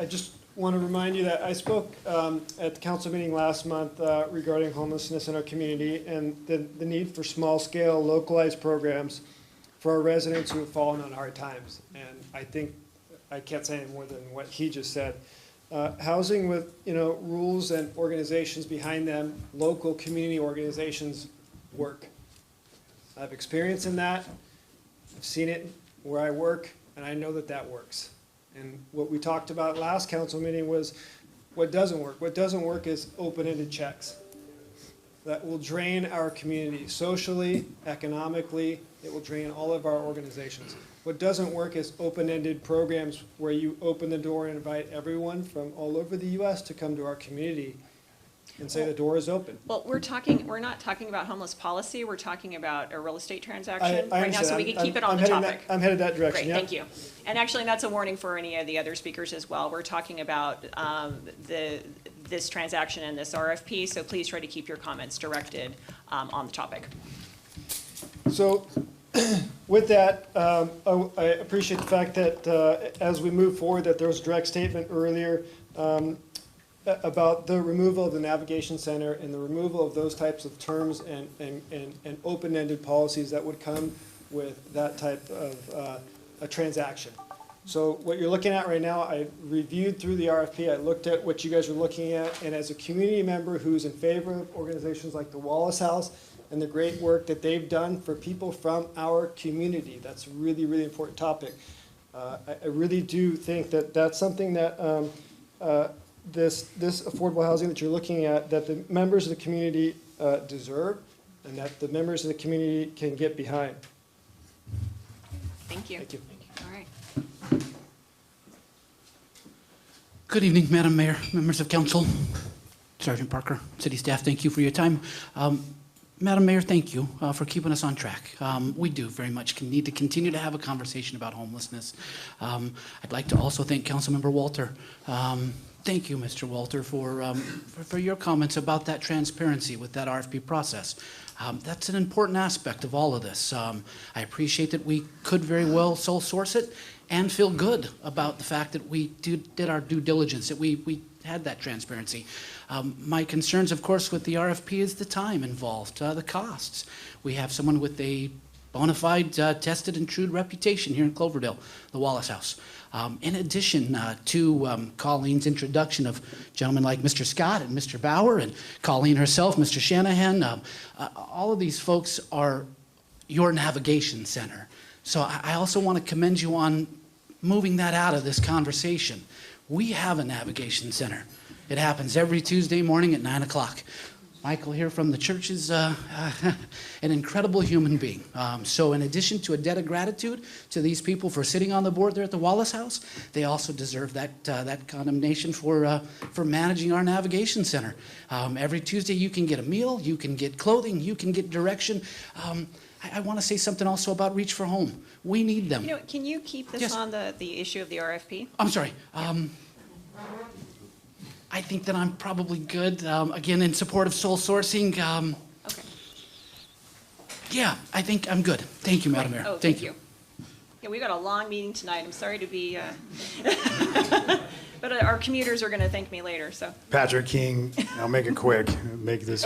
just want to remind you that I spoke at the council meeting last month regarding homelessness in our community and the need for small-scale, localized programs for our residents who have fallen on hard times. And I think I can't say any more than what he just said. Housing with, rules and organizations behind them, local community organizations work. I have experience in that. I've seen it where I work, and I know that that works. And what we talked about last council meeting was what doesn't work. What doesn't work is open-ended checks. That will drain our community socially, economically. It will drain all of our organizations. What doesn't work is open-ended programs where you open the door and invite everyone from all over the U.S. to come to our community and say the door is open. Well, we're not talking about homeless policy, we're talking about a real estate transaction I right now, so we understand. can keep it on the I'm topic. I'm headed that direction, Great, yeah. thank you. And actually, that's a warning for any of the other speakers as well. We're talking about this transaction and this RFP, so please try to keep your comments directed on the topic. So with that, I appreciate the fact that as we move forward, that there was a direct statement earlier about the removal of the navigation center and the removal of those types of terms and open-ended policies that would come with that type of a transaction. So what you're looking at right now, I reviewed through the RFP, I looked at what you guys were looking at, and as a community member who's in favor of organizations like the Wallace House and the great work that they've done for people from our community, that's a really, really important topic. I really do think that that's something that this affordable housing that you're looking at, that the members of the community deserve, and that the members of the community can get behind. Thank you. Thank you. All right. Good evening, Madam Mayor, members of council, Sergeant Parker, city staff, thank you for your time. Madam Mayor, thank you for keeping us on track. We do very much need to continue to have a conversation about homelessness. I'd like to also thank Councilmember Walter. Thank you, Mr. Walter, for your comments about that transparency with that RFP process. That's an important aspect of all of this. I appreciate that we could very well sole source it and feel good about the fact that we did our due diligence, that we had that transparency. My concerns, of course, with the RFP is the time involved, the costs. We have someone with a bona fide, tested and true reputation here in Cloverdale, the Wallace House. In addition to Colleen's introduction of gentlemen like Mr. Scott and Mr. Bauer and Colleen herself, Mr. Shanahan, all of these folks are your navigation center. So I also want to commend you on moving that out of this conversation. We have a navigation center. It happens every Tuesday morning at 9 o'clock. Michael here from the church is an incredible human being. So in addition to a debt of gratitude to these people for sitting on the board there at the Wallace House, they also deserve that condemnation for managing our navigation center. Every Tuesday you can get a meal, you can get clothing, you can get direction. I want to say something also about Reach for Home. We need them. You know, can you keep this Yes. on the issue of the RFP? I'm sorry. I think that I'm probably good, again, in support of sole sourcing. Okay. Yeah, I think I'm good. Thank you, Madam Mayor. Oh, thank you. Yeah, we've got a long meeting tonight. I'm sorry to be, but our commuters are going to thank me later, so. Patrick King, I'll make it quick, make this.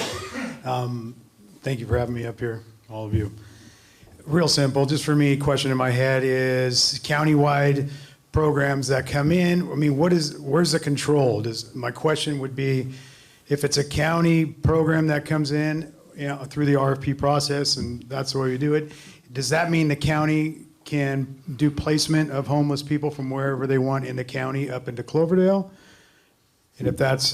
Thank you for having me up here, all of you. Real simple, just for me, question in my head is countywide programs that come in, I mean, where's the control? My question would be, if it's a county program that comes in, you know, through the RFP process, and that's the way we do it, does that mean the county can do placement of homeless people from wherever they want in the county up into Cloverdale? And if that's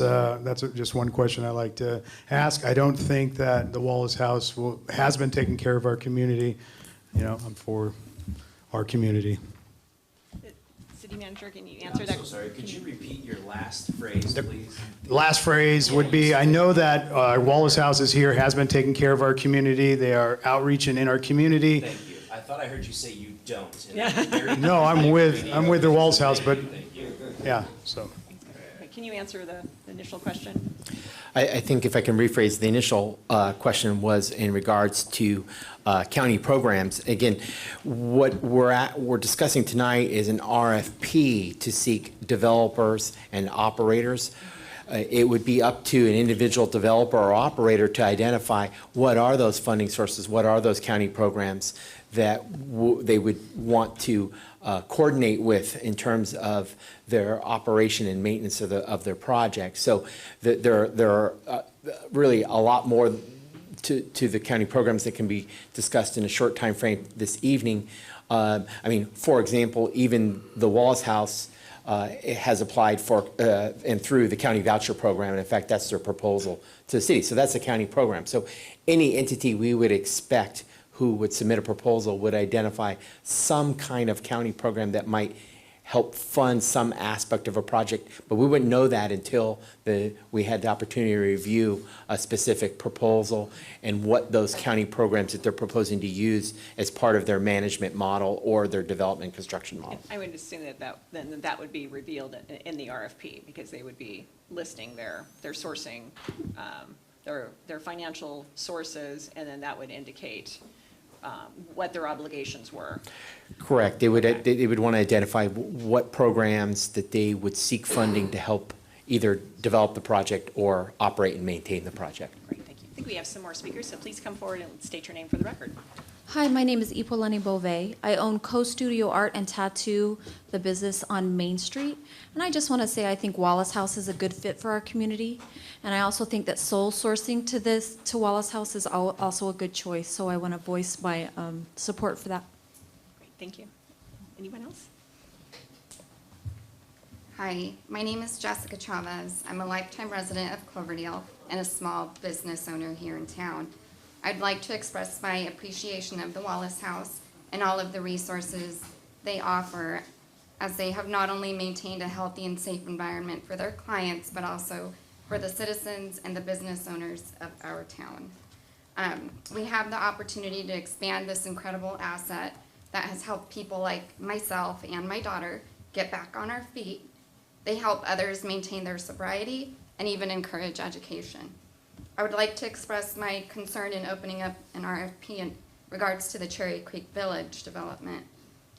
just one question I like to ask. I don't think that the Wallace House has been taking care of our community. You know, I'm for our community. City Manager, can you answer that? I'm so sorry, could you repeat your last phrase, please? Last phrase would be, I know that Wallace House is here, has been taking care of our community. They are outreaching in our community. Thank you. I thought I heard you say you don't. And Yeah. No, I'm with the Wallace House, but yeah, so. Can you answer the initial question? I think if I can rephrase, the initial question was in regards to county programs. Again, what we're discussing tonight is an RFP to seek developers and operators. It would be up to an individual developer or operator to identify what are those funding sources, what are those county programs that they would want to coordinate with in terms of their operation and maintenance of their project. So there are really a lot more to the county programs that can be discussed in a short time frame this evening. I mean, for example, even the Wallace House has applied for and through the county voucher program, and in fact, that's their proposal to the city. So that's a county program. So any entity we would expect who would submit a proposal would identify some kind of county program that might help fund some aspect of a project, but we wouldn't know that until we had the opportunity to review a specific proposal and what those county programs that they're proposing to use as part of their management model or their development construction model. I would assume that would be revealed in the RFP, because they would be listing their sourcing, their financial sources, and then that would indicate what their obligations were. Correct. They would want to identify what programs that they would seek funding to help either develop the project or operate and maintain the project. Great, thank you. I think we have some more speakers, so please come forward and state your name for the record. Hi, my name is Ipolani Bove. I own Co-Studio Art and Tattoo, the business on Main Street. And I just want to say I think Wallace House is a good fit for our community. And I also think that sole sourcing to Wallace House is also a good choice. So I want to voice my support for that. Great, thank you. Anyone else? Hi, my name is Jessica Chavez. I'm a lifetime resident of Cloverdale and a small business owner here in town. I'd like to express my appreciation of the Wallace House and all of the resources they offer, as they have not only maintained a healthy and safe environment for their clients, but also for the citizens and the business owners of our town. We have the opportunity to expand this incredible asset that has helped people like myself and my daughter get back on our feet. They help others maintain their sobriety and even encourage education. I would like to express my concern in opening up an RFP in regards to the Cherry Creek Village development.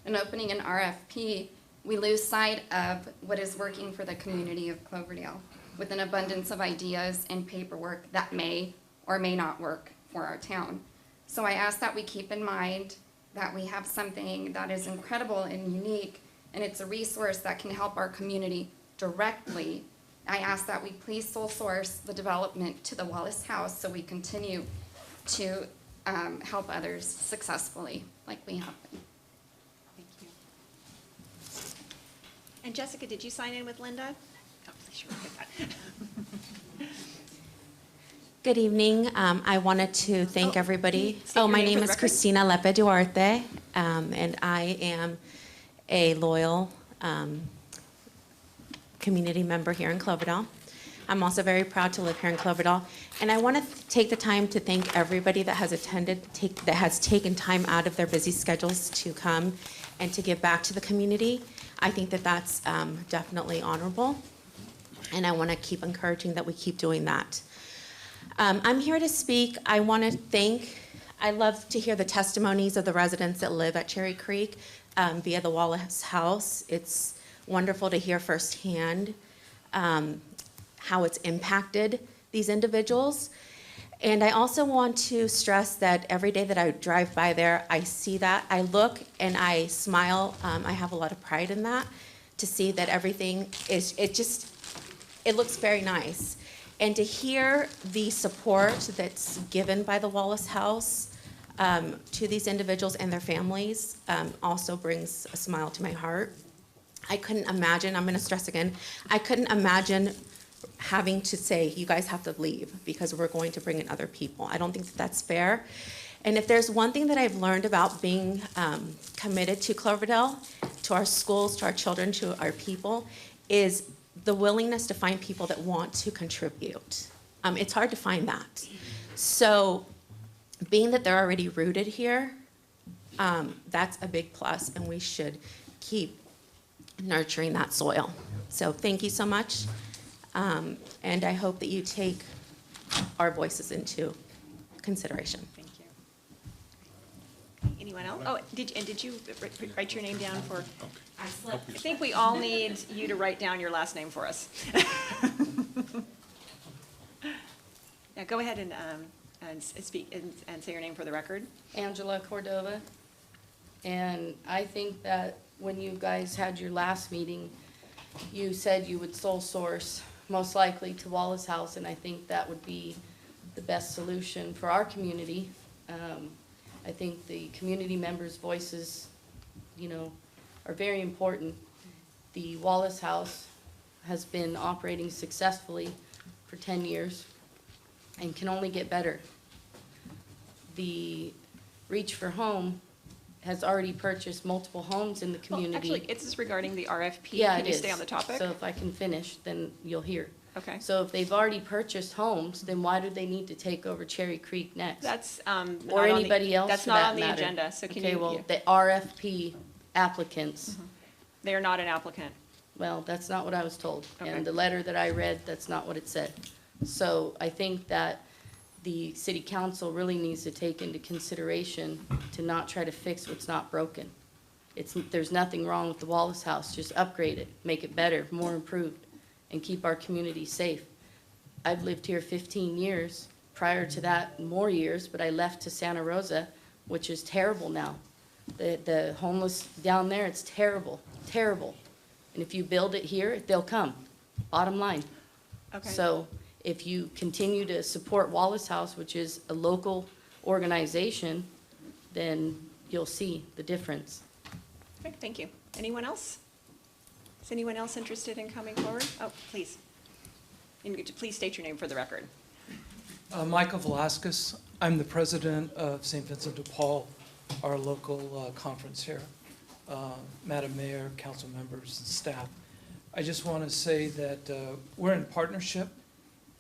In opening an RFP, we lose sight of what is working for the community of Cloverdale with an abundance of ideas and paperwork that may or may not work for our town. So I ask that we keep in mind that we have something that is incredible and unique, and it's a resource that can help our community directly. I ask that we please sole source the development to the Wallace House so we continue to help others successfully like we have been. Thank you. And Jessica, did you sign in with Linda? Oh, please, sure, get that. Good evening. I wanted to thank everybody. your My name name for the is record. Cristina Lepe Duarte, and I am a loyal community member here in Cloverdale. I'm also very proud to live here in Cloverdale. And I want to take the time to thank everybody that has attended, that has taken time out of their busy schedules to come and to give back to the community. I think that that's definitely honorable. And I want to keep encouraging that we keep doing that. I'm here to speak. I love to hear the testimonies of the residents that live at Cherry Creek via the Wallace House. It's wonderful to hear firsthand how it's impacted these individuals. And I also want to stress that every day that I drive by there, I see that. I look and I smile. I have a lot of pride in that, to see that everything is, it looks very nice. And to hear the support that's given by the Wallace House to these individuals and their families also brings a smile to my heart. I couldn't imagine, I'm going to stress again, I couldn't imagine having to say, you guys have to leave because we're going to bring in other people. I don't think that that's fair. And if there's one thing that I've learned about being committed to Cloverdale, to our schools, to our children, to our people, is the willingness to find people that want to contribute. It's hard to find that. So being that they're already rooted here, that's a big plus, and we should keep nurturing that soil. So thank you so much, and I hope that you take our voices into consideration. Thank you. Anyone else? Oh, did you write your name down for? I think we all need you to write down your last name for us. Now go ahead and speak and say your name for the record. Angela Cordova. And I think that when you guys had your last meeting, you said you would sole source most likely to Wallace House, and I think that would be the best solution for our community. I think the community members' voices, are very important. The Wallace House has been operating successfully for 10 years and can only get better. The Reach for Home has already purchased multiple homes in the community. Well, actually, it's regarding the RFP. Yeah, Can it you is. stay on the topic? So if I can finish, then you'll hear. Okay. So if they've already purchased homes, then why do they need to take over Cherry Creek next? That's Or not on the- anybody else That's for not that on the matter. agenda, so can Okay, you? well, the RFP applicants, They are not an applicant. well, that's not what I was told. Okay. And the letter that I read, that's not what it said. So I think that the city council really needs to take into consideration to not try to fix what's not broken. There's nothing wrong with the Wallace House, just upgrade it, make it better, more improved, and keep our community safe. I've lived here 15 years, prior to that, more years, but I left to Santa Rosa, which is terrible now. The homeless down there, it's terrible, terrible. And if you build it here, they'll come, bottom line. Okay. So if you continue to support Wallace House, which is a local organization, then you'll see the difference. Okay, thank you. Anyone else? Is anyone else interested in coming forward? Oh, please. And please state your name for the record. Michael Velasquez. I'm the president of St. Vincent de Paul, our local conference here. Madam Mayor, council members, and staff. I just want to say that we're in partnership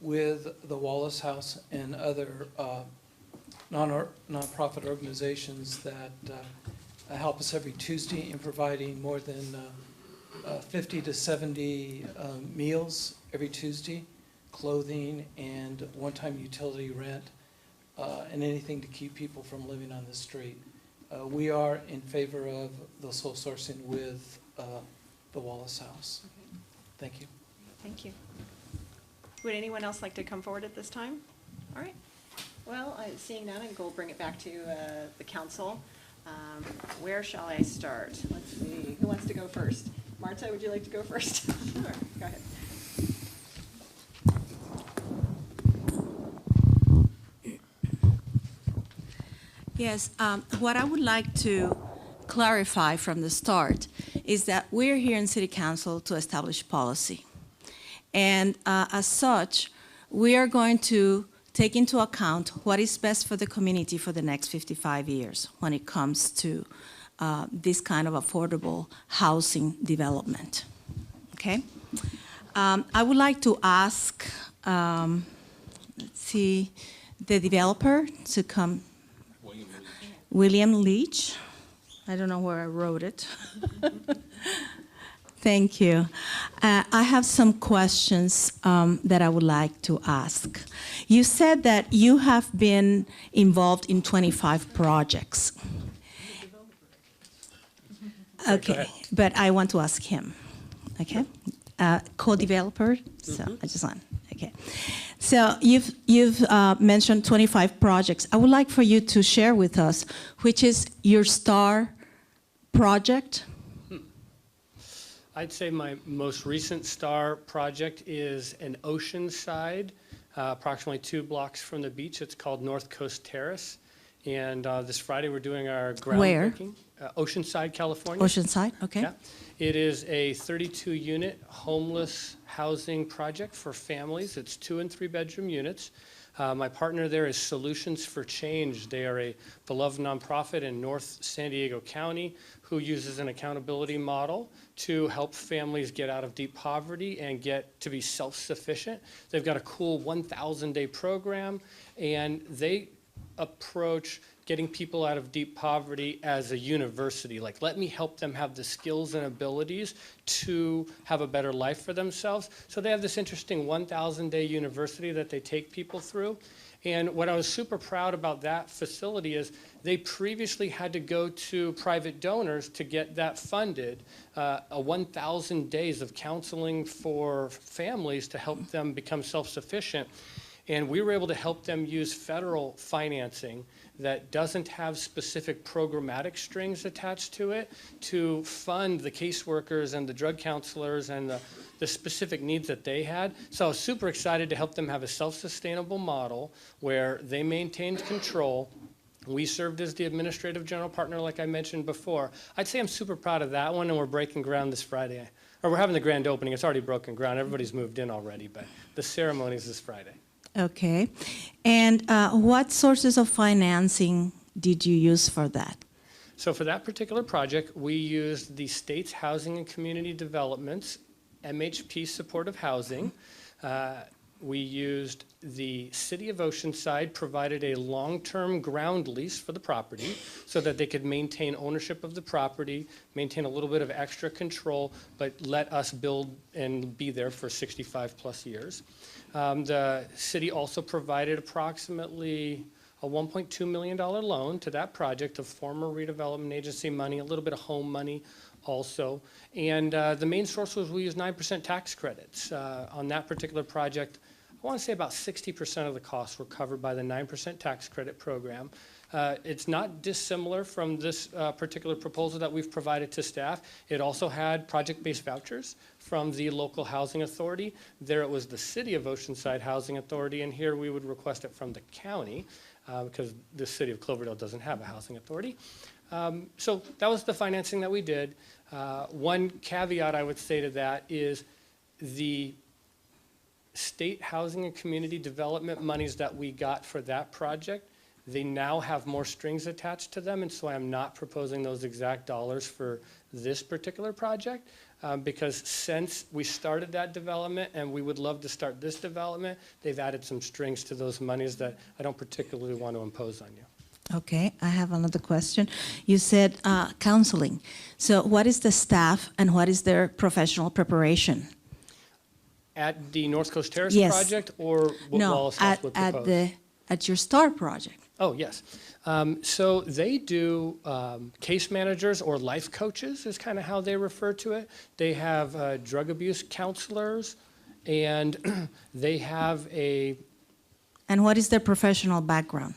with the Wallace House and other nonprofit organizations that help us every Tuesday in providing more than 50 to 70 meals every Tuesday, clothing, and one-time utility rent, and anything to keep people from living on the street. We are in favor of the sole sourcing with the Wallace House. Thank you. Thank you. Would anyone else like to come forward at this time? All right. Well, seeing none, we'll bring it back to the council. Where shall I start? Let's see. Who wants to go first? Marta, would you like to go first? Sure. Go ahead. Yes, what I would like to clarify from the start is that we're here in City Council to establish policy. And as such, we are going to take into account what is best for the community for the next 55 years when it comes to this kind of affordable housing development. Okay? I would like to ask, let's see, the developer to come. William Leach. I don't know where I wrote it. Thank you. I have some questions that I would like to ask. You said that you have been involved in 25 projects. Okay, but I want to ask him. Okay, co-developer. So I just want. Okay. So you've mentioned 25 projects. I would like for you to share with us which is your star project. I'd say my most recent star project is an oceanside, approximately 2 blocks from the beach. It's called North Coast Terrace. And this Friday, we're doing our groundbreaking. Oceanside, California. Oceanside, okay. Yeah. It is a 32-unit homeless housing project for families. It's 2- and 3-bedroom units. My partner there is Solutions for Change. They are a beloved nonprofit in North San Diego County who uses an accountability model to help families get out of deep poverty and get to be self-sufficient. They've got a cool 1,000-day program, and they approach getting people out of deep poverty as a university. Like, let me help them have the skills and abilities to have a better life for themselves. So they have this interesting 1,000-day university that they take people through. And what I was super proud about that facility is they previously had to go to private donors to get that funded, a 1,000 days of counseling for families to help them become self-sufficient. And we were able to help them use federal financing that doesn't have specific programmatic strings attached to it to fund the caseworkers and the drug counselors and the specific needs that they had. So I was super excited to help them have a self-sustainable model where they maintained control. We served as the administrative general partner, like I mentioned before. I'd say I'm super proud of that one, and we're breaking ground this Friday. Or we're having the grand opening. It's already broken ground. Everybody's moved in already, but the ceremony is this Friday. Okay. And what sources of financing did you use for that? So for that particular project, we used the state's Housing and Community Development's MHP supportive housing. We used the City of Oceanside provided a long-term ground lease for the property so that they could maintain ownership of the property, maintain a little bit of extra control, but let us build and be there for 65 plus years. The city also provided approximately a $1.2 million loan to that project of former redevelopment agency money, a little bit of home money also. And the main source was we used 9% tax credits. On that particular project, I want to say about 60% of the costs were covered by the 9% tax credit program. It's not dissimilar from this particular proposal that we've provided to staff. It also had project-based vouchers from the local housing authority. There it was the City of Oceanside Housing Authority, and here we would request it from the county because the City of Cloverdale doesn't have a housing authority. So that was the financing that we did. One caveat I would say to that is the state housing and community development monies that we got for that project, they now have more strings attached to them, and so I'm not proposing those exact dollars for this particular project because since we started that development and we would love to start this development, they've added some strings to those monies that I don't particularly want to impose on you. Okay, I have another question. You said counseling. So what is the staff and what is their professional preparation? At the North Coast Terrace Yes. project or what No, Wallace House would propose? at your STAR project. Oh, yes. So they do case managers or life coaches is kind of how they refer to it. They have drug abuse counselors, and they have a... And what is their professional background?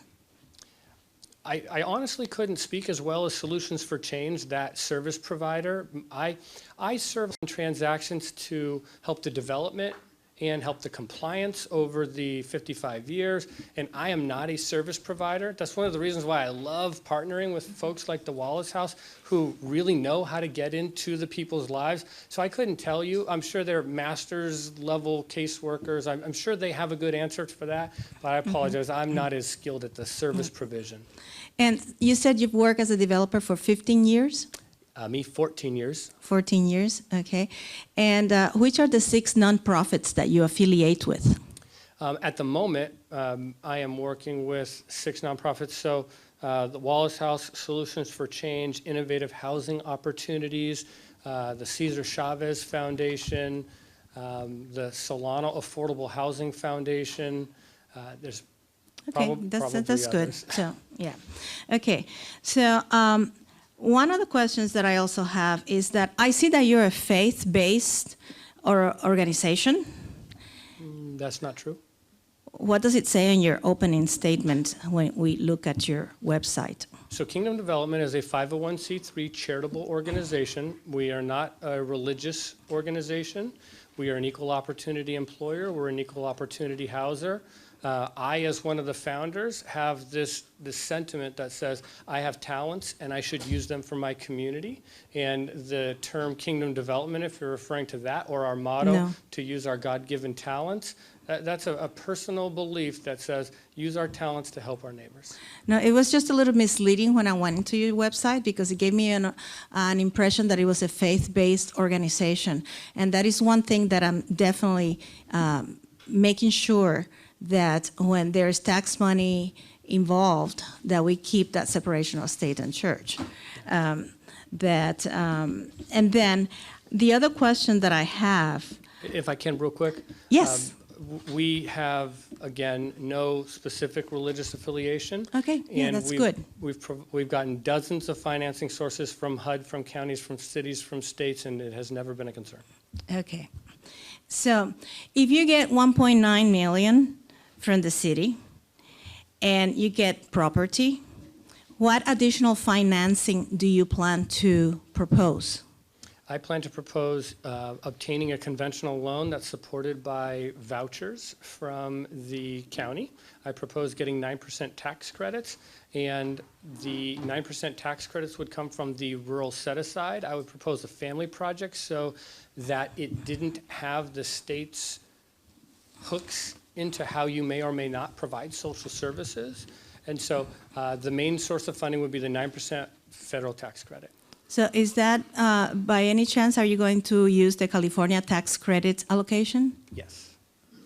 I honestly couldn't speak as well as Solutions for Change, that service provider. I serve on transactions to help the development and help the compliance over the 55 years, and I am not a service provider. That's one of the reasons why I love partnering with folks like the Wallace House who really know how to get into the people's lives. So I couldn't tell you. I'm sure they're master's level caseworkers. I'm sure they have a good answer for that, but I apologize. I'm not as skilled at the service provision. And you said you've worked as a developer for 15 years? Me, 14 years. 14 years, okay. And which are the 6 nonprofits that you affiliate with? At the moment, I am working with 6 nonprofits. So the Wallace House, Solutions for Change, Innovative Housing Opportunities, the Cesar Chavez Foundation, the Solano Affordable Housing Foundation. There's Okay, probably that's good. others. So, yeah. Okay, so one of the questions that I also have is that I see that you're a faith-based organization. That's not true. What does it say in your opening statement when we look at your website? So Kingdom Development is a 501c3 charitable organization. We are not a religious organization. We are an equal opportunity employer. We're an equal opportunity houser. I, as one of the founders, have this sentiment that says I have talents and I should use them for my community. And the term Kingdom Development, if you're referring to that, or our motto, No. to use our God-given talents, that's a personal belief that says use our talents to help our neighbors. No, it was just a little misleading when I went into your website because it gave me an impression that it was a faith-based organization. And that is one thing that I'm definitely making sure that when there's tax money involved, that we keep that separation of state and church. And then the other question that I have. If I can, real quick. Yes. We have, again, no specific religious affiliation. Okay, yeah, and that's good. We've gotten dozens of financing sources from HUD, from counties, from cities, from states, and it has never been a concern. Okay. So if you get 1.9 million from the city and you get property, what additional financing do you plan to propose? I plan to propose obtaining a conventional loan that's supported by vouchers from the county. I propose getting 9% tax credits, and the 9% tax credits would come from the rural set-aside. I would propose a family project so that it didn't have the state's hooks into how you may or may not provide social services. And so the main source of funding would be the 9% federal tax credit. So is that, by any chance, are you going to use the California tax credit allocation? Yes.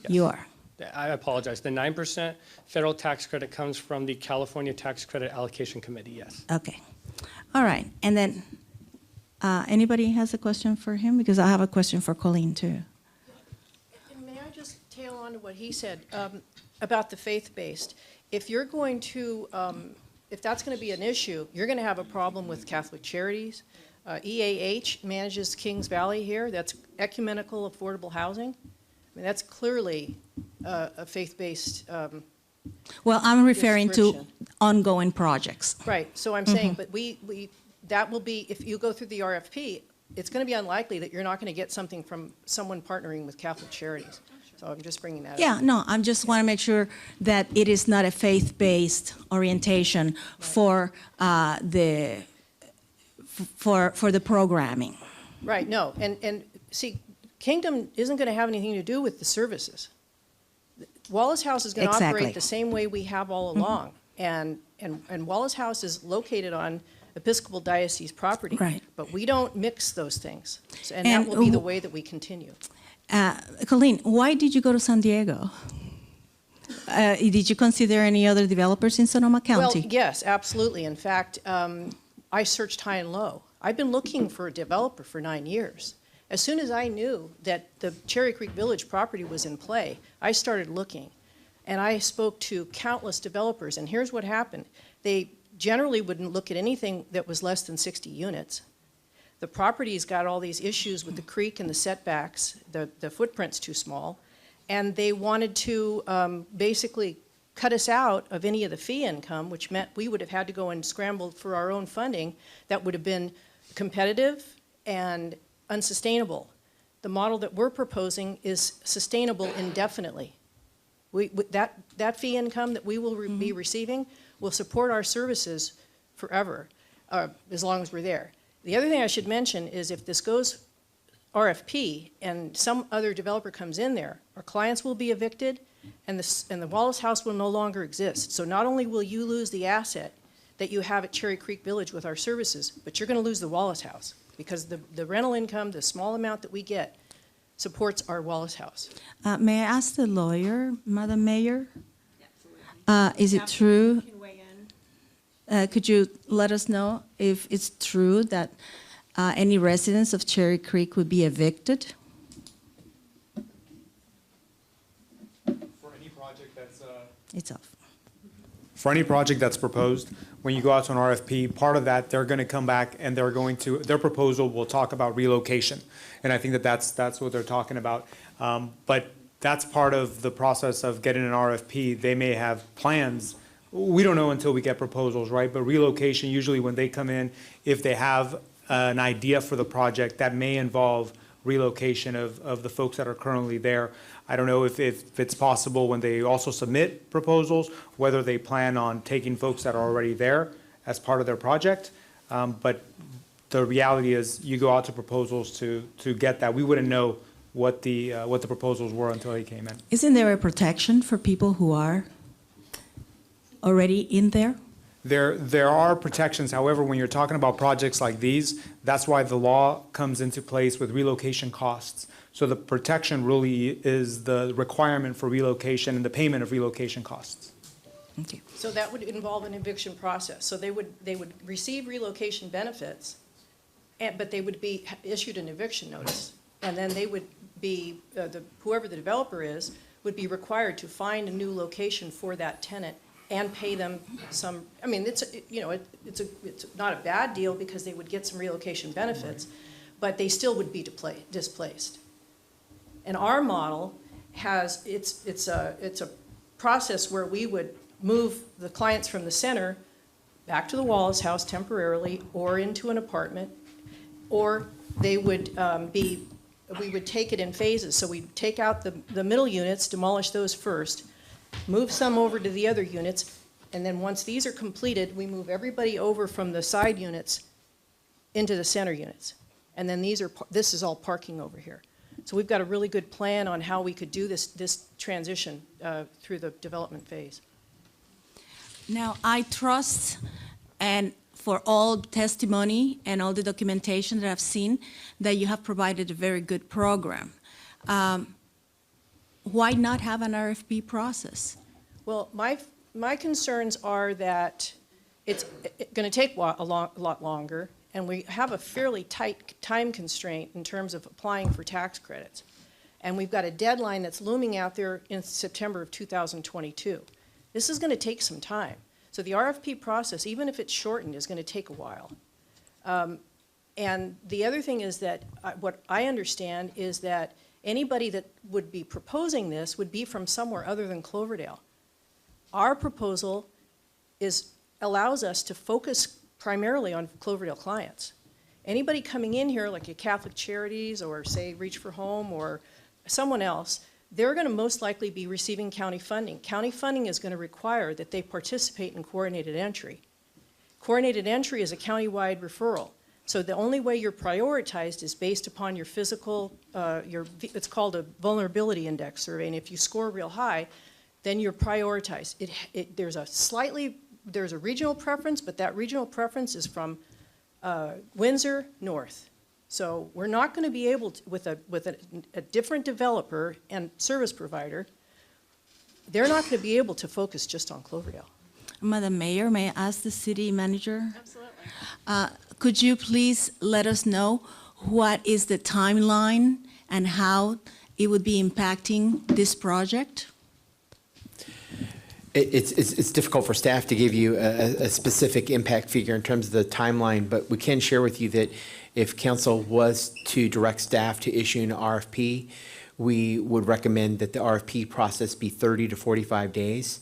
You are. I apologize. The 9% federal tax credit comes from the California Tax Credit Allocation Committee, yes. Okay. All right. And then, anybody has a question for him? Because I have a question for Colleen, too. And may I just tail on to what he said about the faith-based? If you're going to, if that's going to be an issue, you're going to have a problem with Catholic Charities. EAH manages Kings Valley here. That's ecumenical affordable housing. I mean, that's clearly a faith-based Well, I'm referring to description. ongoing projects. Right. So I'm saying, but that will be, if you go through the RFP, it's going to be unlikely that you're not going to get something from someone partnering with Catholic Charities. So I'm just bringing that up. Yeah, no, I just want to make sure that it is not a faith-based orientation for the programming. Right, no, and see, Kingdom isn't going to have anything to do with the services. Wallace House is going to Exactly. operate the same way we have all along. And Wallace House is located on Episcopal Diocese property. Right. But we don't mix those things. And And that will be the way that we continue. Colleen, why did you go to San Diego? Did you consider any other developers in Sonoma County? Well, yes, absolutely. In fact, I searched high and low. I've been looking for a developer for 9 years. As soon as I knew that the Cherry Creek Village property was in play, I started looking. And I spoke to countless developers, and here's what happened. They generally wouldn't look at anything that was less than 60 units. The property's got all these issues with the creek and the setbacks, the footprint's too small, and they wanted to basically cut us out of any of the fee income, which meant we would have had to go and scramble for our own funding that would have been competitive and unsustainable. The model that we're proposing is sustainable indefinitely. That fee income that we will be receiving will support our services forever, as long as we're there. The other thing I should mention is if this goes RFP and some other developer comes in there, our clients will be evicted and the Wallace House will no longer exist. So not only will you lose the asset that you have at Cherry Creek Village with our services, but you're going to lose the Wallace House because the rental income, the small amount that we get, supports our Wallace House. May I ask the lawyer, Madam Mayor? Is it true? Could you let us know if it's true that any residents of Cherry Creek would be evicted? For any project that's It's off. for any project that's proposed, when you go out to an RFP, part of that, they're going to come back and they're going to, their proposal will talk about relocation. And I think that that's what they're talking about. But that's part of the process of getting an RFP. They may have plans. We don't know until we get proposals, right? But relocation, usually when they come in, if they have an idea for the project, that may involve relocation of the folks that are currently there. I don't know if it's possible when they also submit proposals, whether they plan on taking folks that are already there as part of their project. But the reality is you go out to proposals to get that. We wouldn't know what the proposals were until they came in. Isn't there a protection for people who are already in there? There are protections. However, when you're talking about projects like these, that's why the law comes into place with relocation costs. So the protection really is the requirement for relocation and the payment of relocation costs. Okay. So that would involve an eviction process. So they would receive relocation benefits, but they would be issued an eviction notice. And then they would be, whoever the developer is, would be required to find a new location for that tenant and pay them some, I mean, it's not a bad deal because they would get some relocation benefits, but they still would be displaced. And our model has, it's a process where we would move the clients from the center back to the Wallace House temporarily or into an apartment, or they would we would take it in phases. So we'd take out the middle units, demolish those first, move some over to the other units, and then once these are completed, we move everybody over from the side units into the center units. And then this is all parking over here. So we've got a really good plan on how we could do this transition through the development phase. Now, I trust, and for all testimony and all the documentation that I've seen, that you have provided a very good program. Why not have an RFP process? Well, my concerns are that it's going to take a lot longer, and we have a fairly tight time constraint in terms of applying for tax credits. And we've got a deadline that's looming out there in September of 2022. This is going to take some time. So the RFP process, even if it's shortened, is going to take a while. And the other thing is that what I understand is that anybody that would be proposing this would be from somewhere other than Cloverdale. Our proposal allows us to focus primarily on Cloverdale clients. Anybody coming in here, like a Catholic Charities or say Reach for Home or someone else, they're going to most likely be receiving county funding. County funding is going to require that they participate in coordinated entry. Coordinated entry is a countywide referral. So the only way you're prioritized is based upon your physical, it's called a vulnerability index survey, and if you score real high, then you're prioritized. There's a regional preference, but that regional preference is from Windsor north. So we're not going to be able to, with a different developer and service provider, they're not going to be able to focus just on Cloverdale. Madam Mayor, may I ask the city manager? Absolutely. Could you please let us know what is the timeline and how it would be impacting this project? It's difficult for staff to give you a specific impact figure in terms of the timeline, but we can share with you that if council was to direct staff to issue an RFP, we would recommend that the RFP process be 30 to 45 days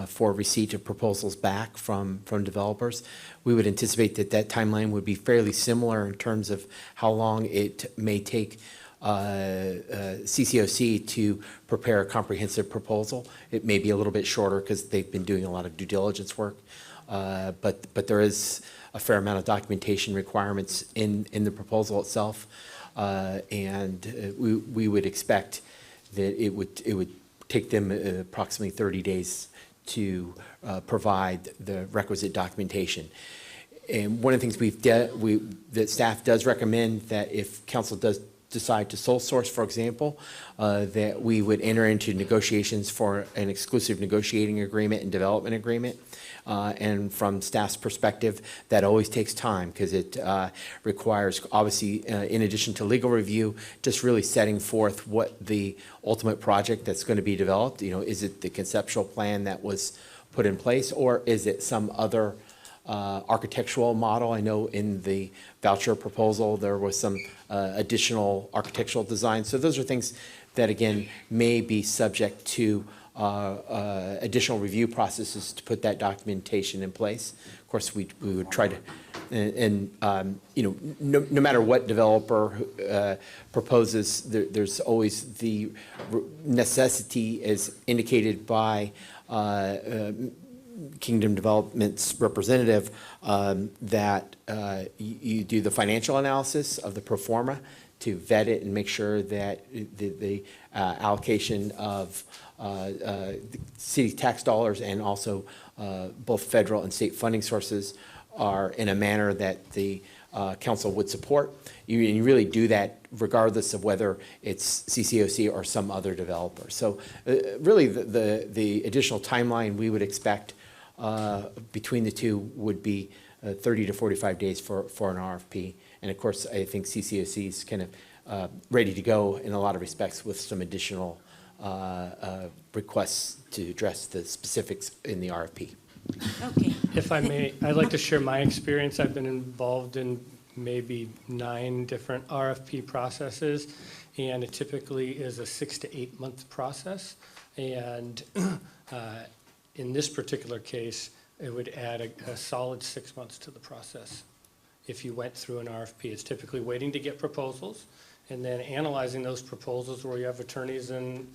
for receipt of proposals back from developers. We would anticipate that that timeline would be fairly similar in terms of how long it may take CCOC to prepare a comprehensive proposal. It may be a little bit shorter because they've been doing a lot of due diligence work, but there is a fair amount of documentation requirements in the proposal itself, and we would expect that it would take them approximately 30 days to provide the requisite documentation. And one of the things that staff does recommend that if council does decide to sole source, for example, that we would enter into negotiations for an exclusive negotiating agreement and development agreement. And from staff's perspective, that always takes time because it requires, obviously, in addition to legal review, just really setting forth what the ultimate project that's going to be developed. You know, is it the conceptual plan that was put in place, or is it some other architectural model? I know in the voucher proposal there was some additional architectural design. So those are things that, again, may be subject to additional review processes to put that documentation in place. Of course, we would try to, and you know, no matter what developer proposes, there's always the necessity, as indicated by Kingdom Development's representative, that you do the financial analysis of the pro forma to vet it and make sure that the allocation of city tax dollars and also both federal and state funding sources are in a manner that the council would support. You really do that regardless of whether it's CCOC or some other developer. So really the additional timeline we would expect between the two would be 30 to 45 days for an RFP. And of course, I think CCOC is kind of ready to go in a lot of respects with some additional requests to address the specifics in the RFP. Okay. If I may, I'd like to share my experience. I've been involved in maybe 9 different RFP processes, and it typically is a 6 to 8 month process. And in this particular case, it would add a solid 6 months to the process. If you went through an RFP, it's typically waiting to get proposals and then analyzing those proposals where you have attorneys and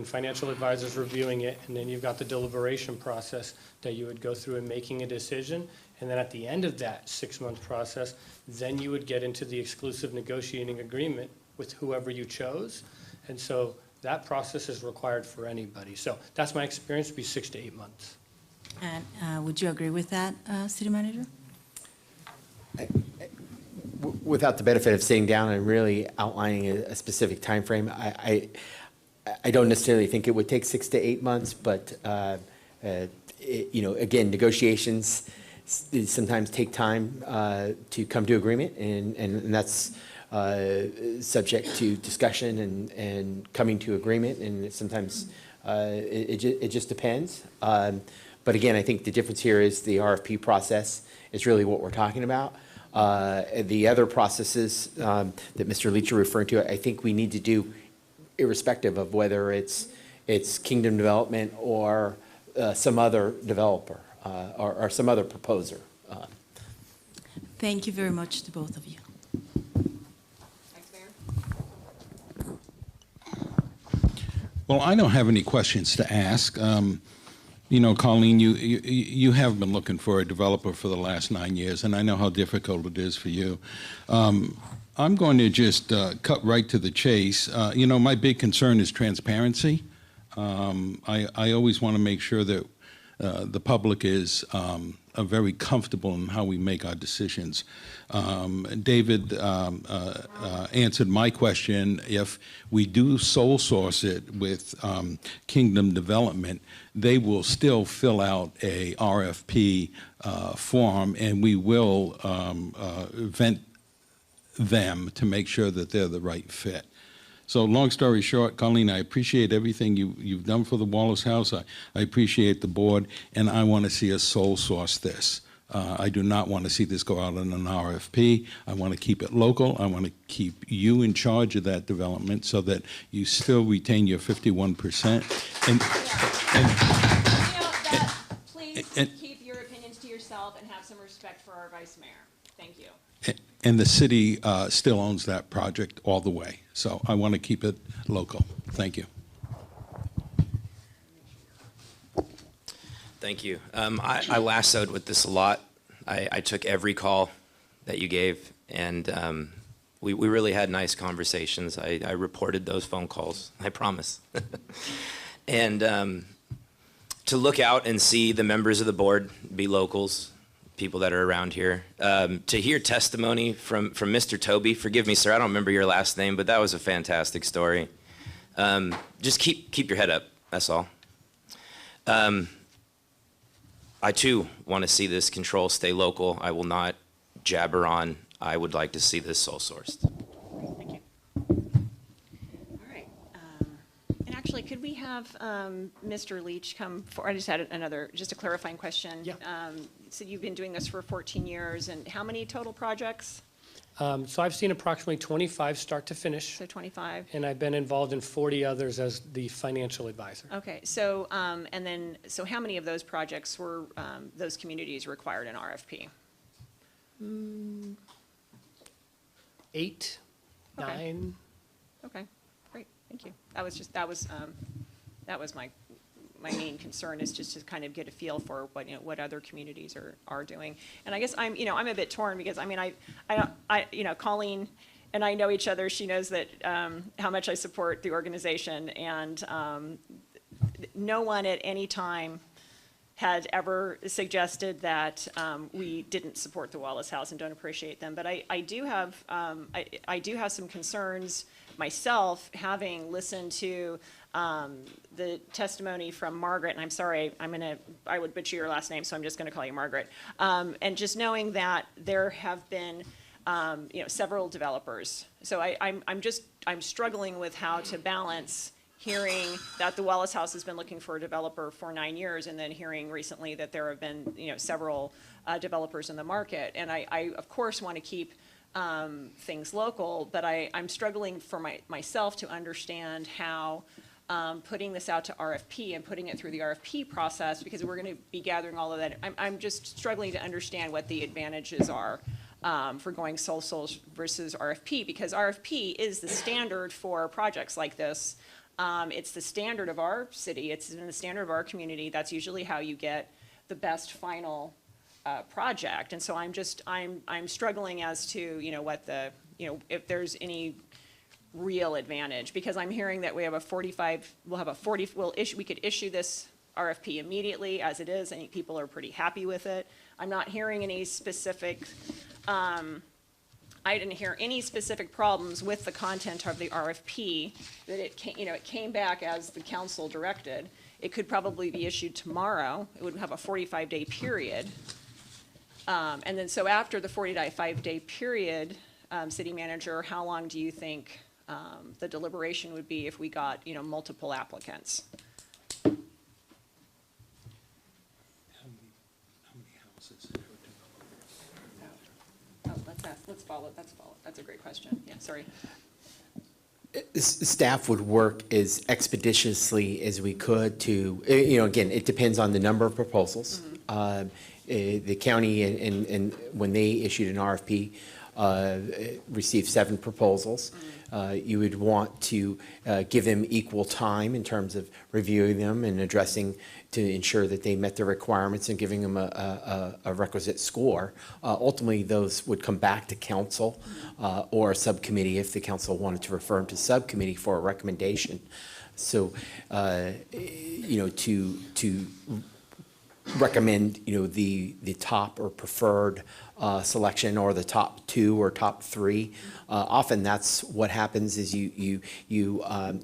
financial advisors reviewing it, and then you've got the deliberation process that you would go through and making a decision. And then at the end of that 6 month process, then you would get into the exclusive negotiating agreement with whoever you chose. And so that process is required for anybody. So that's my experience, would be 6 to 8 months. And would you agree with that, City Manager? Without the benefit of sitting down and really outlining a specific time frame, I don't necessarily think it would take 6 to 8 months, but you know, again, negotiations sometimes take time to come to agreement, and that's subject to discussion and coming to agreement, and sometimes it just depends. But again, I think the difference here is the RFP process is really what we're talking about. The other processes that Mr. Leach are referring to, I think we need to do irrespective of whether it's Kingdom Development or some other developer or some other proposer. Thank you very much to both of you. Well, I don't have any questions to ask. You know, Colleen, you have been looking for a developer for the last 9 years, and I know how difficult it is for you. I'm going to just cut right to the chase. You know, my big concern is transparency. I always want to make sure that the public is very comfortable in how we make our decisions. David answered my question. If we do sole source it with Kingdom Development, they will still fill out a RFP form, and we will vent them to make sure that they're the right fit. So long story short, Colleen, I appreciate everything you've done for the Wallace House. I appreciate the board, and I want to see us sole source this. I do not want to see this go out on an RFP. I want to keep it local. I want to keep you in charge of that development so that you still retain your 51%. Please keep your opinions to yourself and have some respect for our vice mayor. Thank you. And the city still owns that project all the way. So I want to keep it local. Thank you. Thank you. I lassoed with this a lot. I took every call that you gave, and we really had nice conversations. I reported those phone calls, I promise. And to look out and see the members of the board be locals, people that are around here, to hear testimony from Mr. Toby. Forgive me, sir, I don't remember your last name, but that was a fantastic story. Just keep your head up, that's all. I too want to see this control stay local. I will not jabber on. I would like to see this sole sourced. Thank you. All right. And actually, could we have Mr. Leach come forward? I just had just a clarifying question. Yeah. So you've been doing this for 14 years, and how many total projects? So I've seen approximately 25 start to finish. So 25. And I've been involved in 40 others as the financial advisor. Okay. So so how many of those projects were those communities required an RFP? 8, Okay. 9. Okay. Great. Thank you. That was my main concern, is just to kind of get a feel for what other communities are doing. And I guess I'm a bit torn, because Colleen and I know each other. She knows that how much I support the organization, and no one at any time had ever suggested that we didn't support the Wallace House and don't appreciate them. But I do have some concerns myself, having listened to the testimony from Margaret, and I'm sorry, I would butcher your last name, so I'm just gonna call you Margaret. And just knowing that there have been, several developers. So I'm struggling with how to balance hearing that the Wallace House has been looking for a developer for 9 years, and then hearing recently that there have been, several developers in the market. And I of course want to keep things local, but I'm struggling for myself to understand how putting this out to RFP and putting it through the RFP process, because we're going to be gathering all of that. I'm just struggling to understand what the advantages are for going sole source versus RFP, because RFP is the standard for projects like this. It's the standard of our city. It's in the standard of our community. That's usually how you get the best final project. And so I'm struggling as to, what the, if there's any real advantage, because I'm hearing that we could issue this RFP immediately as it is. I think people are pretty happy with it. I'm not hearing any specific, I didn't hear any specific problems with the content of the RFP, that it came back as the council directed. It could probably be issued tomorrow. It would have a 45-day period. And then so after the 45-day period, city manager, how long do you think the deliberation would be if we got, multiple applicants? How many houses? Let's follow. That's a great question. Yeah, sorry. Staff would work as expeditiously as we could to, again, it depends on the number of proposals. The county, and when they issued an RFP, received 7 proposals. You would want to give them equal time in terms of reviewing them and addressing to ensure that they met the requirements and giving them a requisite score. Ultimately, those would come back to council or a subcommittee if the council wanted to refer them to subcommittee for a recommendation. So, to recommend, the top or preferred selection, or the top 2 or top 3. Often that's what happens is you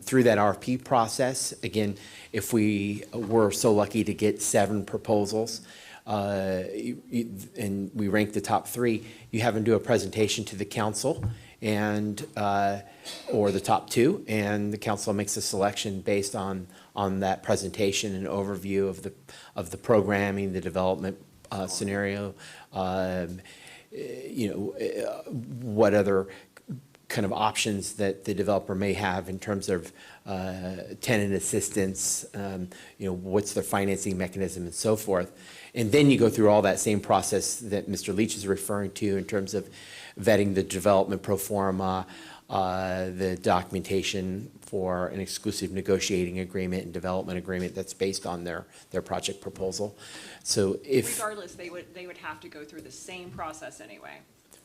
through that RFP process, again, if we were so lucky to get 7 proposals, and we rank the top 3, you have them do a presentation to the council and, or the top 2, and the council makes a selection based on that presentation and overview of the programming, the development scenario, what other kind of options that the developer may have in terms of tenant assistance, what's their financing mechanism and so forth. And then you go through all that same process that Mr. Leach is referring to in terms of vetting the development pro forma, the documentation for an exclusive negotiating agreement and development agreement that's based on their project proposal. So if Regardless, they would have to go through the same process anyway.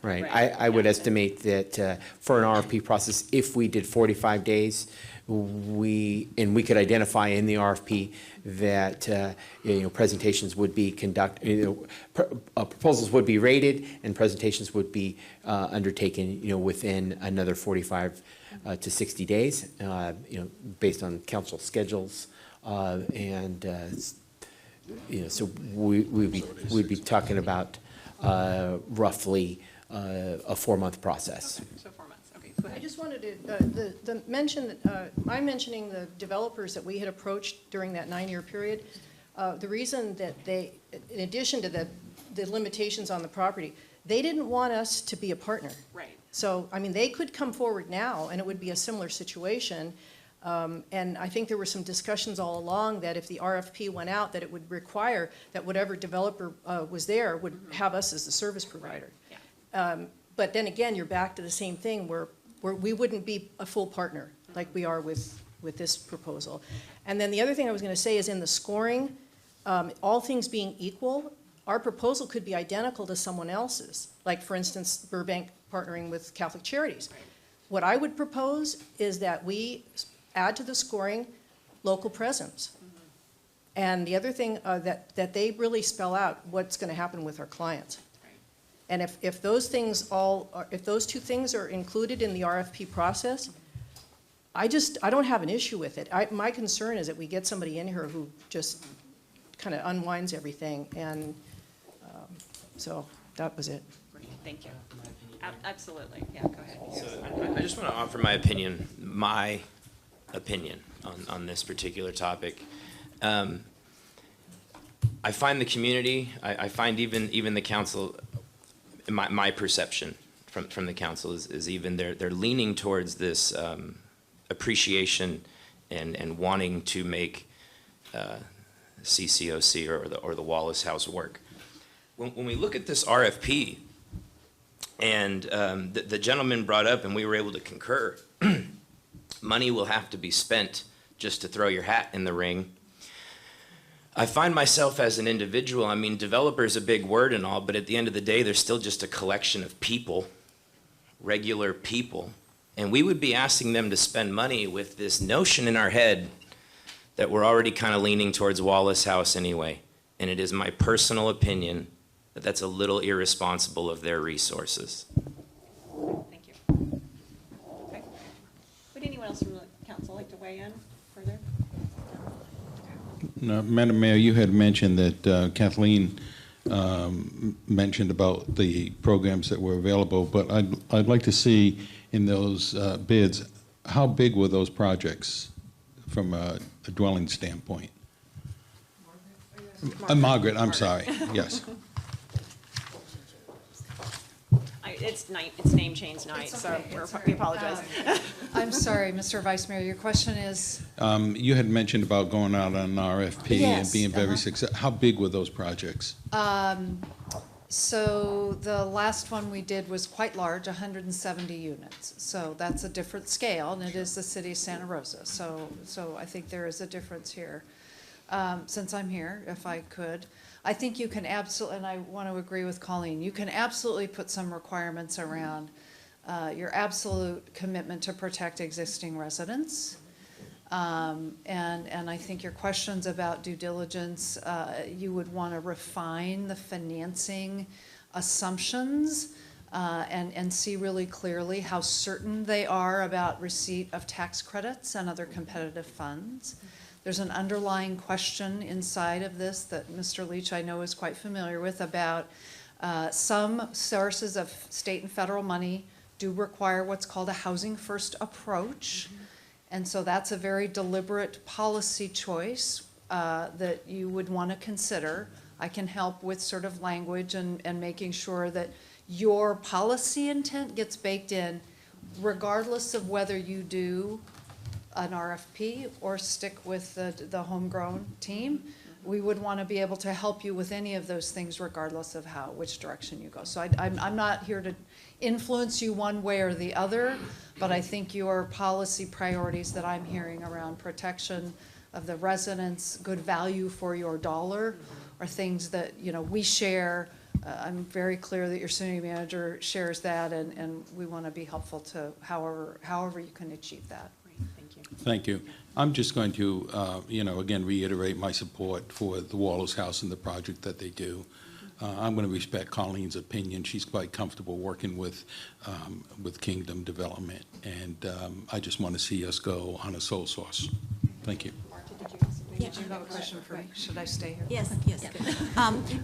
right, Right. I would estimate that for an RFP process, if we did 45 days, we could identify in the RFP that presentations would be proposals would be rated and presentations would be undertaken within another 45 to 60 days, based on council schedules, and so we'd be talking about roughly a 4-month process. So 4 months, okay, go I ahead. just wanted to mention, I'm mentioning the developers that we had approached during that 9-year period. The reason that they, in addition to the limitations on the property, they didn't want us to be a partner. Right. So, I mean, they could come forward now, and it would be a similar situation. And I think there were some discussions all along that if the RFP went out, that it would require that whatever developer was there would have us as the service provider. But then again, you're back to the same thing where we wouldn't be a full partner like we are with this proposal. And then the other thing I was going to say is in the scoring, all things being equal, our proposal could be identical to someone else's. Like, for instance, Burbank partnering with Catholic Charities. What I would propose is that we add to the scoring local presence. And the other thing that they really spell out what's going to happen with our clients. And if those things if those 2 things are included in the RFP process, I don't have an issue with it. My concern is that we get somebody in here who just kind of unwinds everything, and so that was it. Great, thank you. Absolutely, yeah, go ahead. So I just want to offer my opinion on this particular topic. I find the community, I find even the council, my perception from the council is even they're leaning towards this appreciation and wanting to make CCOC or the Wallace House work. When we look at this RFP, and the gentleman brought up, and we were able to concur, money will have to be spent just to throw your hat in the ring. I find myself as an individual, I mean, developer is a big word and all, but at the end of the day, they're still just a collection of people, regular people. And we would be asking them to spend money with this notion in our head that we're already kind of leaning towards Wallace House anyway. And it is my personal opinion that that's a little irresponsible of their resources. Thank you. Okay. Would anyone else from the council like to weigh in further? Now, Madam Mayor, you had mentioned that Kathleen mentioned about the programs that were available, but I'd like to see in those bids, how big were those projects from a dwelling standpoint? Margaret, I'm sorry, yes. It's name change night, so we apologize. I'm sorry, Mr. Vice Mayor, your question is? You had mentioned about going out on an RFP and Yes, being very successful. How big were those projects? So the last one we did was quite large, 170 units. So that's a different scale, and it is the city of Santa Rosa. So I think there is a difference here. Since I'm here, if I could, I think you can absolutely, and I want to agree with Colleen, you can absolutely put some requirements around your absolute commitment to protect existing residents. And I think your questions about due diligence, you would want to refine the financing assumptions and see really clearly how certain they are about receipt of tax credits and other competitive funds. There's an underlying question inside of this that Mr. Leach, I know, is quite familiar with about some sources of state and federal money do require what's called a housing first approach. And so that's a very deliberate policy choice that you would want to consider. I can help with sort of language and making sure that your policy intent gets baked in regardless of whether you do an RFP or stick with the homegrown team. We would want to be able to help you with any of those things regardless of which direction you go. So I'm not here to influence you one way or the other, but I think your policy priorities that I'm hearing around protection of the residents, good value for your dollar, are things that, you know, we share. I'm very clear that your city manager shares that, and we want to be helpful to however you can achieve that. Thank you. Thank you. I'm just going to, again, reiterate my support for the Wallace House and the project that they do. I'm going to respect Colleen's opinion. She's quite comfortable working with Kingdom Development, and I just want to see us go on a sole source. Thank you. Did you have a question for me? Should I stay here? Yes, yes.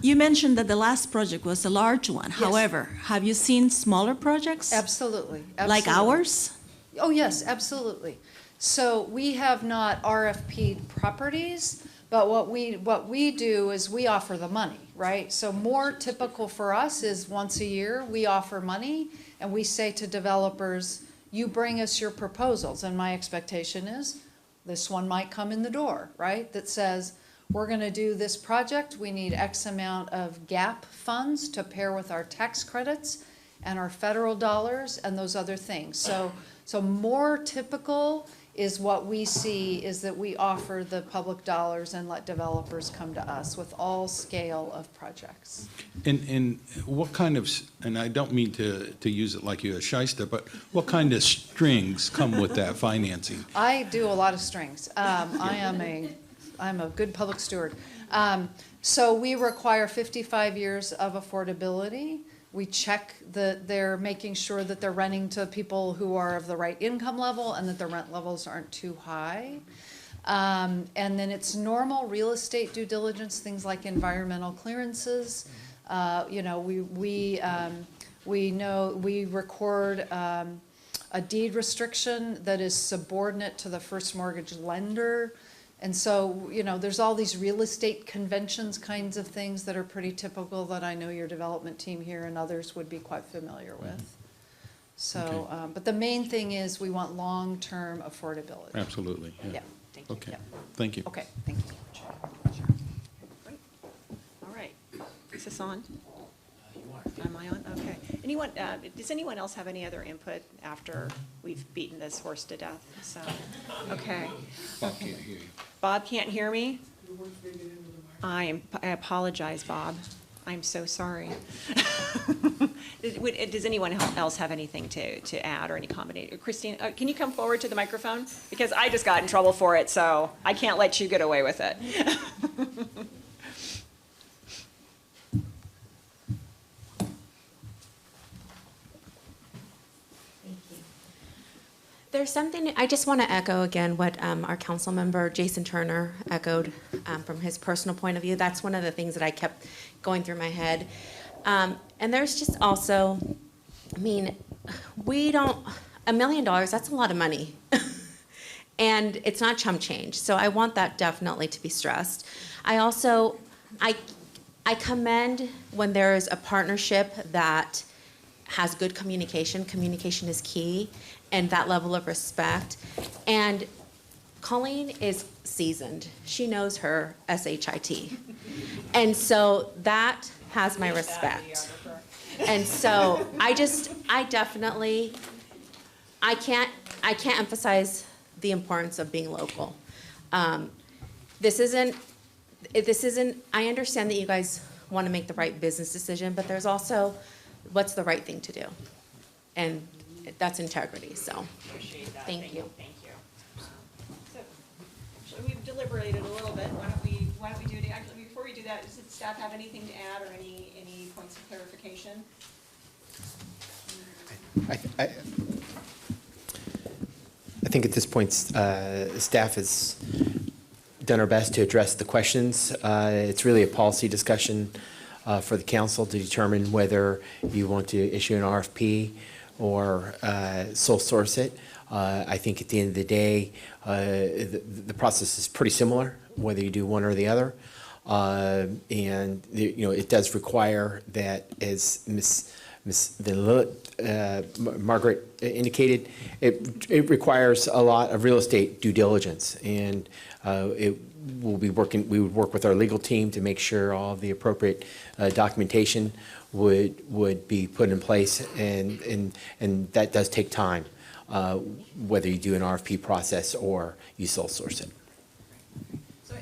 You mentioned that the last project was a large one. Yes. However, have you seen smaller projects? Absolutely. Like ours? Oh, yes, absolutely. So we have not RFP'd properties, but what we do is we offer the money, right? So more typical for us is once a year, we offer money, and we say to developers, you bring us your proposals, and my expectation is this one might come in the door, right? That says, we're gonna do this project, we need X amount of gap funds to pair with our tax credits and our federal dollars and those other things. So more typical is what we see is that we offer the public dollars and let developers come to us with all scale of projects. And what kind of, and I don't mean to use it like you're a shyster, but what kind of strings come with that financing? I do a lot of strings. I'm a good public steward. So we require 55 years of affordability. We check that they're making sure that they're renting to people who are of the right income level and that the rent levels aren't too high. And then it's normal real estate due diligence, things like environmental clearances. We record a deed restriction that is subordinate to the first mortgage lender. And so, there's all these real estate conventions kinds of things that are pretty typical that I know your development team here and others would be quite familiar with. So, Okay. but the main thing is we want long-term affordability. Absolutely, yeah. Yeah. Thank you. Okay, Yeah. thank you. Okay, thank you. Great. All right. Is this on? Am I on? Okay. Does anyone else have any other input after we've beaten this horse to death? So, okay. Bob can't hear you. Bob can't hear me? I apologize, Bob. I'm so sorry. Does anyone else have anything to add or any comment? Christine, can you come forward to the microphone? Because I just got in trouble for it, so I can't let you get away with it. There's something, I just want to echo again what our council member Jason Turner echoed from his personal point of view. That's one of the things that I kept going through my head. And there's just also, $1 million, that's a lot of money. And it's not chump change. So I want that definitely to be stressed. I also, I commend when there is a partnership that has good communication. Communication is key, and that level of respect. And Colleen is seasoned. She knows her SHIT. And so that has my respect. And so I can't emphasize the importance of being local. This isn't, I understand that you guys want to make the right business decision, but there's also what's the right thing to do. And that's integrity, so. Appreciate that. Thank you. Thank you. So, deliberated a little bit. Why don't we do it, actually, before we do that, does the staff have anything to add or any points of clarification? I think at this point, staff has done our best to address the questions. It's really a policy discussion for the council to determine whether you want to issue an RFP or sole source it. I think at the end of the day, the process is pretty similar, whether you do one or the other. And it does require that, as Margaret indicated, it requires a lot of real estate due diligence, and we would work with our legal team to make sure all of the appropriate documentation would be put in place, and that does take time, whether you do an RFP process or you sole source it. So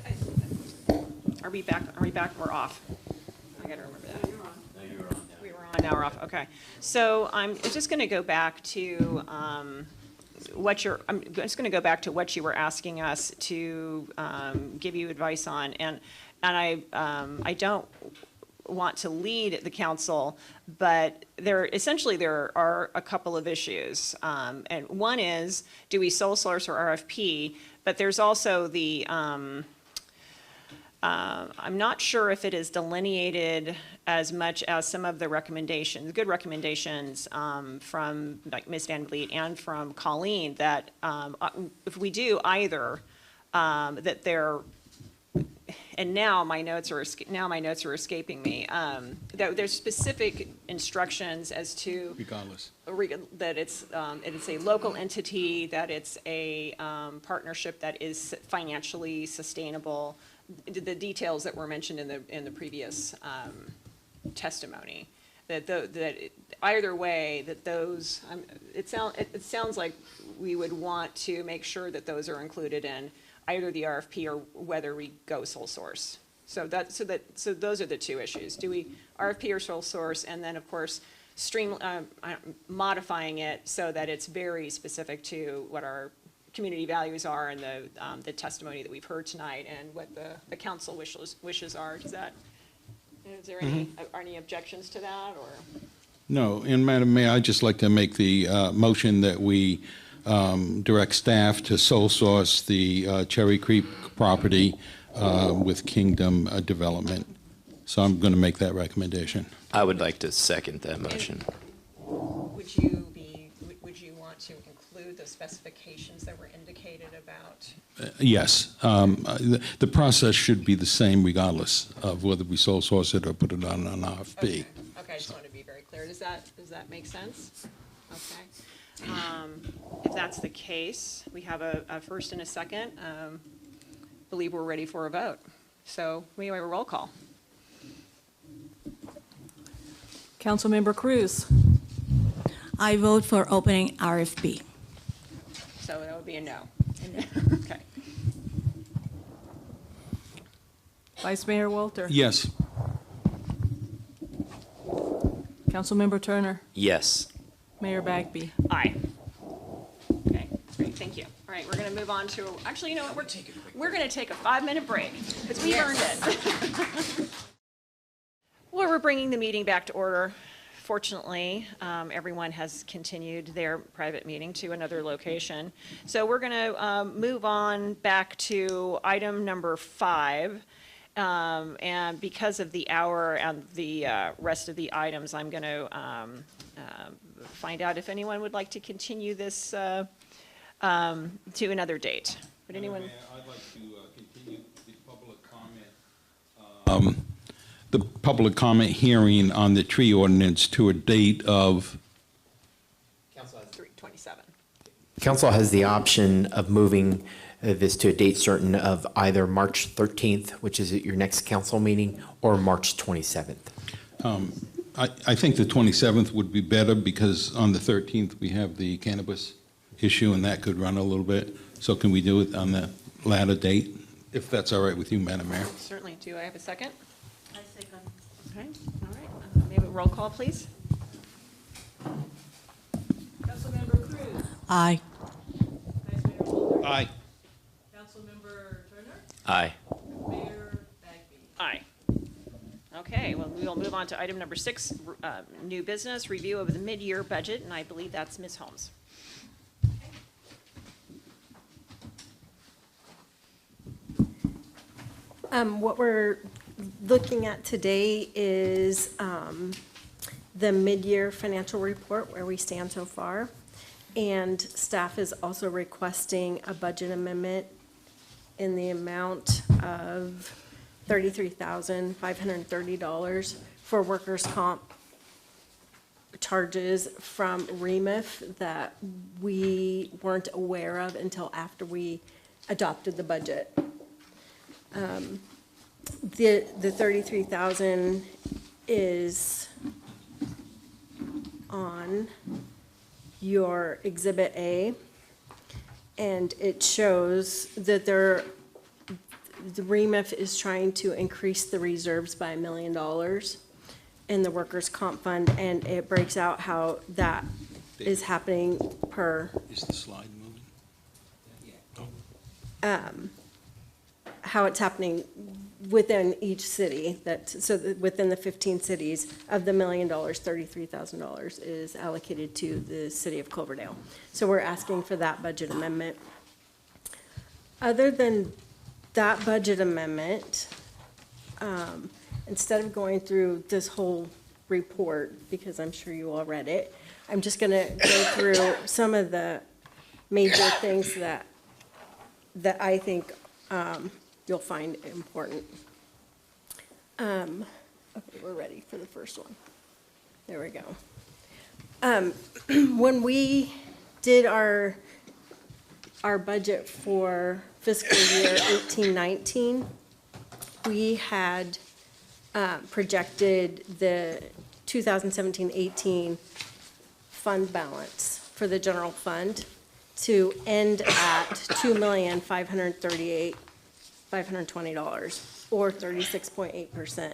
are we back? We're off. I gotta remember that. We were on, now we're off, okay. So I'm just gonna go back to what you were asking us to give you advice on, and I don't want to lead the council, but there are a couple of issues. And one is, do we sole source or RFP? But there's also the, I'm not sure if it is delineated as much as some of the recommendations, good recommendations from like Ms. Van Vliet and from Colleen, that if we do either, that they're, and now my notes are escaping me. There's specific instructions as to Regardless. that it's a local entity, that it's a partnership that is financially sustainable. The details that were mentioned in the previous testimony. That either way, that those it sounds like we would want to make sure that those are included in either the RFP or whether we go sole source. So those are the two issues. Do we RFP or sole source, and then of course modifying it so that it's very specific to what our community values are and the testimony that we've heard tonight and what the council wishes are. Is there any objections to that, or? No, and Madam Mayor, I'd just like to make the motion that we direct staff to sole source the Cherry Creek property with Kingdom Development. So I'm going to make that recommendation. I would like to second that motion. Would you want to include the specifications that were indicated about? Yes. The process should be the same regardless of whether we sole source it or put it on an RFP. Okay, I just want to be very clear. Does that make sense? Okay. If that's the case, we have a first and a second. Believe we're ready for a vote. So we have a roll call. Councilmember Cruz. I vote for opening RFP. So that would be a no. Okay. Vice Mayor Walter. Yes. Councilmember Turner. Yes. Mayor Bagby. Aye. Okay, great, thank you. All right, we're going to move on to, actually, you know what, we're going to take a 5-minute break, because we earned it. Well, we're bringing the meeting back to order. Fortunately, everyone has continued their private meeting to another location. So we're going to move on back to item number 5. And because of the hour and the rest of the items, I'm going to find out if anyone would like to continue this to another date. Would anyone? I'd like to continue the public comment. The public comment hearing on the tree ordinance to a date of. 3/27. Council has the option of moving this to a date certain of either March 13th, which is at your next council meeting, or March 27th. I think the 27th would be better because on the 13th we have the cannabis issue and that could run a little bit. So can we do it on the latter date, if that's all right with you, Madam Mayor? Certainly. Do I have a second? I second. Okay, all right. May we have a roll call, please? Councilmember Cruz. Aye. Vice Mayor Walter. Aye. Councilmember Turner. Aye. Aye. Okay, well, we will move on to item number 6, new business, review of the mid-year budget, and I believe that's Ms. Holmes. What we're looking at today is the mid-year financial report, where we stand so far. And staff is also requesting a budget amendment in the amount of $33,530 for workers' comp charges from REMIF that we weren't aware of until after we adopted the budget. The 33,000 is on your Exhibit A, and it shows that the REMIF is trying to increase the reserves by $1 million in the workers' comp fund, and it breaks out how that is happening per. Is the slide moving? How it's happening within each city, within the 15 cities, of the $1 million, $33,000 is allocated to the city of Cloverdale. So we're asking for that budget amendment. Other than that budget amendment, instead of going through this whole report, because I'm sure you all read it, I'm just gonna go through some of the major things that I think you'll find important. Okay, we're ready for the first one. There we go. When we did our budget for fiscal year 18-19, we had projected the 2017-18 fund balance for the general fund to end at $2,538,520, or 36.8%.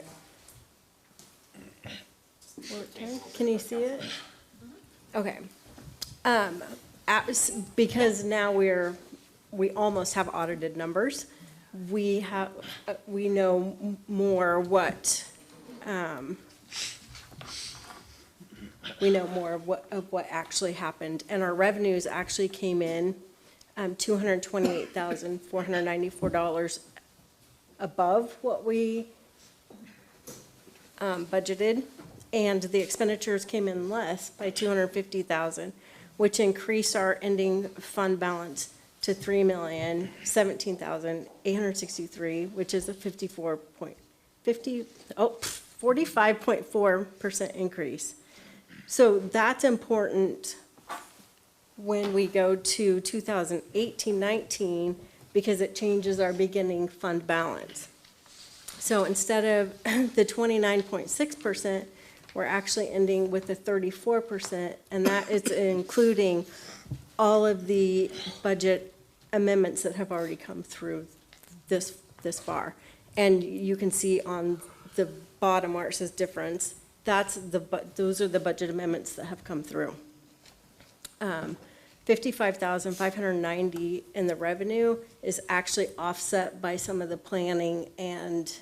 Can you see it? Okay. Because now we almost have audited numbers. We know more what of what actually happened, and our revenues actually came in $228,494 above what we budgeted, and the expenditures came in less by $250,000, which increased our ending fund balance to $3,017,863, which is a 45.4% increase. So that's important when we go to 2018-19, because it changes our beginning fund balance. So instead of the 29.6%, we're actually ending with the 34%, and that is including all of the budget amendments that have already come through this far. And you can see on the bottom where it says difference, those are the budget amendments that have come through. 55,590 in the revenue is actually offset by some of the planning and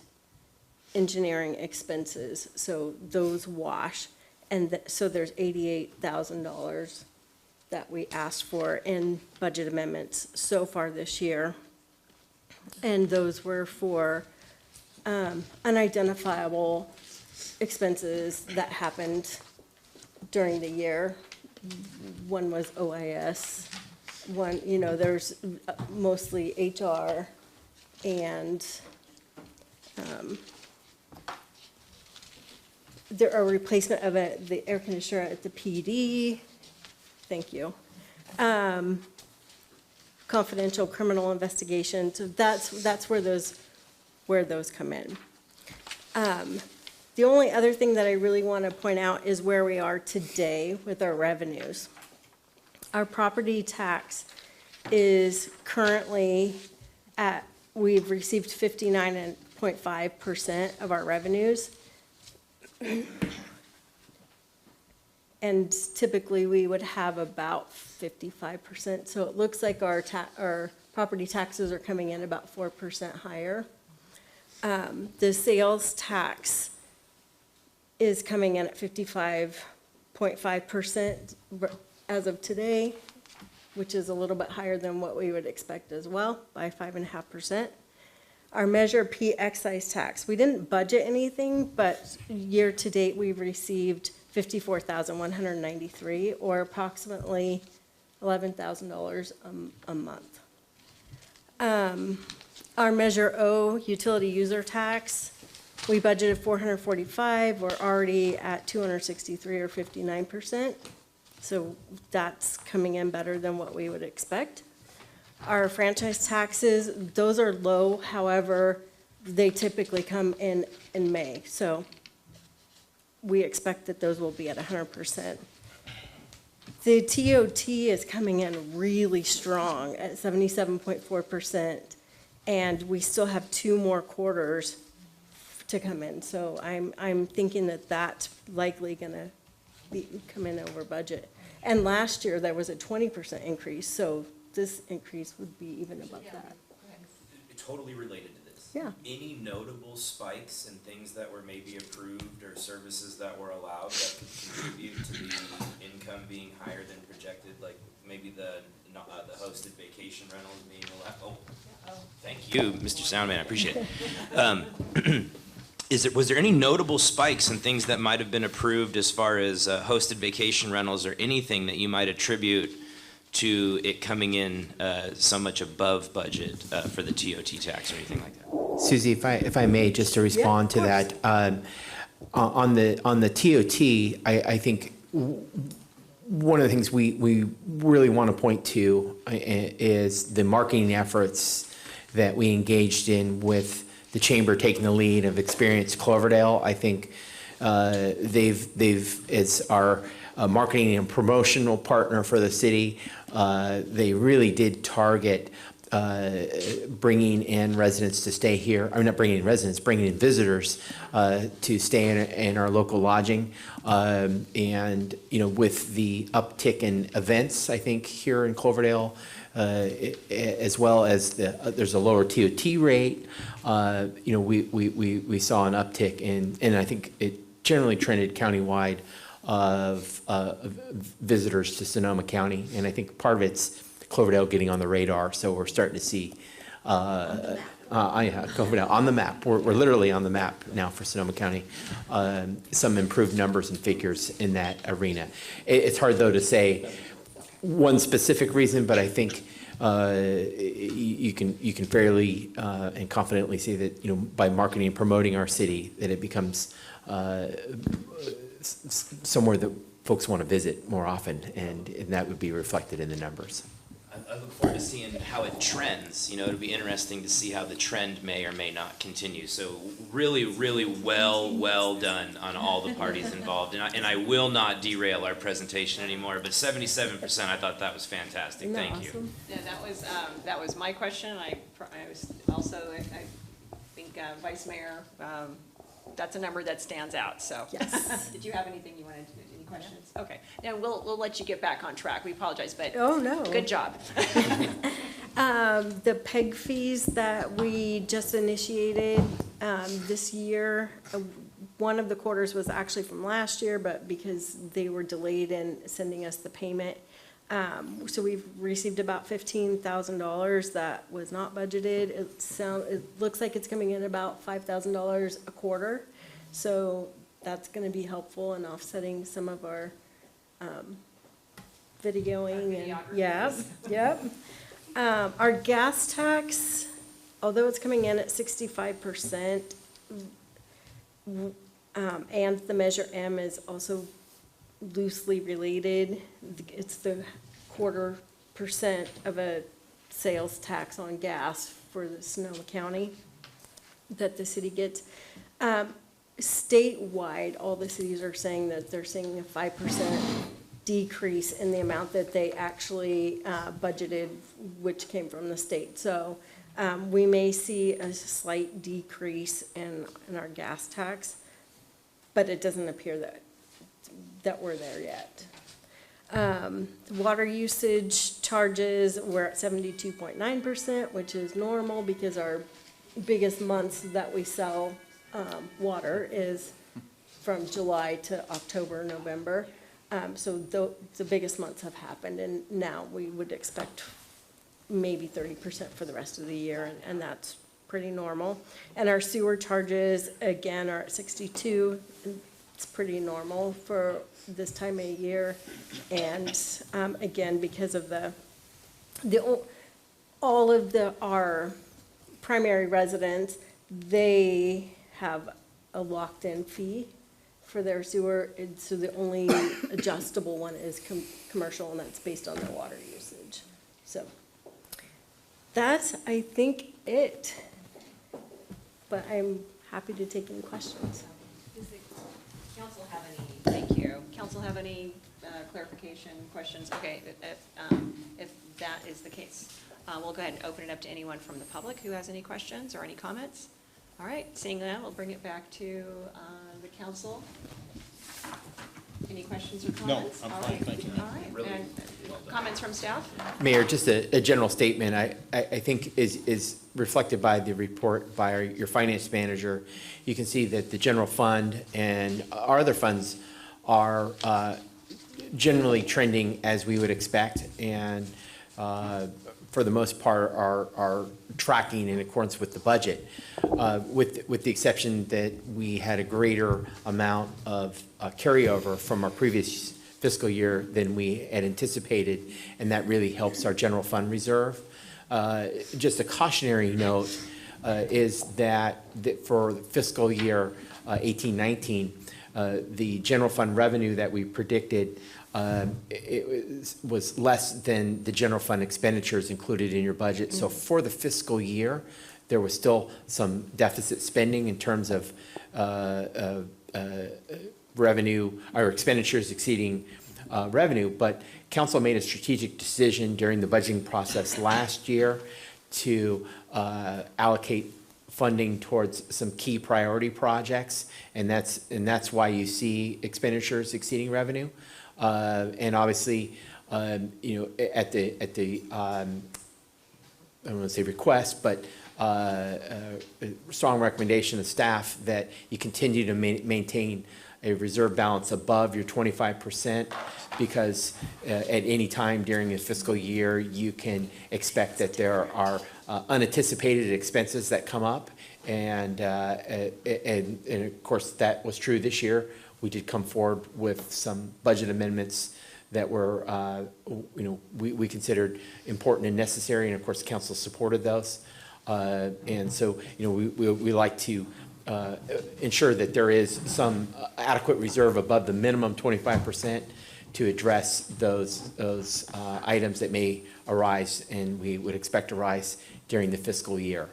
engineering expenses, so those wash. And so there's $88,000 that we asked for in budget amendments so far this year. And those were for unidentifiable expenses that happened during the year. One was OIS, one, there's mostly HR and there are replacement of the air conditioner at the PD. Thank you. Confidential criminal investigation. So that's where those come in. The only other thing that I really want to point out is where we are today with our revenues. Our property tax is currently we've received 59.5% of our revenues. And typically we would have about 55%. So it looks like our property taxes are coming in about 4% higher. The sales tax is coming in at 55.5% as of today, which is a little bit higher than what we would expect as well, by 5.5%. Our Measure P excise tax, we didn't budget anything, but year-to-date, we've received $54,193, or approximately $11,000 a month. Our Measure O utility user tax, we budgeted $445, we're already at $263, or 59%. So that's coming in better than what we would expect. Our franchise taxes, those are low, however, they typically come in May. So we expect that those will be at 100%. The TOT is coming in really strong at 77.4%, and we still have 2 more quarters to come in. So I'm thinking that that's likely gonna come in over budget. And last year, there was a 20% increase, so this increase would be even above that. Totally related to this. Yeah. Any notable spikes in things that were maybe approved or services that were allowed that could contribute to the income being higher than projected, like maybe the hosted vacation rentals being allowed? Oh, thank you, Mr. Soundman, I appreciate it. Was there any notable spikes in things that might have been approved as far as hosted vacation rentals, or anything that you might attribute to it coming in so much above budget for the TOT tax or anything like that? Susie, if I may, just to respond to that, on the TOT, I think one of the things we really want to point to is the marketing efforts that we engaged in with the chamber taking the lead of Experience Cloverdale. I think they've as our marketing and promotional partner for the city, they really did target bringing in residents to stay here. I mean, not bringing in residents, bringing in visitors to stay in our local lodging. And, you know, with the uptick in events, I think, here in Cloverdale, as well as there's a lower TOT rate, you know, we saw an uptick in, and I think it generally trended countywide of visitors to Sonoma County. And I think part of it's Cloverdale getting on the radar, so we're starting to see Cloverdale on the map. We're literally on the map now for Sonoma County. Some improved numbers and figures in that arena. It's hard, though, to say one specific reason, but I think you can fairly and confidently say that, you know, by marketing and promoting our city, that it becomes somewhere that folks want to visit more often, and that would be reflected in the numbers. I look forward to seeing how it trends. You know, it'll be interesting to see how the trend may or may not continue. So really, really well done on all the parties involved. And I will not derail our presentation anymore, but 77%, I thought that was fantastic. Thank you. Yeah, that was my question. I was also, I think Vice Mayor, that's a number that stands out, so. Yes. Did you have anything you wanted to, any questions? Okay, now we'll let you get back on track. We apologize, but. Oh, no. Good job. The PEG fees that we just initiated this year, one of the quarters was actually from last year, but because they were delayed in sending us the payment, so we've received about $15,000 that was not budgeted. It looks like it's coming in about $5,000 a quarter, so that's going to be helpful in offsetting some of our videoing and yep. Our gas tax, although it's coming in at 65%, and the Measure M is also loosely related. It's the 0.25% of a sales tax on gas for the Sonoma County that the city gets. Statewide, all the cities are saying that they're seeing a 5% decrease in the amount that they actually budgeted, which came from the state. So we may see a slight decrease in our gas tax, but it doesn't appear that we're there yet. Water usage, charges, we're at 72.9%, which is normal because our biggest months that we sell water is from July to October, November. So the biggest months have happened, and now we would expect maybe 30% for the rest of the year, and that's pretty normal. And our sewer charges, again, are at 62. It's pretty normal for this time of year. And again, because of all of our primary residents, they have a locked-in fee for their sewer, and so the only adjustable one is commercial, and that's based on their water usage. So that's, I think, it. But I'm happy to take any questions. Does the council have any, thank you, council have any clarification, questions? Okay, if that is the case, we'll go ahead and open it up to anyone from the public who has any questions or any comments. All right, seeing that, we'll bring it back to the council. Any questions or comments? No, I'm All fine, right. thank you. All right, and comments from staff? Mayor, just a general statement, I think is reflected by the report by your finance manager. You can see that the general fund and our other funds are generally trending as we would expect, and for the most part are tracking in accordance with the budget, with the exception that we had a greater amount of carryover from our previous fiscal year than we had anticipated, and that really helps our general fund reserve. Just a cautionary note is that for fiscal year 18-19, the general fund revenue that we predicted, it was less than the general fund expenditures included in your budget. So for the fiscal year, there was still some deficit spending in terms of revenue or expenditures exceeding revenue, but council made a strategic decision during the budgeting process last year to allocate funding towards some key priority projects, and that's why you see expenditures exceeding revenue. And obviously, you know, at the I don't want to say request, but strong recommendation of staff that you continue to maintain a reserve balance above your 25%, because at any time during a fiscal year, you can expect that there are unanticipated expenses that come up, and of course that was true this year. We did come forward with some budget amendments that were, you know, we considered important and necessary, and of course the council supported those. And so, you know, we like to ensure that there is some adequate reserve above the minimum 25% to address those items that may arise and we would expect to arise during the fiscal year.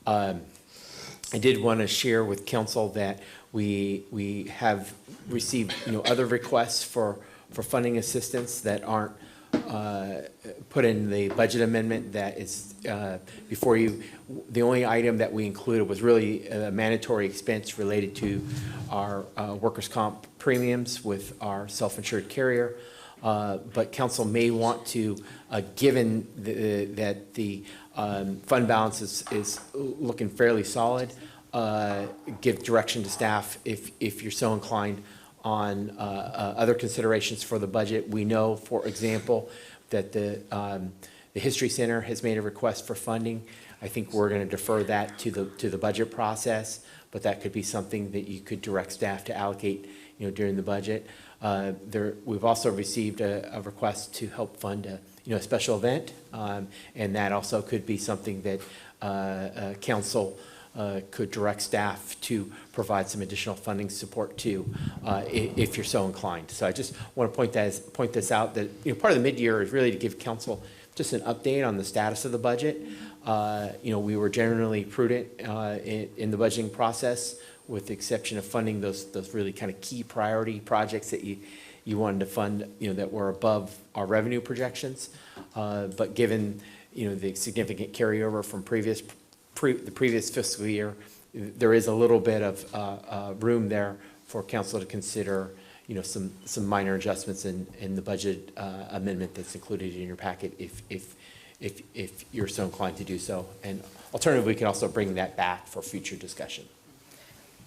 I did want to share with council that we have received, you know, other requests for funding assistance that aren't put in the budget amendment that is before you. The only item that we included was really a mandatory expense related to our workers' comp premiums with our self-insured carrier. But council may want to, given that the fund balance is looking fairly solid, give direction to staff if you're so inclined on other considerations for the budget. We know, for example, that the History Center has made a request for funding. I think we're going to defer that to the budget process, but that could be something that you could direct staff to allocate, you know, during the budget. We've also received a request to help fund a special event, and that also could be something that council could direct staff to provide some additional funding support to, if you're so inclined. So I just want to point this out, that, you know, part of the mid-year is really to give council just an update on the status of the budget. You know, we were generally prudent in the budgeting process, with the exception of funding those really kind of key priority projects that you wanted to fund, you know, that were above our revenue projections. But given, you know, the significant carryover from the previous fiscal year, there is a little bit of room there for council to consider, some minor adjustments in the budget amendment that's included in your packet if you're so inclined to do so. And alternatively, we can also bring that back for future discussion.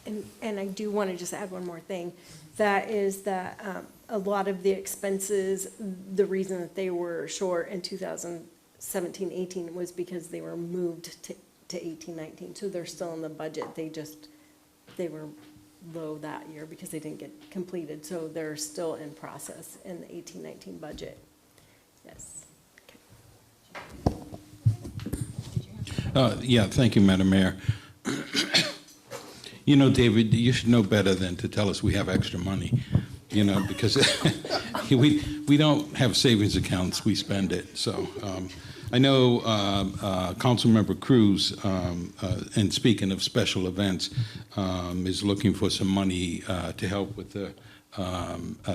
And I do want to just add one more thing. That is that a lot of the expenses, the reason that they were short in 2017-18 was because they were moved to 18-19. So they're still in the budget. They were low that year because they didn't get completed. So they're still in process in the 18-19 budget. Yes. Yeah, thank you, Madam Mayor. You know, David, you should know better than to tell us we have extra money, because we don't have savings accounts, we spend it. So I know Councilmember Cruz, and speaking of special events, is looking for some money to help with the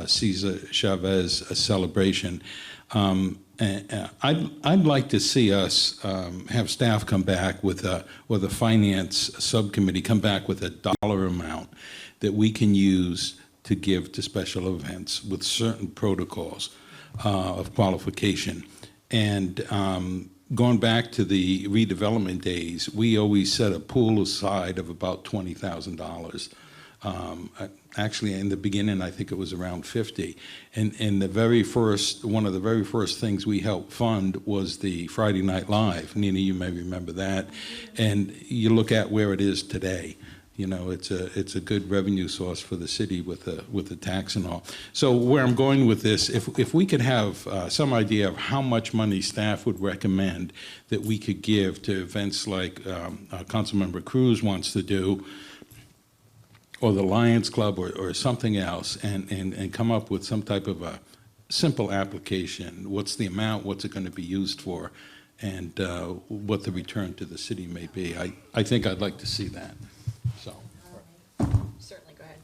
Cesar Chavez celebration. I'd like to see us have staff come back or the finance subcommittee come back with a dollar amount that we can use to give to special events with certain protocols of qualification. And going back to the redevelopment days, we always set a pool aside of about $20,000. Actually, in the beginning, I think it was around 50. And one of the very first things we helped fund was the Friday Night Live. Nina, you may remember that. And you look at where it is today. It's a good revenue source for the city with the tax and all. So where I'm going with this, if we could have some idea of how much money staff would recommend that we could give to events like Councilmember Cruz wants to do, or the Lions Club or something else, and come up with some type of a simple application. What's the amount, what's it going to be used for, and what the return to the city may be. I think I'd like to see that. So. Certainly, go ahead.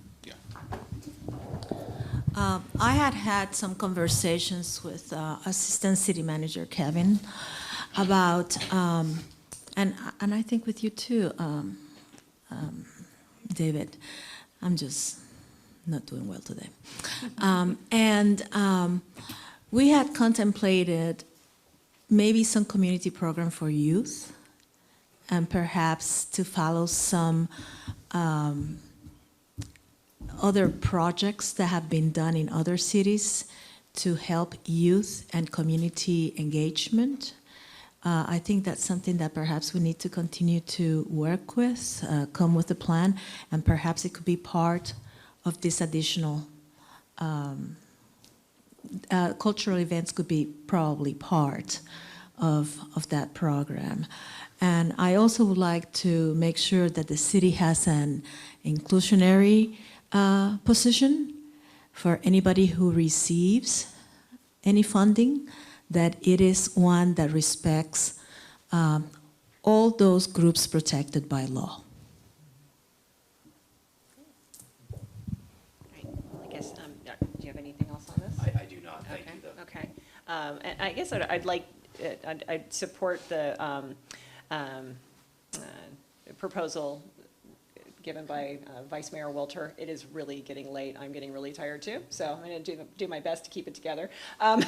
Yeah. I had some conversations with Assistant City Manager Kevin about, and I think with you too, David. I'm just not doing well today. We had contemplated maybe some community program for youth, and perhaps to follow some other projects that have been done in other cities to help youth and community engagement. I think that's something that perhaps we need to continue to work with, come with a plan, and perhaps it could be part of this additional cultural events could be probably part of that program. And I also would like to make sure that the city has an inclusionary position for anybody who receives any funding, that it is one that respects all those groups protected by law. I guess, do you have anything else on this? I do not, thank you, though. Okay. And I guess I'd support the proposal given by Vice Mayor Wilter. It is really getting late. I'm getting really tired too, so I'm going to do my best to keep it together. And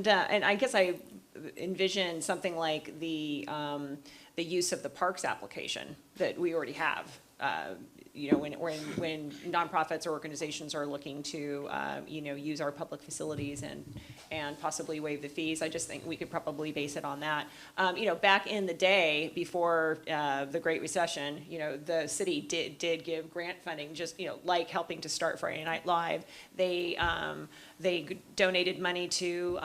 I guess I envision something like the use of the parks application that we already have. When nonprofits or organizations are looking to, use our public facilities and possibly waive the fees, I just think we could probably base it on that. Back in the day before the Great Recession, the city did give grant funding, just like helping to start Friday Night Live. They donated money to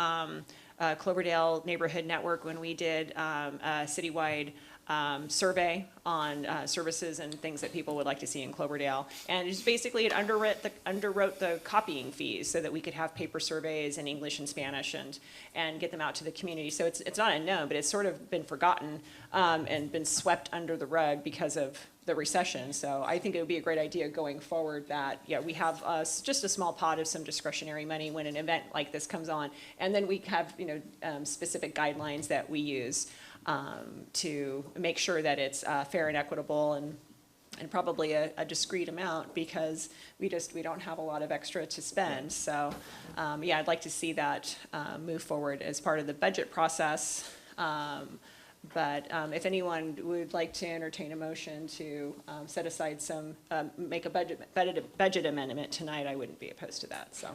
Cloverdale Neighborhood Network when we did a citywide survey on services and things that people would like to see in Cloverdale. And just basically it underwrote the copying fees so that we could have paper surveys in English and Spanish and get them out to the community. So it's not unknown, but it's sort of been forgotten and been swept under the rug because of the recession. So I think it would be a great idea going forward that, we have just a small pot of some discretionary money when an event like this comes on. And then we have, specific guidelines that we use to make sure that it's fair and equitable and and probably a discrete amount because we don't have a lot of extra to spend. So, yeah, I'd like to see that move forward as part of the budget process. But if anyone would like to entertain a motion to set aside some, make a budget amendment tonight, I wouldn't be opposed to that, so.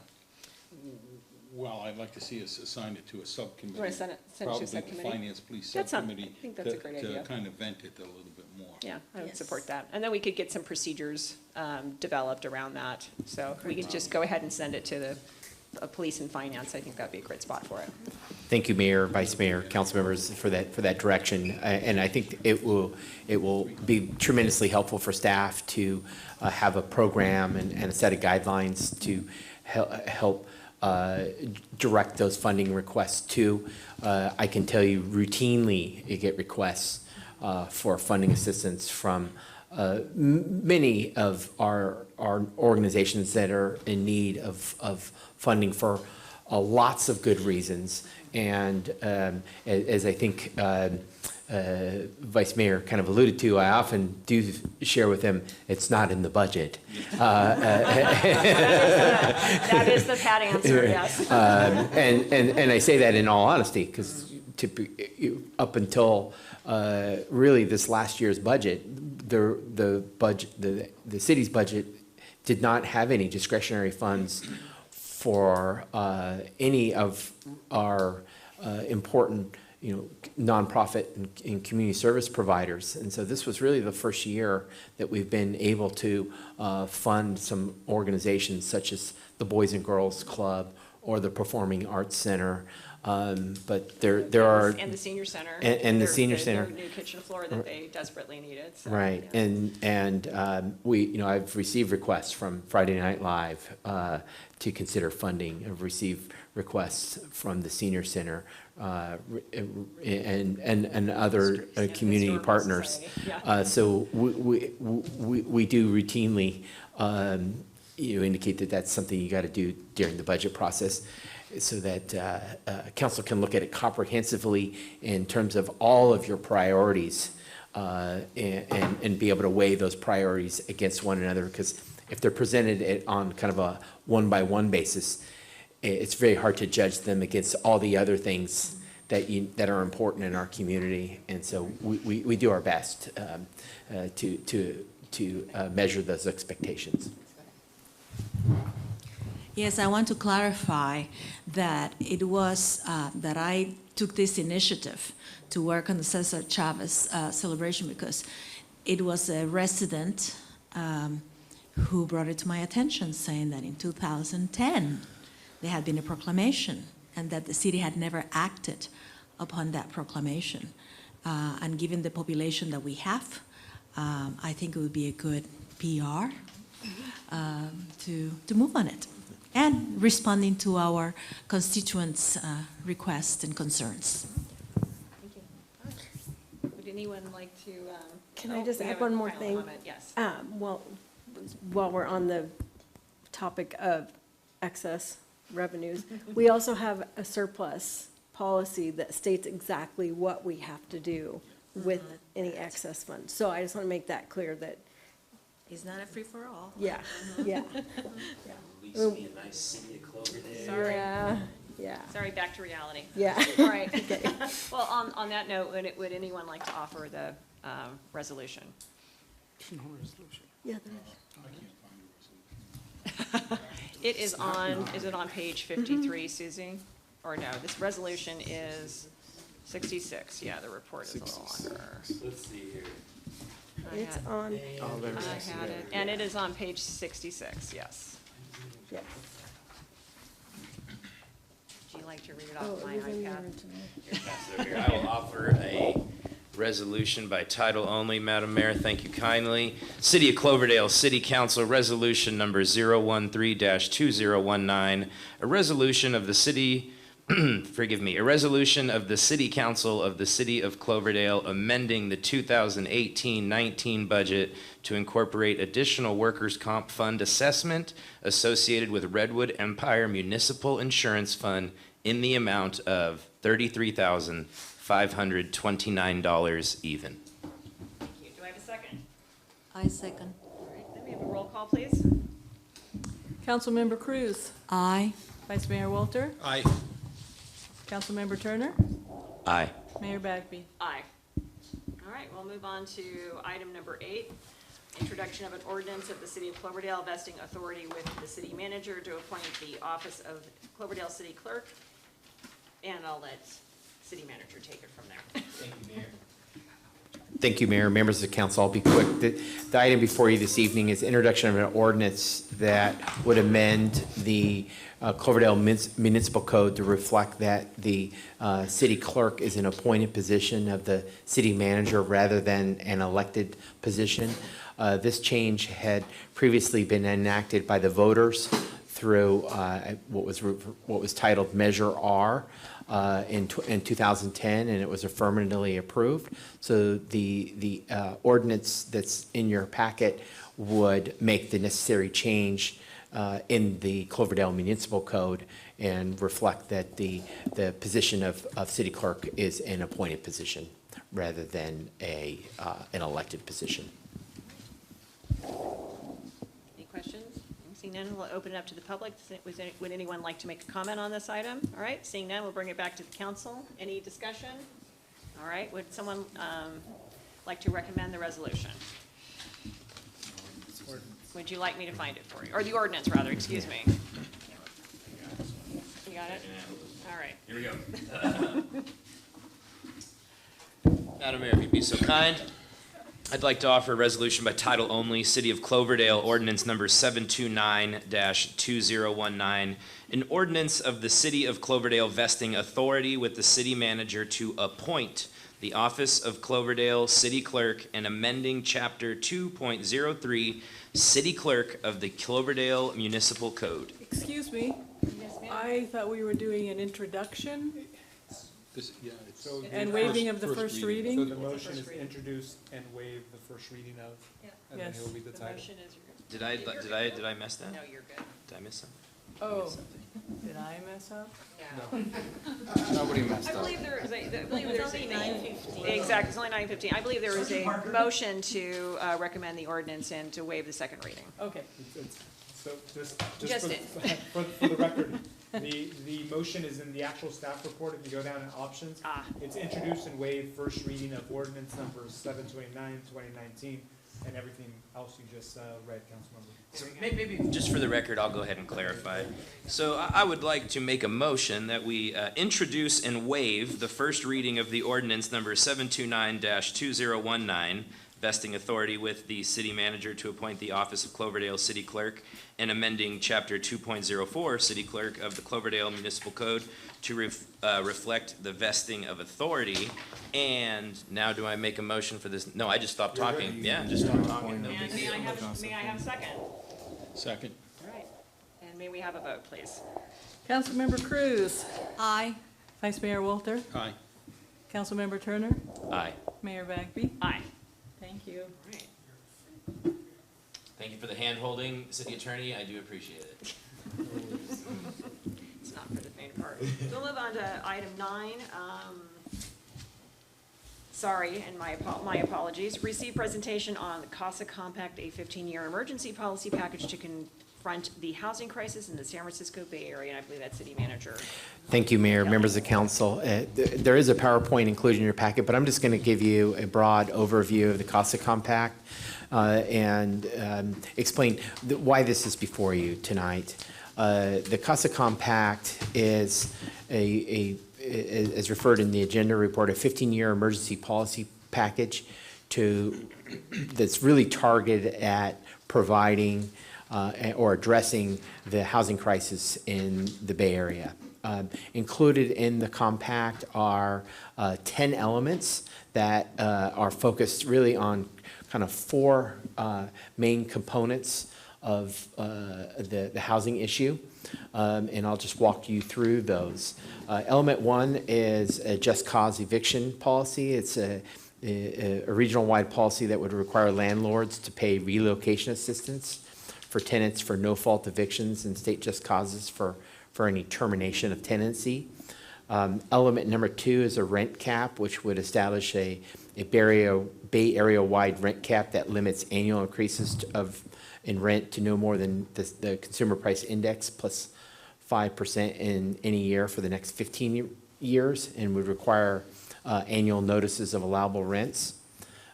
Well, I'd like to see us assign it to a subcommittee. You wanna send it to a Probably subcommittee? the Finance Police That's not- Subcommittee. I think that's a great idea. To kind of vent it a little bit more. Yeah, I would support that. And then we could get some procedures developed around that. So we could just go ahead and send it to the police and finance. I think that'd be a great spot for it. Thank you, Mayor, Vice Mayor, council members, for that direction. And I think it will be tremendously helpful for staff to have a program and a set of guidelines to help direct those funding requests to. I can tell you routinely you get requests for funding assistance from many of our organizations that are in need of funding for lots of good reasons. And as I think Vice Mayor kind of alluded to, I often do share with him, it's not in the budget. That is the pat answer, yes. And I say that in all honesty, because up until really this last year's budget, the city's budget did not have any discretionary funds for any of our important, nonprofit and community service providers. And so this was really the first year that we've been able to fund some organizations such as the Boys and Girls Club or the Performing Arts Center. But there are. And the senior center. And the senior center. Their new kitchen floor that they desperately needed. So, Right, yeah. and I've received requests from Friday Night Live to consider funding. I've received requests from the senior center and other community partners. Yeah. So we do routinely indicate that that's something you got to do during the budget process, so that council can look at it comprehensively in terms of all of your priorities and be able to weigh those priorities against one another. Because if they're presented on kind of a one-by-one basis, it's very hard to judge them against all the other things that are important in our community. And so we do our best to measure those expectations. Yes, I want to clarify that it was that I took this initiative to work on the Cesar Chavez celebration because it was a resident who brought it to my attention, saying that in 2010 there had been a proclamation and that the city had never acted upon that proclamation. And given the population that we have, I think it would be a good PR to move on it and responding to our constituents' requests and concerns. Thank you. Would anyone like to? Can I just add one more thing? Comment? Yes. Well, while we're on the topic of excess revenues, we also have a surplus policy that states exactly what we have to do with any excess funds. So I just want to make that clear that. It's not a free-for-all. Yeah, yeah. Release me a nice city of Cloverdale. Sorry. Yeah. Sorry, back to reality. Yeah. All right. Well, on that note, would anyone like to offer the resolution? No resolution. Yeah, there Is it on page 53, Susie? Or no, this resolution is 66. Yeah, the report is a little longer. Let's see here. It's on. I had it, and it is on page 66, yes. Yes. Would you like to read it off my iPad? Here, I will offer a resolution by title only, Madam Mayor. Thank you kindly. City of Cloverdale City Council Resolution Number 013-2019, a resolution of the city, forgive me, a resolution of the City Council of the City of Cloverdale amending the 2018-19 budget to incorporate additional workers' comp fund assessment associated with Redwood Empire Municipal Insurance Fund in the amount of $33,529 even. Thank you. Do I have a second? I second. All right, then we have a roll call, please. Councilmember Cruz. Aye. Vice Mayor Walter. Aye. Councilmember Turner. Aye. Mayor Bagby. Aye. All right, we'll move on to item number 8, introduction of an ordinance of the City of Cloverdale vesting authority with the city manager to appoint the office of Cloverdale City Clerk. And I'll let city manager take it from there. Thank you, Mayor. Thank you, Mayor. Members of the council, I'll be quick. The item before you this evening is introduction of an ordinance that would amend the Cloverdale Municipal Code to reflect that the city clerk is an appointed position of the city manager rather than an elected position. This change had previously been enacted by the voters through what was titled Measure R in 2010, and it was affirmatively approved. So the ordinance that's in your packet would make the necessary change in the Cloverdale Municipal Code and reflect that the position of city clerk is an appointed position rather than an elected position. Any questions? Seeing none, we'll open it up to the public. Would anyone like to make a comment on this item? All right, seeing none, we'll bring it back to the council. Any discussion? All right, would someone like to recommend the resolution? Would you like me to find it for you? Or the ordinance, rather, excuse me. You got it? All right. Here we go. Madam Mayor, if you'd be so kind, I'd like to offer a resolution by title only, City of Cloverdale Ordinance Number 729-2019, an ordinance of the City of Cloverdale vesting authority with the city manager to appoint the office of Cloverdale City Clerk and amending Chapter 2.03 City Clerk of the Cloverdale Municipal Code. Excuse me. I thought we were doing an introduction and waiving of the first reading. So the motion is introduce and waive the first reading of, and then Yes. it will be the title. Did I mess that? No, you're good. Did I miss something? Oh, did I mess up? No. Nobody messed I up. believe there is a, exactly, it's only 9:15. I believe there is a motion to recommend the ordinance and to waive the second reading. Okay. So just Just for the record, the motion is in the actual staff report. If you go down to options, it's introduce and waive first reading of ordinance number 729/2019, and everything else you just read, Councilmember. So maybe just for the record, I'll go ahead and clarify. So I would like to make a motion that we introduce and waive the first reading of the ordinance number 729-2019, vesting authority with the city manager to appoint the office of Cloverdale City Clerk and amending Chapter 2.04 City Clerk of the Cloverdale Municipal Code to reflect the vesting of authority. And now do I make a motion for this? No, I just stopped talking. Yeah, just stopped talking. No big deal. May I have a second? Second. All right. And may we have a vote, please? Councilmember Cruz. Aye. Vice Mayor Walter. Aye. Councilmember Turner. Aye. Mayor Bagby. Aye. Thank you. All right. Thank you for the hand-holding, City Attorney. I do appreciate it. It's not for the faint of heart. We'll move on to item 9. Sorry, and my apologies. Receive presentation on the CASA Compact, a 15-year emergency policy package to confront the housing crisis in the San Francisco Bay Area, and I believe that's City Manager. Thank you, Mayor, members of council. There is a PowerPoint included in your packet, but I'm just going to give you a broad overview of the CASA Compact and explain why this is before you tonight. The CASA Compact is as referred in the agenda report, a 15-year emergency policy package that's really targeted at providing or addressing the housing crisis in the Bay Area. Included in the compact are 10 elements that are focused really on kind of 4 main components of the housing issue. And I'll just walk you through those. Element 1 is a just cause eviction policy. It's a regional-wide policy that would require landlords to pay relocation assistance for tenants for no-fault evictions and state just causes for any termination of tenancy. Element number 2 is a rent cap, which would establish a Bay Area-wide rent cap that limits annual increases in rent to no more than the consumer price index plus 5% in any year for the next 15 years, and would require annual notices of allowable rents.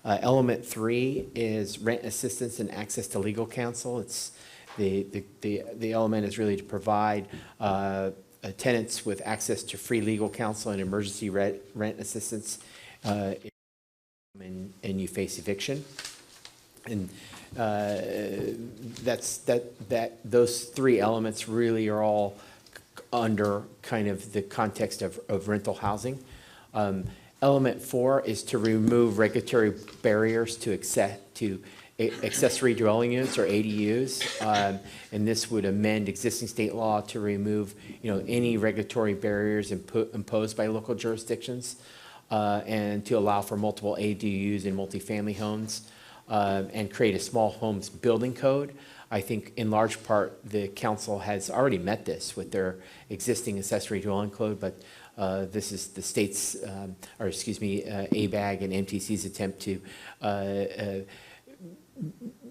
Element 3 is rent assistance and access to legal counsel. It's the element is really to provide tenants with access to free legal counsel and emergency rent assistance and you face eviction. And those 3 elements really are all under kind of the context of rental housing. Element 4 is to remove regulatory barriers to accessory dwelling units or ADUs, and this would amend existing state law to remove, any regulatory barriers imposed by local jurisdictions, and to allow for multiple ADUs in multifamily homes, and create a small homes building code. I think in large part the council has already met this with their existing accessory dwelling code, but this is the state's, ABAG and MTC's attempt to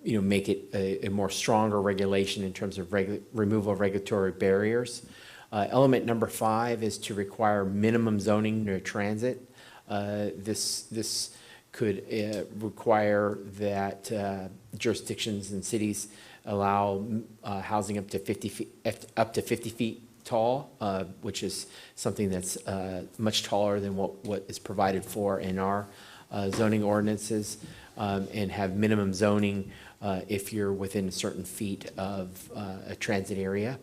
make it a more stronger regulation in terms of removal of regulatory barriers. Element number 5 is to require minimum zoning near transit. This could require that jurisdictions and cities allow housing up to 50 feet tall, which is something that's much taller than what is provided for in our zoning ordinances, and have minimum zoning if you're within certain feet of a transit area,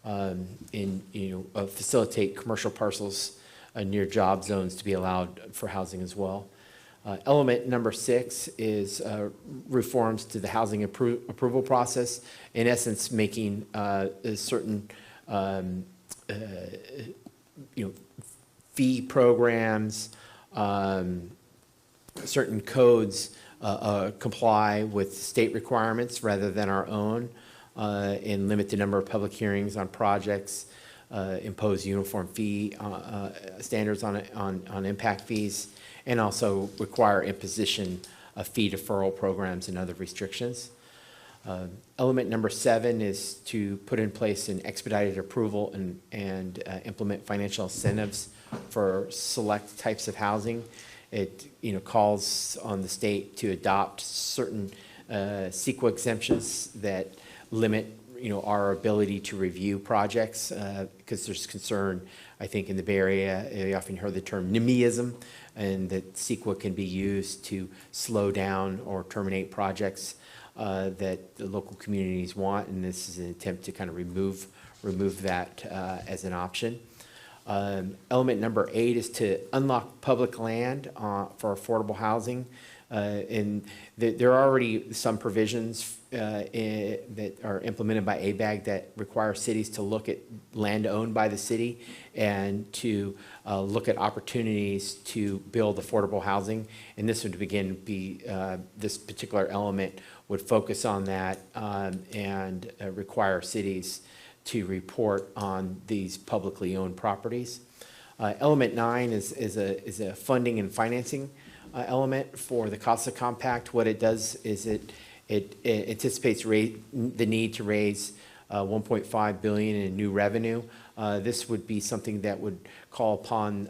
and facilitate commercial parcels near job zones to be allowed for housing as well. Element number 6 is reforms to the housing approval process, in essence making certain fee programs, certain codes comply with state requirements rather than our own, and limit the number of public hearings on projects, impose uniform fee standards on impact fees, and also require imposition of fee deferral programs and other restrictions. Element number 7 is to put in place an expedited approval and implement financial incentives for select types of housing. It calls on the state to adopt certain CEQA exemptions that limit our ability to review projects, because there's concern, I think, in the Bay Area. You often heard the term NIMBYism, and that CEQA can be used to slow down or terminate projects that the local communities want, and this is an attempt to kind of remove that as an option. Element number 8 is to unlock public land for affordable housing. And there are already some provisions that are implemented by ABAG that require cities to look at land owned by the city and to look at opportunities to build affordable housing. And this would this particular element would focus on that and require cities to report on these publicly owned properties. Element 9 is a funding and financing element for the CASA Compact. What it does is it anticipates the need to raise $1.5 billion in new revenue. This would be something that would call upon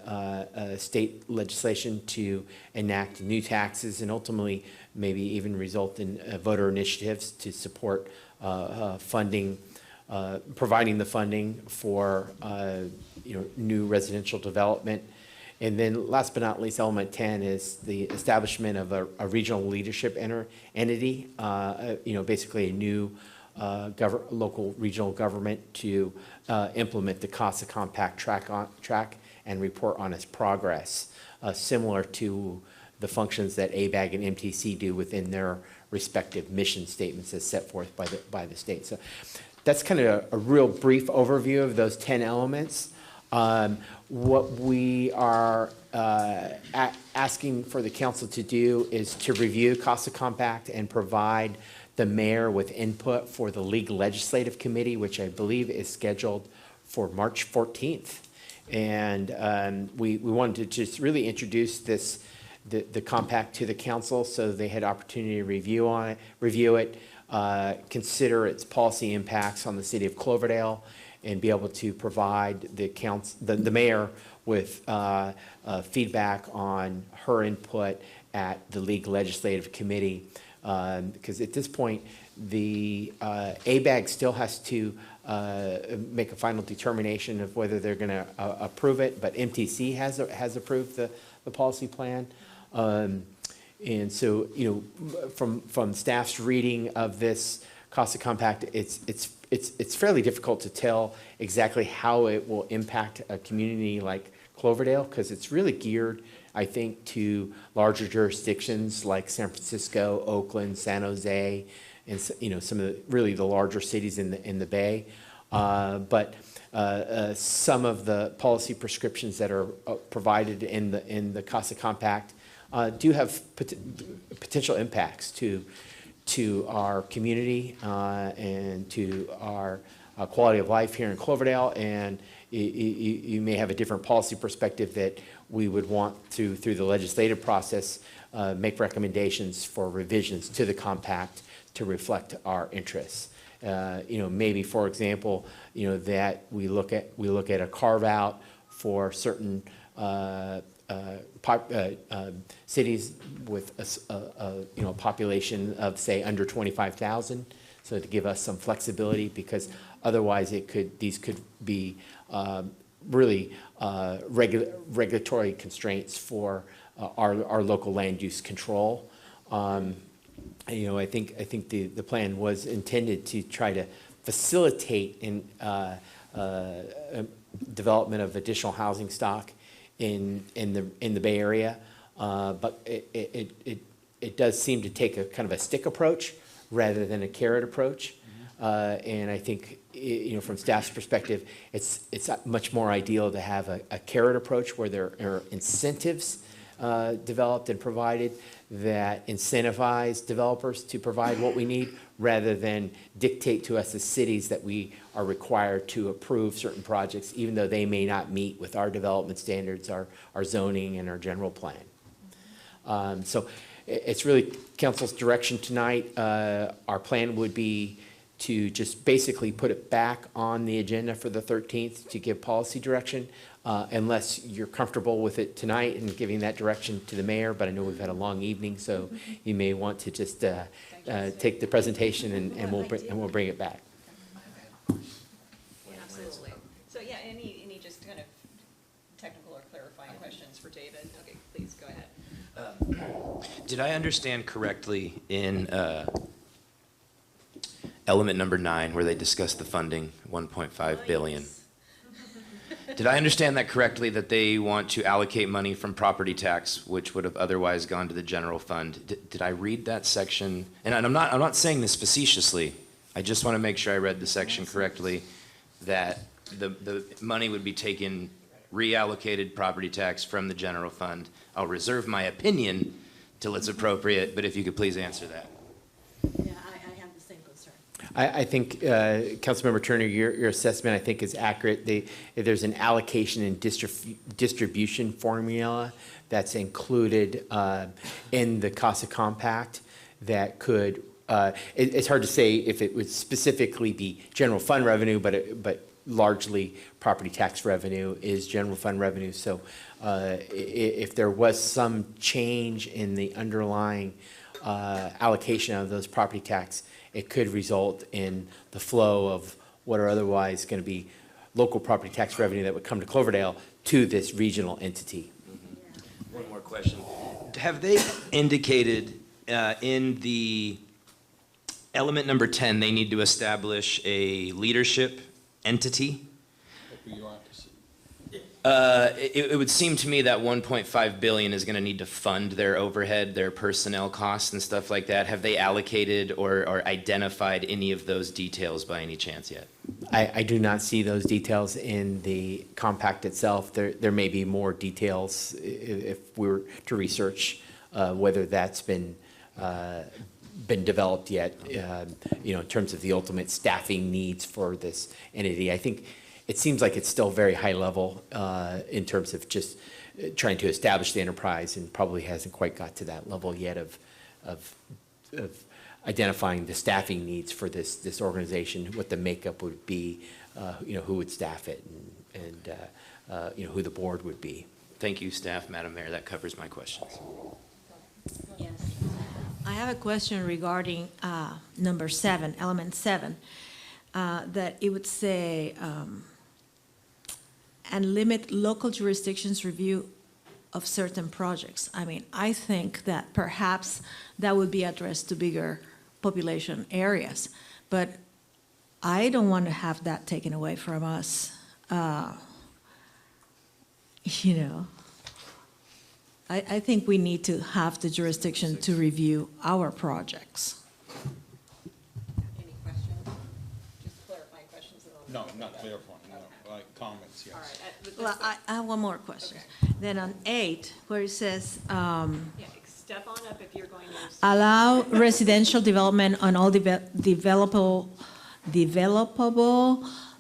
state legislation to enact new taxes and ultimately maybe even result in voter initiatives to support providing the funding for new residential development. And then last but not least, element 10 is the establishment of a regional leadership entity, basically a new local regional government to implement the CASA Compact track and report on its progress, similar to the functions that ABAG and MTC do within their respective mission statements as set forth by the state. So that's kind of a real brief overview of those 10 elements. What we are asking for the council to do is to review CASA Compact and provide the mayor with input for the League Legislative Committee, which I believe is scheduled for March 14th. And we wanted to just really introduce the compact to the council, so they had opportunity to review it, consider its policy impacts on the city of Cloverdale, and be able to provide the mayor with feedback on her input at the League Legislative Committee. Because at this point, the ABAG still has to make a final determination of whether they're going to approve it, but MTC has approved the policy plan. And so, you know, from staff's reading of this CASA compact, it's fairly difficult to tell exactly how it will impact a community like Cloverdale, because it's really geared, I think, to larger jurisdictions like San Francisco, Oakland, San Jose, and, you know, some of the larger cities in the Bay. But some of the policy prescriptions that are provided in the CASA compact do have potential impacts to our community and to our quality of life here in Cloverdale, and you may have a different policy perspective that we would want to, through the legislative process, make recommendations for revisions to the compact to reflect our interests. You know, maybe, for example, you know, that we look at a carve out for certain cities with a population of, say, under 25,000, so to give us some flexibility, because otherwise these could be really regulatory constraints for our local land use control. You know, I think the plan was intended to try to facilitate in development of additional housing stock in the Bay Area, but it does seem to take a kind of a stick approach rather than a carrot approach. And I think, you know, from staff's perspective, it's much more ideal to have a carrot approach where there are incentives developed and provided that incentivize developers to provide what we need, rather than dictate to us as cities that we are required to approve certain projects, even though they may not meet with our development standards, our zoning, and our general plan. So it's really council's direction tonight. Our plan would be to just basically put it back on the agenda for the 13th to give policy direction, unless you're comfortable with it tonight and giving that direction to the mayor. But I know we've had a long evening, so you may want to just take the presentation and we'll bring it back. Absolutely. So yeah, any just kind of technical or clarifying questions for David? Okay, please go ahead. Did I understand correctly in element number 9, where they discussed the funding, 1.5 billion? Did I understand that correctly, that they want to allocate money from property tax, which would have otherwise gone to the general fund? Did I read that section? And I'm not saying this facetiously. I just want to make sure I read the section correctly, that the money would be taken, reallocated property tax from the general fund. I'll reserve my opinion till it's appropriate, but if you could please answer that. Yeah, I have the same concern. I think, Councilmember Turner, your assessment, I think, is accurate. There's an allocation and distribution formula that's included in the CASA compact that could, it's hard to say if it would specifically be general fund revenue, but largely property tax revenue is general fund revenue. So if there was some change in the underlying allocation of those property tax, it could result in the flow of what are otherwise going to be local property tax revenue that would come to Cloverdale to this regional entity. One more question. Have they indicated in the element number 10, they need to establish a leadership entity? It would seem to me that 1.5 billion is going to need to fund their overhead, their personnel costs and stuff like that. Have they allocated or identified any of those details by any chance yet? I do not see those details in the compact itself. There may be more details if we were to research whether that's been developed yet, you know, in terms of the ultimate staffing needs for this entity. I think it seems like it's still very high level in terms of just trying to establish the enterprise and probably hasn't quite got to that level yet of identifying the staffing needs for this organization, what the makeup would be, who would staff it, and who the board would be. Thank you, staff, Madam Mayor. That covers my questions. Yes. I have a question regarding number 7, element 7, that it would say, and limit local jurisdictions' review of certain projects. I mean, I think that perhaps that would be addressed to bigger population areas, but I don't want to have that taken away from us. I think we need to have the jurisdiction to review our projects. Any questions? Just clarifying questions. No, not clarifying, no, like comments, yes. All right. Well, I have one more question. Okay. Then on 8, where it says, Step on up if you're going to. allow residential development on all developable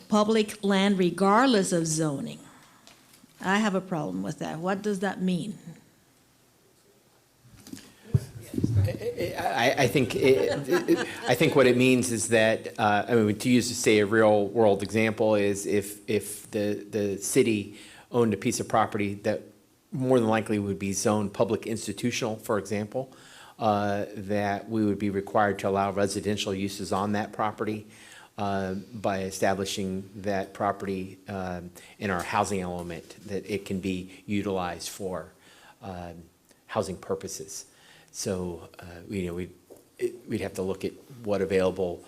public land regardless of zoning. I have a problem with that. What does that mean? I think what it means is that, to use, say, a real world example is if the city owned a piece of property that more than likely would be zoned public institutional, for example, that we would be required to allow residential uses on that property by establishing that property in our housing element, that it can be utilized for housing purposes. So, we'd have to look at what available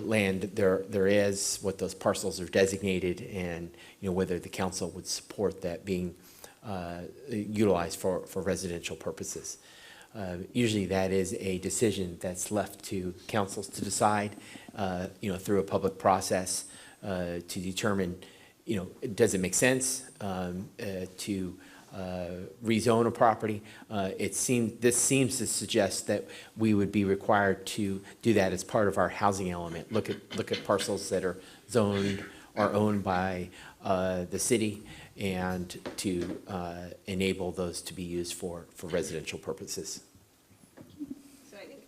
land there is, what those parcels are designated, and, whether the council would support that being utilized for residential purposes. Usually that is a decision that's left to councils to decide, through a public process to determine, does it make sense to rezone a property. This seems to suggest that we would be required to do that as part of our housing element. Look at parcels that are zoned or owned by the city, and to enable those to be used for residential purposes. So I think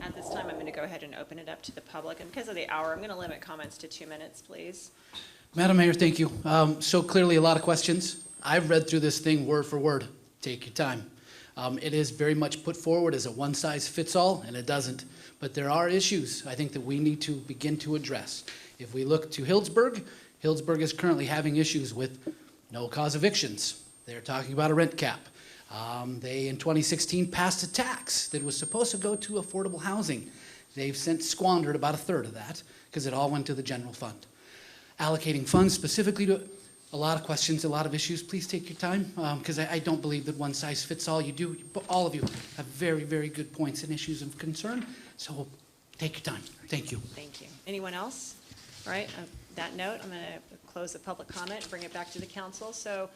at this time I'm going to go ahead and open it up to the public, and because of the hour, I'm going to limit comments to 2 minutes, please. Madam Mayor, thank you. So clearly a lot of questions. I've read through this thing word for word. Take your time. It is very much put forward as a one-size-fits-all, and it doesn't. But there are issues I think that we need to begin to address. If we look to Hillsburg is currently having issues with no-cause evictions. They're talking about a rent cap. They, in 2016, passed a tax that was supposed to go to affordable housing. They've since squandered about 1/3 of that because it all went to the general fund. Allocating funds specifically to a lot of questions, a lot of issues. Please take your time, because I don't believe that one size fits all. All of you have very, very good points and issues of concern, so take your time. Thank you. Thank you. Anyone else? All right, on that note, I'm going to close the public comment and bring it back to the council. So,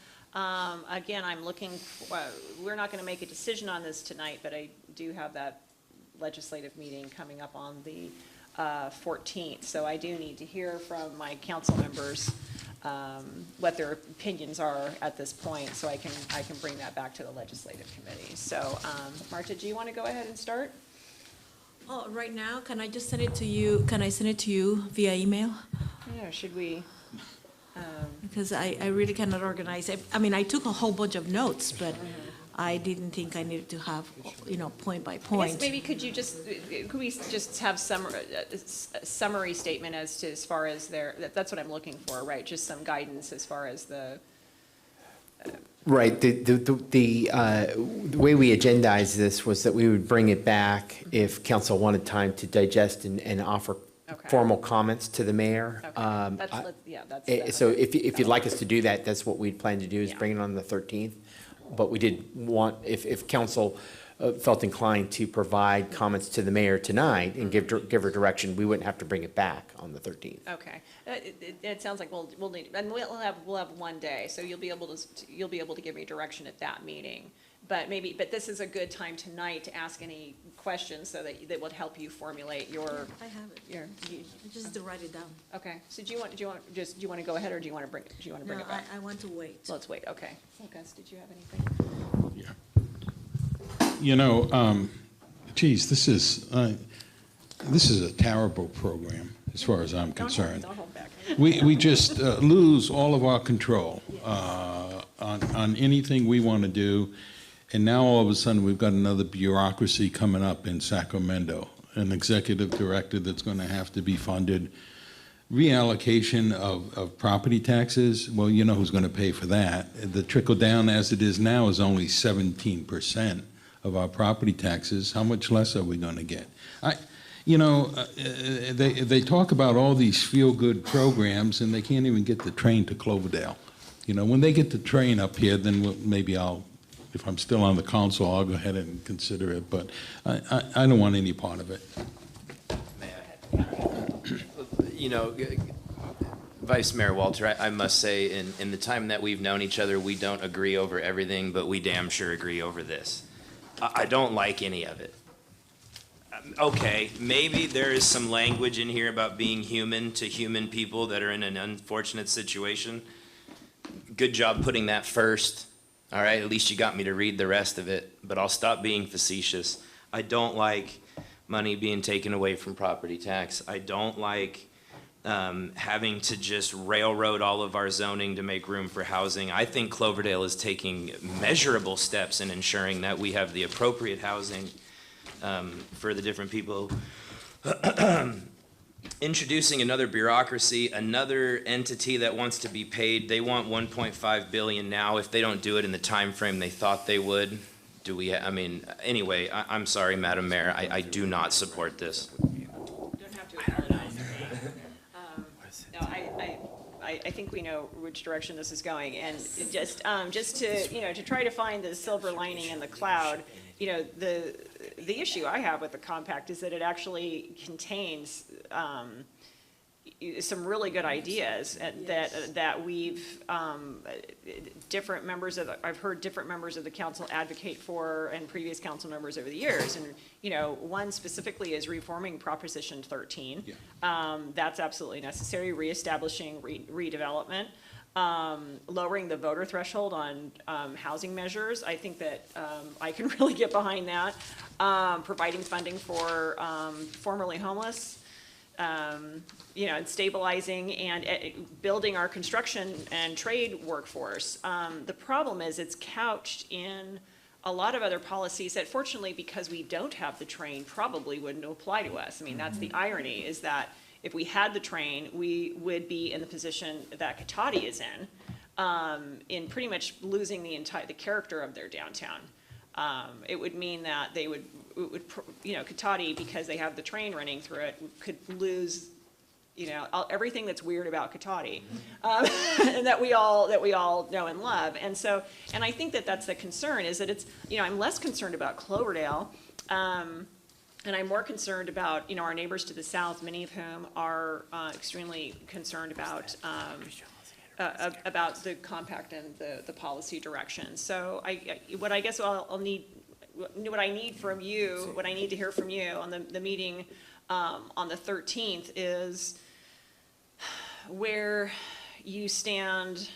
again, I'm looking, we're not going to make a decision on this tonight, but I do have that legislative meeting coming up on the 14th. So I do need to hear from my council members what their opinions are at this point, so I can bring that back to the legislative committee. So, Marta, do you want to go ahead and start? Oh, right now, can I just send it to you? Can I send it to you via email? Yeah, should we? Because I really cannot organize it. I mean, I took a whole bunch of notes, but I didn't think I needed to have, point by I point. guess maybe could we just have some summary statement as far as that's what I'm looking for, right? Just some guidance as far as the. Right. The way we agendized this was that we would bring it back if council wanted time to digest and offer formal comments to the mayor. Okay. So if you'd like us to do that, that's what we'd plan to do, is bring it on the 13th. But we did want, if council felt inclined to provide comments to the mayor tonight and give her direction, we wouldn't have to bring it back on the 13th. Okay. It sounds like we'll need, and we'll have 1 day, so you'll be able to give me direction at that meeting. but this is a good time tonight to ask any questions so that would help you formulate your. I have it. You- Just to write it down. Okay, so do you want to go ahead, or do you want to bring No, it back? I want to wait. Let's wait, okay. Gus, did you have anything? You know, geez, this is a terrible program as far as I'm concerned. Don't hold back. We just lose all of our control on anything we want to do. And now all of a sudden we've got another bureaucracy coming up in Sacramento, an executive director that's going to have to be funded. Reallocation of property taxes, well, you know who's going to pay for that. The trickle down as it is now is only 17% of our property taxes. How much less are we going to get? They talk about all these feel-good programs, and they can't even get the train to Cloverdale. You know, when they get the train up here, then maybe if I'm still on the council, I'll go ahead and consider it, but I don't want any part of it. You know, Vice Mayor Walter, I must say, in the time that we've known each other, we don't agree over everything, but we damn sure agree over this. I don't like any of it. Okay, maybe there is some language in here about being human to human people that are in an unfortunate situation. Good job putting that first. All right, at least you got me to read the rest of it, but I'll stop being facetious. I don't like money being taken away from property tax. I don't like having to just railroad all of our zoning to make room for housing. I think Cloverdale is taking measurable steps in ensuring that we have the appropriate housing for the different people. Introducing another bureaucracy, another entity that wants to be paid. They want $1.5 billion now. If they don't do it in the time frame they thought they would, anyway, I'm sorry, Madam Mayor, I do not support this. I think we know which direction this is going, and just to try to find the silver lining in the cloud, the issue I have with the compact is that it actually contains some really good ideas that we've I've heard different members of the council advocate for, and previous council members over the years. And one specifically is reforming Proposition 13. That's absolutely necessary. Reestablishing redevelopment. Lowering the voter threshold on housing measures. I think that I can really get behind that. Providing funding for formerly homeless. And stabilizing and building our construction and trade workforce. The problem is it's couched in a lot of other policies that, fortunately, because we don't have the train, probably wouldn't apply to us. I mean, that's the irony, is that if we had the train, we would be in the position that Cotati is in pretty much losing the character of their downtown. It would mean that Cotati, because they have the train running through it, could lose, everything that's weird about Cotati, and that we all know and love. And I think that that's the concern, is that it's, I'm less concerned about Cloverdale, and I'm more concerned about, our neighbors to the south, many of whom are extremely concerned about the compact and the policy direction. So what I need from you, what I need to hear from you on the meeting on the 13th is where you stand,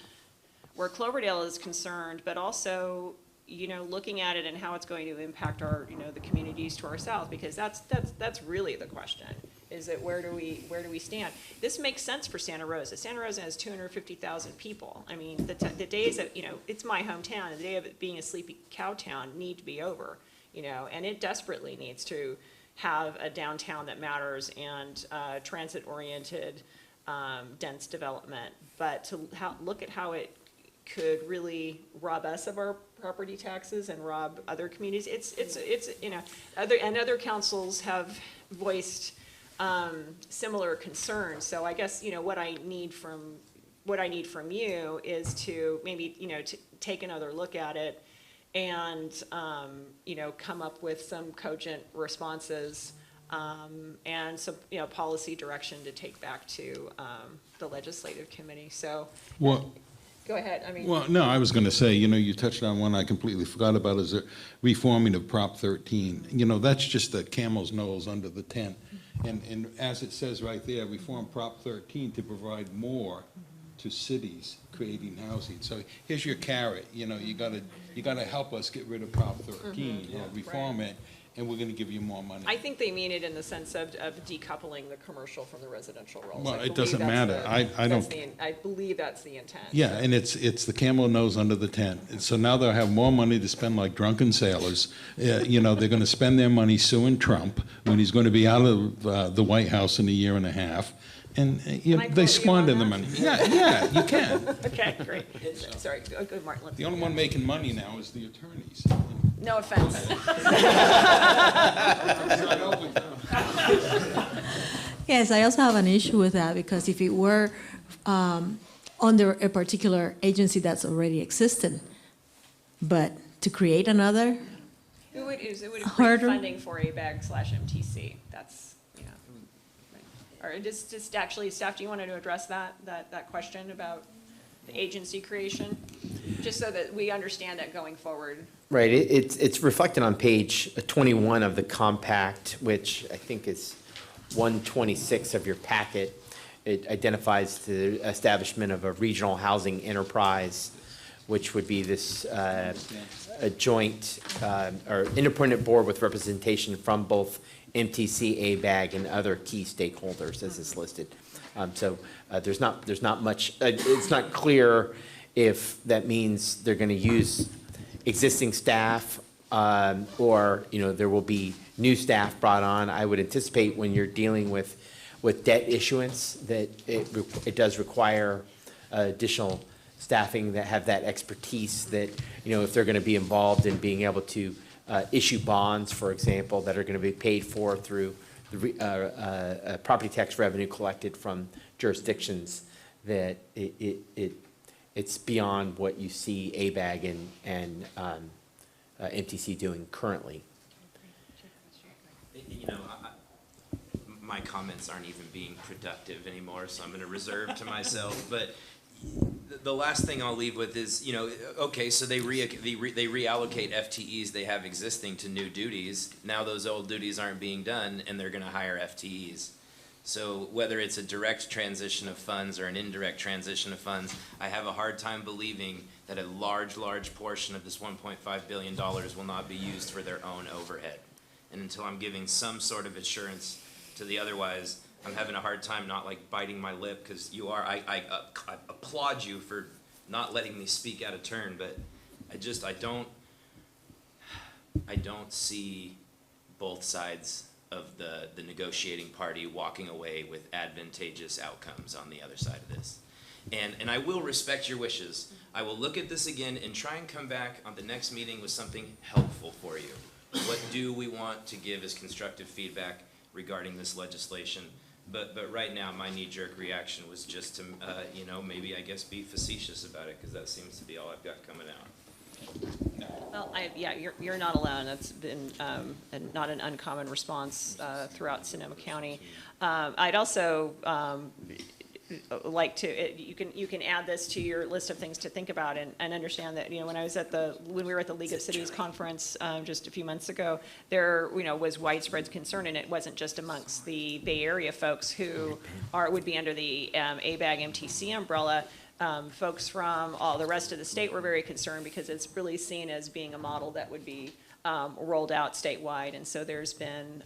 where Cloverdale is concerned, but also, looking at it and how it's going to impact our, the communities to our south, because that's really the question. Is that where do we stand? This makes sense for Santa Rosa. Santa Rosa has 250,000 people. I mean, the days of, it's my hometown, and the day of it being a sleepy cow town need to be over, and it desperately needs to have a downtown that matters and transit-oriented, dense development. But to look at how it could really rob us of our property taxes and rob other communities, it's other councils have voiced similar concerns. So I guess, what I need from you is to maybe, to take another look at it and, come up with some cogent responses, and some, policy direction to take back to, the legislative committee. So. Well, go ahead, I mean. Well, no, I was going to say, you touched on one I completely forgot about, is the reforming of Prop 13. That's just the camel's nose under the tent. And as it says right there, reform Prop 13 to provide more to cities creating housing. So here's your carrot, you gotta help us get rid of Prop 13, or reform it, and we're gonna give you more money. I think they mean it in the sense of decoupling the commercial from the residential roles. Well, I it believe doesn't that's matter. I believe that's the intent. Yeah, and it's the camel nose under the tent. And so now they'll have more money to spend like drunken sailors. They're going to spend their money suing Trump when he's going to be out of the White House in a year and a half. And they squander the money. Yeah, you can. Okay, great. Sorry, go, Martin. The only one making money now is the attorneys. No offense. Yes, I also have an issue with that because if it were under a particular agency that's already existed, but to create another, It would create harder. funding for ABAG/MTC. That's, Or just actually, staff, do you want to address that question about the agency creation? Just so that we understand it going forward. Right, it's reflected on page 21 of the compact, which I think is 126 of your packet. It identifies the establishment of a regional housing enterprise, which would be this a joint or independent board with representation from both MTC, ABAG, and other key stakeholders as is listed. So there's not much, it's not clear if that means they're going to use existing staff or, there will be new staff brought on. I would anticipate when you're dealing with debt issuance that it does require additional staffing that have that expertise that, if they're going to be involved in being able to issue bonds, for example, that are going to be paid for through the property tax revenue collected from jurisdictions, that it's beyond what you see ABAG and MTC doing currently. My comments aren't even being productive anymore, so I'm going to reserve to myself. But the last thing I'll leave with is, okay, so they reallocate FTEs they have existing to new duties. Now those old duties aren't being done, and they're going to hire FTEs. So whether it's a direct transition of funds or an indirect transition of funds, I have a hard time believing that a large portion of this $1.5 billion will not be used for their own overhead. And until I'm giving some sort of assurance to the otherwise, I'm having a hard time not like biting my lip, because I applaud you for not letting me speak out of turn, but I don't see both sides of the negotiating party walking away with advantageous outcomes on the other side of this. And I will respect your wishes. I will look at this again and try and come back on the next meeting with something helpful for you. What do we want to give as constructive feedback regarding this legislation? But right now, my knee-jerk reaction was just to, maybe I guess be facetious about it, because that seems to be all I've got coming out. Well, you're not alone. That's been not an uncommon response throughout Sonoma County. I'd also like to, you can add this to your list of things to think about and understand that, when I was when we were at the League of Cities conference just a few months ago, there, was widespread concern, and it wasn't just amongst the Bay Area folks who would be under the ABAG MTC umbrella. Folks from all the rest of the state were very concerned because it's really seen as being a model that would be rolled out statewide, and so there's been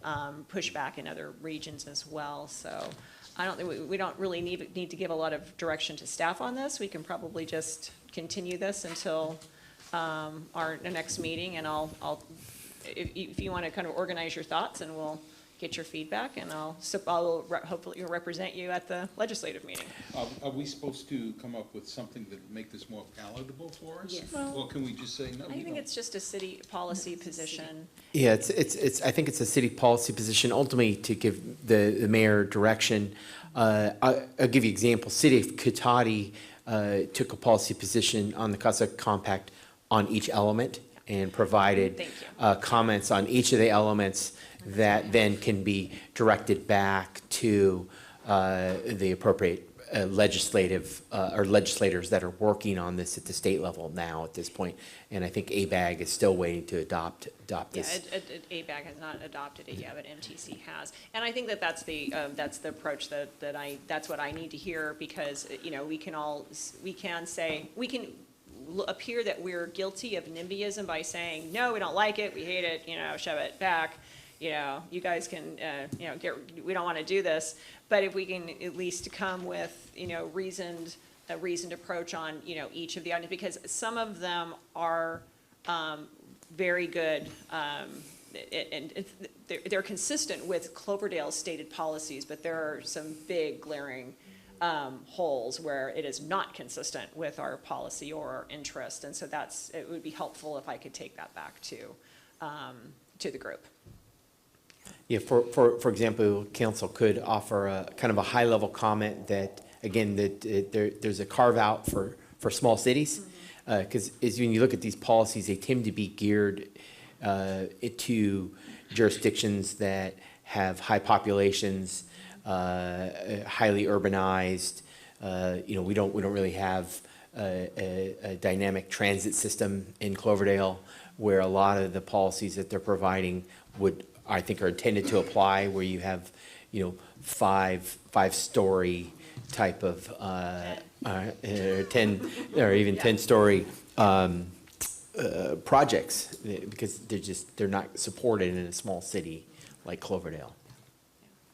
pushback in other regions as well. So I don't think we don't really need to give a lot of direction to staff on this. We can probably just continue this until our next meeting, and if you want to kind of organize your thoughts, and we'll get your feedback, and I'll hopefully represent you at the legislative meeting. Are we supposed to come up with something that make this more palatable for us? Yes. Or can we just say no? I think it's just a city policy position. Yeah, I think it's a city policy position ultimately to give the mayor direction. I'll give you an example. City of Cotati took a policy position on the CASA compact on each element and provided comments on each of the elements that then can be directed back to the appropriate legislative, or legislators that are working on this at the state level now at this point. And I think ABAG is still waiting to adopt this. Yeah, ABAG has not adopted it yet, but MTC has. And I think that that's the approach that's what I need to hear, because, you know, we can appear that we're guilty of NIMBYism by saying, no, we don't like it, we hate it, you know, shove it back, you know, you guys can, you know, we don't want to do this. But if we can at least come with, you know, a reasoned approach on, you know, each of the items, because some of them are very good, and they're consistent with Cloverdale's stated policies, but there are some big glaring holes where it is not consistent with our policy or our interest, and so it would be helpful if I could take that back to the group. Yeah, for example, council could offer a kind of a high-level comment that, again, there's a carve-out for small cities. Because when you look at these policies, they tend to be geared to jurisdictions that have high populations, highly urbanized. You know, we don't really have a dynamic transit system in Cloverdale, where a lot of the policies that they're providing I think are intended to apply, where you have, you know, five-story type of 10 or even 10-story projects, because they're not supported in a small city like Cloverdale.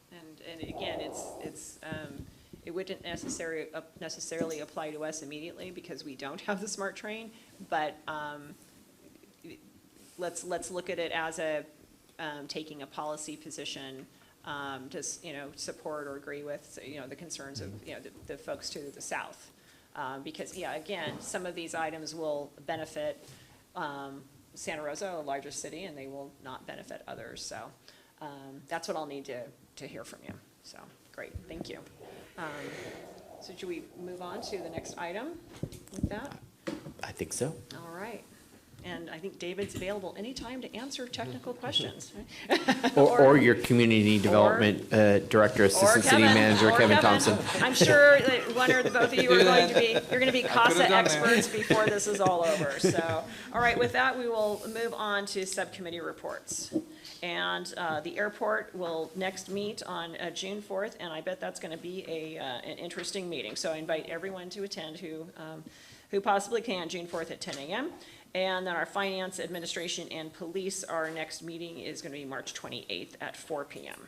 And again, it wouldn't necessarily apply to us immediately because we don't have the smart train, but let's look at it as taking a policy position to, you know, support or agree with, you know, the concerns of, you know, the folks to the south. Because, yeah, again, some of these items will benefit Santa Rosa, a larger city, and they will not benefit others. So that's what I'll need to hear from you. So, great, thank you. So should we move on to the next item with that? I think so. All right. And I think David's available anytime to answer technical questions. Or your community development director, assistant city manager, Kevin Thompson. I'm sure that one or both of you are going to be CASA experts before this is all over. So, all right, with that, we will move on to subcommittee reports. And the airport will next meet on June 4th, and I bet that's going to be an interesting meeting. So I invite everyone to attend who possibly can, June 4th at 10 a.m. And then our finance, administration, and police, our next meeting is going to be March 28th at 4 p.m.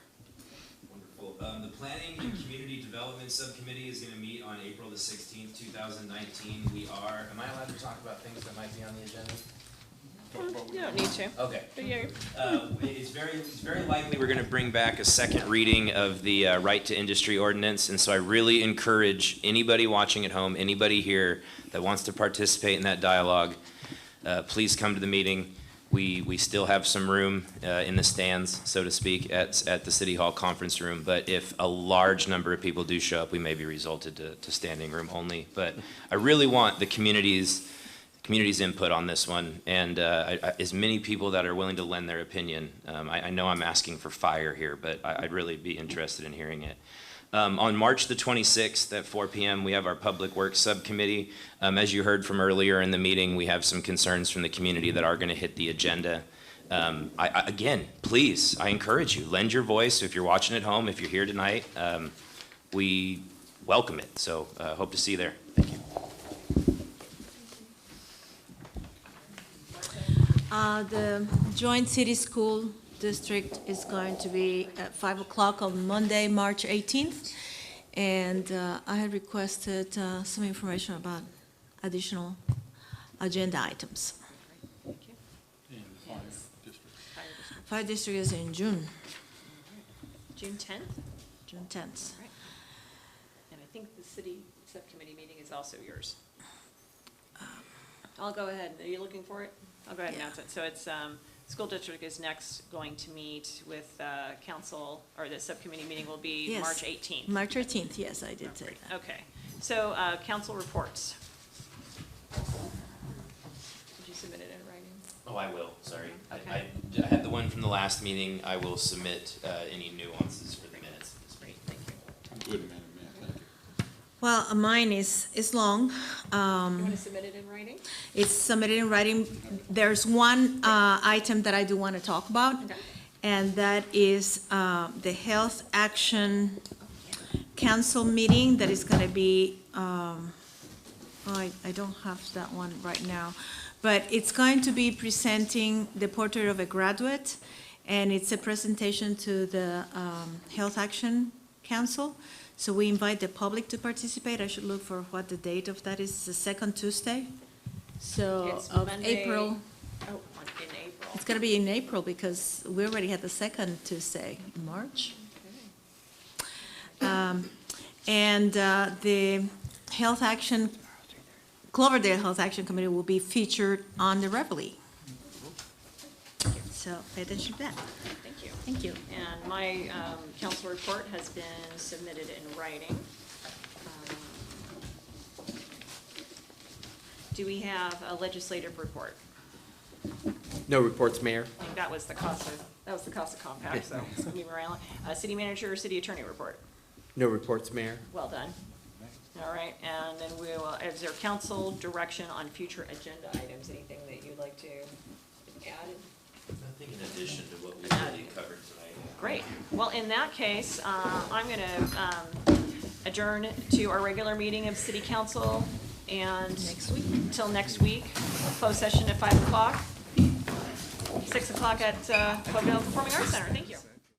Wonderful. The Planning and Community Development Subcommittee is going to meet on April the 16th, 2019. Am I allowed to talk about things that might be on the agenda? You don't need to. Okay. But It's very likely we're going to bring back a second reading of the Right to Industry Ordinance, and so I really encourage anybody watching at home, anybody here that wants to participate in that dialogue, please come to the meeting. We still have some room in the stands, so to speak, at the City Hall conference room. But if a large number of people do show up, we may be resulted to standing room only. But I really want the community's input on this one, and as many people that are willing to lend their opinion. I know I'm asking for fire here, but I'd really be interested in hearing it. On March the 26th at 4 p.m., we have our Public Works Subcommittee. As you heard from earlier in the meeting, we have some concerns from the community that are going to hit the agenda. Again, please, I encourage you, lend your voice. If you're watching at home, if you're here tonight, we welcome it. So hope to see you there. Thank you. The Joint City School District is going to be at 5 o'clock on Monday, March 18th. And I had requested some information about additional agenda items. Thank you. Fire district is in June. June 10th? June 10th. Right. And I think the city subcommittee meeting is also yours. I'll go ahead. Are you looking for it? I'll go ahead and announce it. So it's, school district is next going to meet with council, or the subcommittee meeting will be Yes. March 18th. March 18th, yes, I did say that. Okay. So council reports. Did you submit it in writing? Oh, I will, sorry. Okay. I had the one from the last meeting. I will submit any nuances for the minutes. Great, thank you. Good, Madam Mayor, thank you. Well, mine is long. You want to submit it in writing? It's submitted in writing. There's one item that I do want to talk about, and that is the Health Action Council meeting that is going to be, I don't have that one right now, but it's going to be presenting the portrait of a graduate, and it's a presentation to the Health Action Council. So we invite the public to participate. I should look for what the date of that is. It's the second Tuesday. So It's of Monday- April. Oh, in April. It's gonna be in April because we already had the second Tuesday in March. And the Health Action, Cloverdale Health Action Committee will be featured on the Reveille. So pay attention to that. Thank you. Thank you. And my council report has been submitted in writing. Do we have a legislative report? No reports, Mayor. I think that was the CASA compact, so it's gonna be Miranda. City manager or city attorney report? No reports, Mayor. Well done. All right, and then we will, is there council direction on future agenda items? Anything that you'd like to add? Nothing in addition to what we've already covered tonight. Great. Well, in that case, I'm going to adjourn to our regular meeting of city council and Next week. until next week. Closed session at 5 o'clock, 6 o'clock at Cloverdale Performing Arts Center. Thank you.